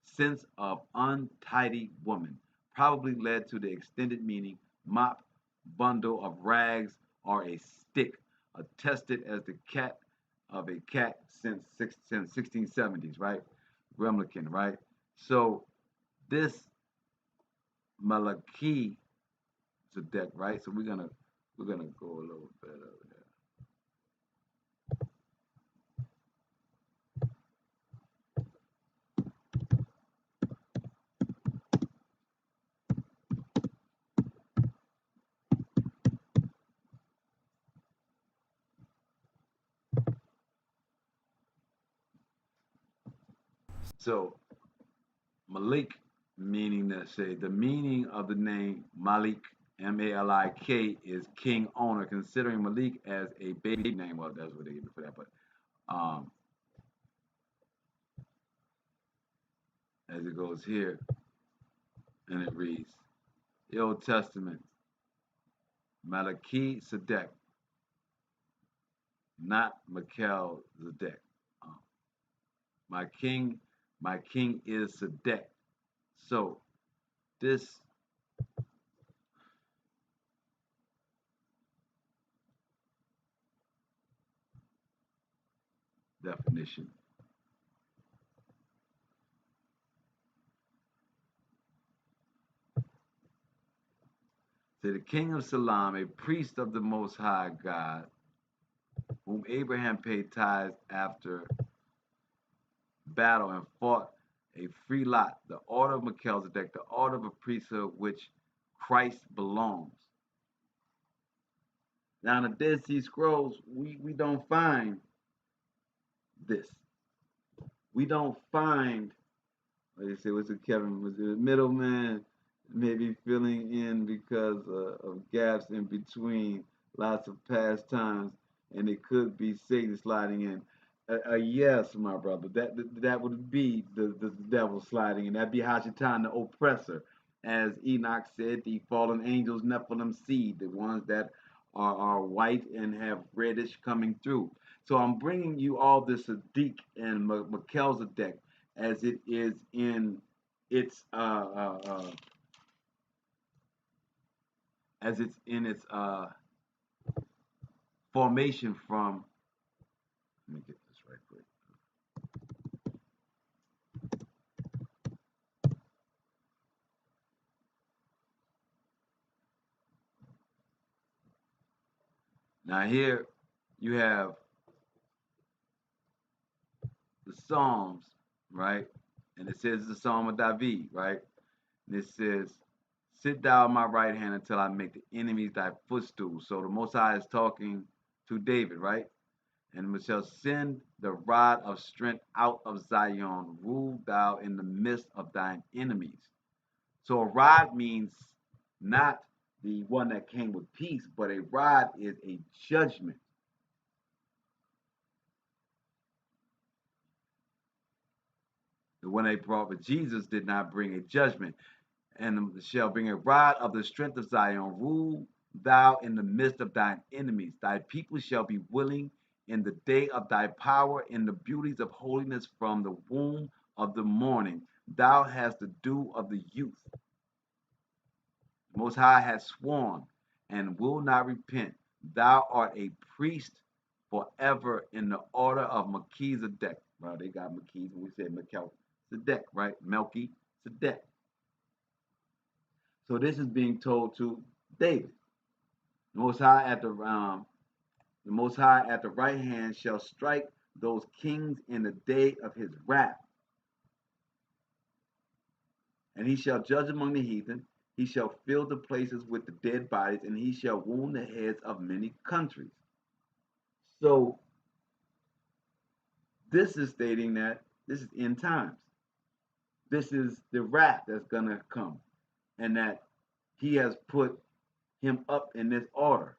sense of untidy woman, probably led to the extended meaning mop, bundle of rags, or a stick, attested as the cat of a cat since 1670s, right? Remlikin, right? So this Malachi Zedek, right? So we're gonna go a little bit over there. So Malik, meaning to say the meaning of the name Malik, Malik, is king owner. Considering Malik as a baby name, well, that's what they give it for that. But um, as it goes here, and it reads, the Old Testament, Malachi Sedek, not Mikel Zedek. Um, my king, my king is Sedek. So this definition. To the king of Salam, a priest of the Most High God, whom Abraham paid tithes after battle and fought a free lot, the order of Melchizedek, the order of a priesthood which Christ belongs. Now in the Dead Sea Scrolls, we don't find this. We don't find, like you say, what's it, Kevin? Was it a middleman maybe filling in because of gaps in between lots of past times, and it could be Satan sliding in. Yes, my brother, that would be the devil sliding in. That'd be Hashatan, the oppressor, as Enoch said, the fallen angels, Nephilim seed, the ones that are white and have reddish coming through. So I'm bringing you all this Sadiq and Melchizedek as it is in its as it's in its formation from. Let me get this right quick. Now here you have the Psalms, right? And it says the Psalm of David, right? And it says, "Sit thou on my right hand until I make the enemies thy footstool." So the Most High is talking to David, right? And we shall send the rod of strength out of Zion, rule thou in the midst of thine enemies. So a rod means not the one that came with peace, but a rod is a judgment. The one they brought with Jesus did not bring a judgment, and shall bring a rod of the strength of Zion. Rule thou in the midst of thine enemies. Thy people shall be willing in the day of thy power, in the beauties of holiness from the womb of the morning. Thou hast the dew of the youth. The Most High has sworn and will not repent. Thou art a priest forever in the order of Melchizedek. Well, they got Melchizedek, we said Melchizedek, right? Melchizedek. So this is being told to David. The Most High at the right hand shall strike those kings in the day of his wrath, and he shall judge among the heathen. He shall fill the places with the dead bodies, and he shall wound the heads of many countries. So this is stating that this is end times. This is the wrath that's gonna come, and that he has put him up in this order.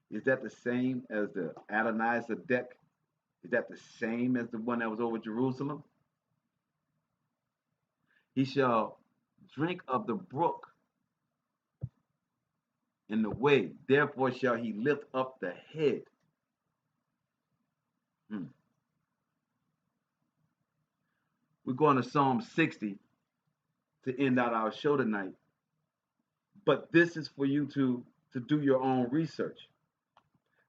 Is that the same as the Adonai Sedek? Is that the same as the one that was over Jerusalem? He shall drink of the brook in the way, therefore shall he lift up the head. We're going to Psalm 60 to end out our show tonight. But this is for you to do your own research.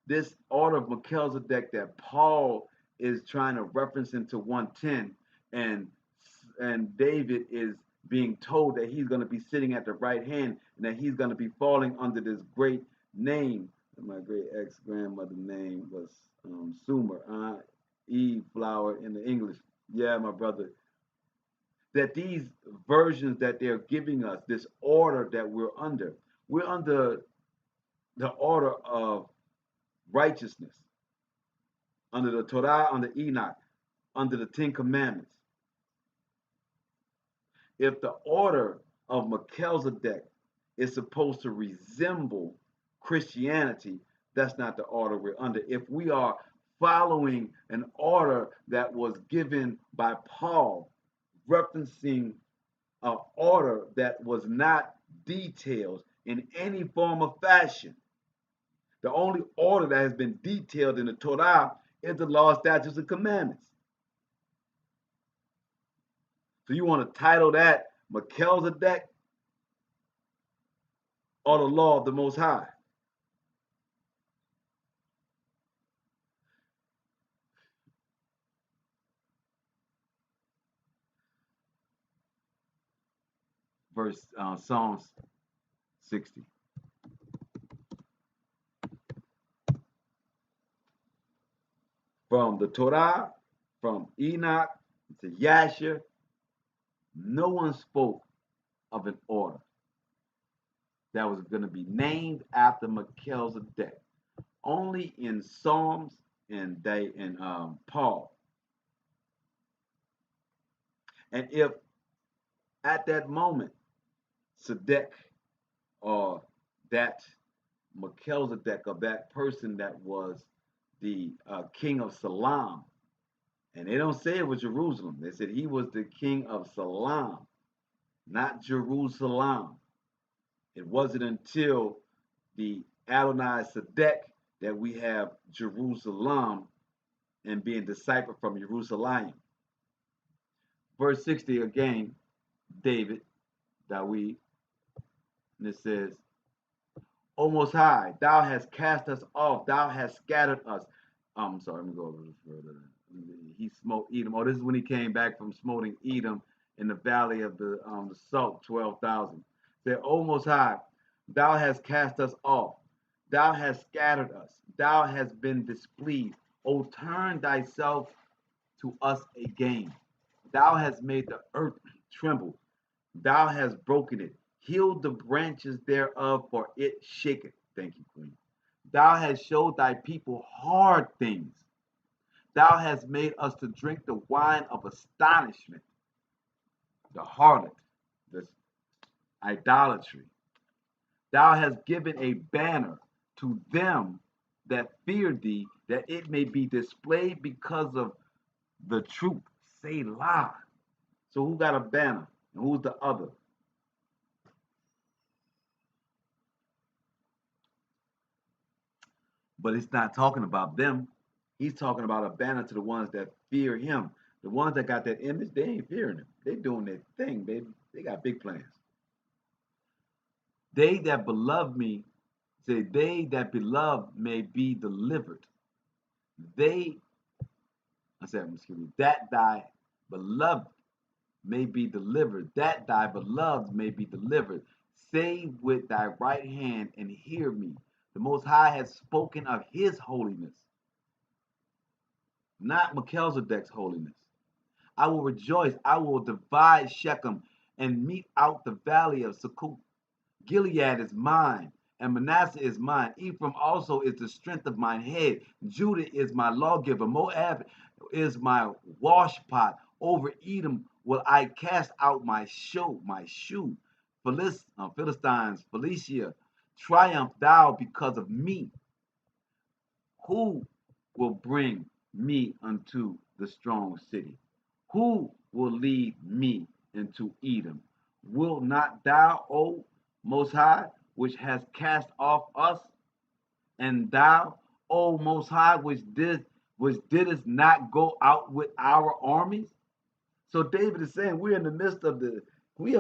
This order of Melchizedek that Paul is trying to reference into 110, and David is being told that he's going to be sitting at the right hand and that he's going to be falling under this great name. My great ex-grandmother's name was Sumer, Eve Flower in the English. Yeah, my brother. That these versions that they're giving us, this order that we're under the order of righteousness, under the Torah, under Enoch, under the Ten Commandments. If the order of Melchizedek is supposed to resemble Christianity, that's not the order we're under. If we are following an order that was given by Paul, referencing an order that was not detailed in any form of fashion, the only order that has been detailed in the Torah is the law, statutes, and commandments. So you want to title that Melchizedek or the law of the Most High? Verse Psalms 60. From the Torah, from Enoch to Yasher, no one spoke of an order that was going to be named after Melchizedek. Only in Psalms and Paul. And if at that moment, Sedek or that Melchizedek or that person that was the king of Salam, and they don't say it was Jerusalem. They said he was the king of Salam, not Jerusalem. It wasn't until the Adonai Sedek that we have Jerusalem and being deciphered from Jerusalem. Verse 60 again, David, and it says, O Most High, thou hast cast us off, thou hast scattered us. I'm sorry, let me go a little further. He smote Edom. Oh, this is when he came back from smoting Edom in the valley of the salt, 12,000. Say, O Most High, thou hast cast us off, thou hast scattered us, thou hast been displeased. O turn thyself to us again. Thou hast made the earth tremble, thou hast broken it. Heal the branches thereof, for it shaketh. Thank you, Queen. Thou hast showed thy people hard things. Thou hast made us to drink the wine of astonishment. the harlot, the idolatry. Thou hast given a banner to them that fear thee, that it may be displayed because of the truth. Selah. So who got a banner and who's the other? But it's not talking about them. He's talking about a banner to the ones that fear him. The ones that got that image, they ain't fearing him. They doing their thing, baby. They got big plans. They that beloved me, say, they that beloved may be delivered. They, I said, excuse me, that thy beloved may be delivered, that thy beloved may be delivered. Say with thy right hand and hear me. The Most High has spoken of his holiness, not Melchizedek's holiness. I will rejoice, I will divide Shechem and mete out the valley of Sukkot. Gilead is mine, and Manasseh is mine. Ephraim also is the strength of mine head. Judah is my lawgiver. Moab is my washpot. Over Edom will I cast out my shoe. Philistines, Philistia, triumph thou because of me. Who will bring me unto the strong city? Who will lead me into Edom? Will not thou, O Most High, which has cast off us, and thou, O Most High, which didst not go out with our armies? So David is saying we have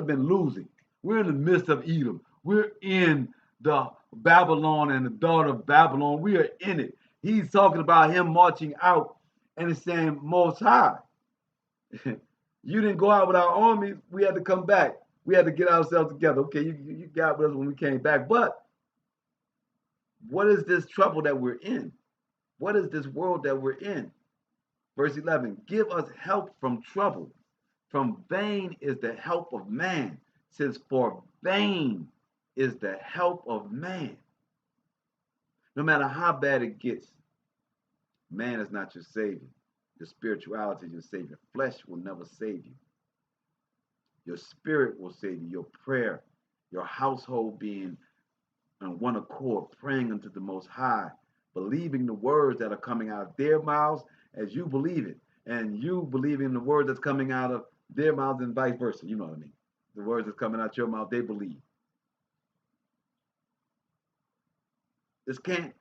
been losing. We're in the midst of Edom. We're in the Babylon and the daughter of Babylon. We are in it. He's talking about him marching out and he's saying, Most High, you didn't go out with our armies. We had to come back. We had to get ourselves together. Okay, you got with us when we came back. But what is this trouble that we're in? What is this world that we're in? Verse 11, give us help from trouble. From vain is the help of man, since for vain is the help of man. No matter how bad it gets, man is not your savior. Your spirituality is your savior. Flesh will never save you. Your spirit will save you. Your prayer, your household being on one accord, praying unto the Most High, believing the words that are coming out of their mouths as you believe it, and you believing the word that's coming out of their mouths and vice versa. You know what I mean? The words that's coming out your mouth, they believe. This can't.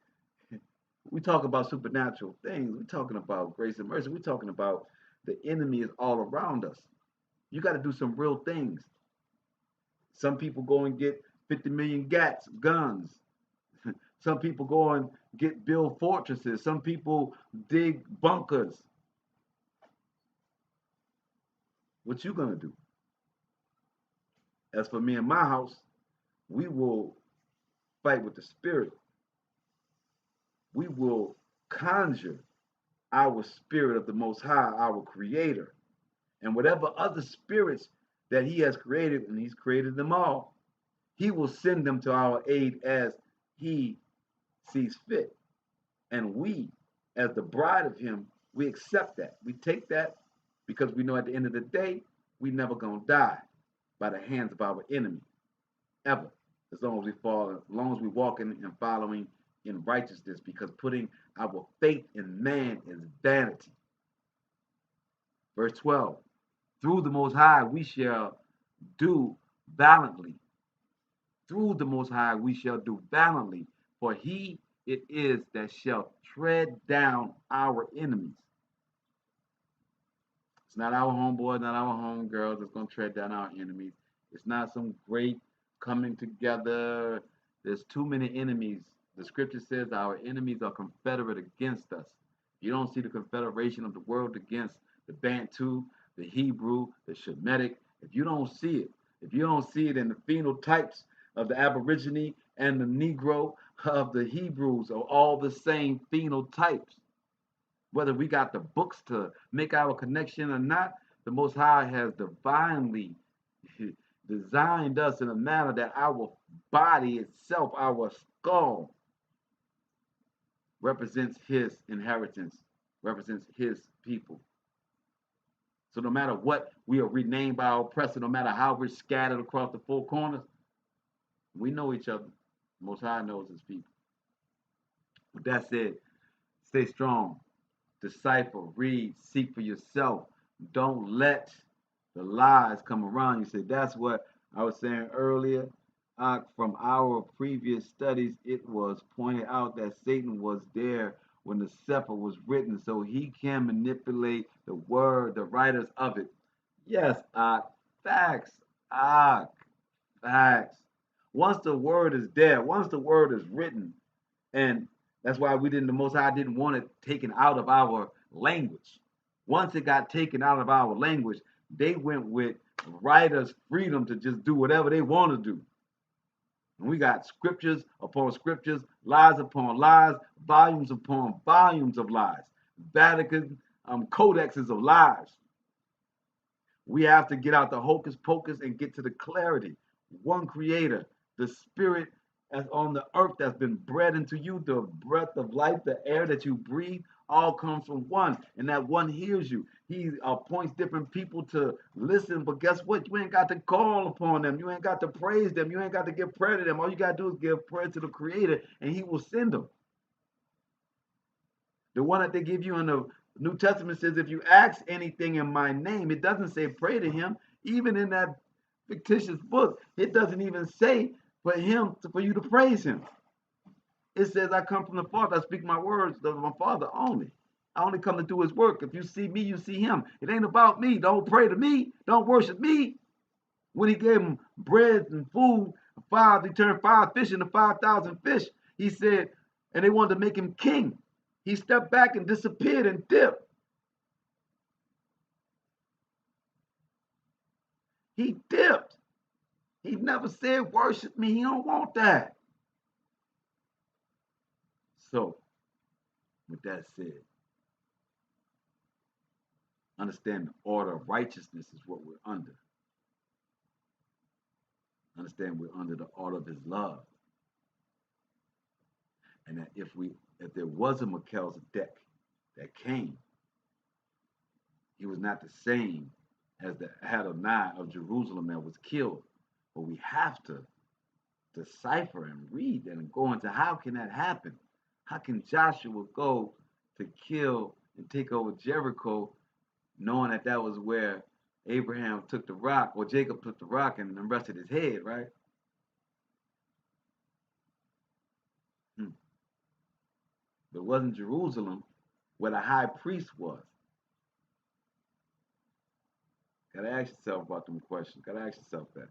We talk about supernatural things. We're talking about grace and mercy. We're talking about the enemy is all around us. You got to do some real things. Some people go and get 50 million guns. Some people go and build fortresses. Some people dig bunkers. What you gonna do? As for me and my house, we will fight with the spirit. We will conjure our spirit of the Most High, our Creator, and whatever other spirits that He has created, and He's created them all, He will send them to our aid as He sees fit. And we, as the bride of Him, we accept that. We take that because we know at the end of the day, we never gonna die by the hands of our enemy, ever. As long as we fall, as long as we walk in and following in righteousness, because putting our faith in man is vanity. Verse 12, through the Most High we shall do valiantly. Through the Most High we shall do valiantly, for He it is that shall tread down our enemies. It's not our homeboys, not our homegirls that's going to tread down our enemies. It's not some great coming together. There's too many enemies. The scripture says our enemies are confederate against us. You don't see the confederation of the world against the Bantu, the Hebrew, the Shemitic. If you don't see it, if you don't see it in the phenotypes of the Aborigine and the Negro of the Hebrews are all the same phenotypes. Whether we got the books to make our connection or not, the Most High has divinely designed us in a manner that our body itself, our skull, represents His inheritance, represents His people. So no matter what we are renamed by our oppressor, no matter how we're scattered across the four corners, we know each other. Most High knows his people. With that said, stay strong, decipher, read, seek for yourself. Don't let the lies come around you. Say that's what I was saying earlier. From our previous studies, it was pointed out that Satan was there when the Sefer was written, so he can manipulate the word, the writers of it. Yes, facts, facts. Once the word is there, once the word is written, and that's why the Most High didn't want it taken out of our language. Once it got taken out of our language, they went with writers' freedom to just do whatever they want to do. And we got scriptures upon scriptures, lies upon lies, volumes upon volumes of lies, Vatican codexes of lies. We have to get out the hocus pocus and get to the clarity. One creator, the spirit as on the earth that's been bred into you, the breath of life, the air that you breathe, all comes from one. And that one hears you. He appoints different people to listen, but guess what? You ain't got to call upon them. You ain't got to praise them. You ain't got to give prayer to them. All you got to do is give prayer to the creator, and he will send them. The one that they give you in the New Testament says, if you ask anything in my name, it doesn't say pray to him. Even in that fictitious book, it doesn't even say for you to praise him. It says, I come from the Father. I speak my words of my Father only. I only come to do his work. If you see me, you see him. It ain't about me. Don't pray to me. Don't worship me. When he gave them bread and food, he turned 5 fish into 5,000 fish. He said, and they wanted to make him king. He stepped back and disappeared and dipped. He dipped. He never said, worship me. He don't want that. So, with that said, understand the order of righteousness is what we're under. Understand we're under the order of his love. And that if there was a Melchizedek that came, he was not the same as the Adonai of Jerusalem that was killed. But we have to decipher and read and go into how can that happen? How can Joshua go to kill and take over Jericho, knowing that that was where Abraham took the rock, or Jacob took the rock and rested his head, right? But it wasn't Jerusalem where the high priest was. Gotta ask yourself about them questions. Gotta ask yourself that.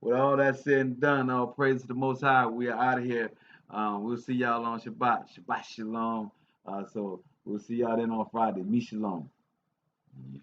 With all that said and done, all praise to the Most High. We are out of here. We'll see y'all on Shabbat. Shabbat Shalom. So we'll see y'all then on Friday. Me Shalom. Yeah.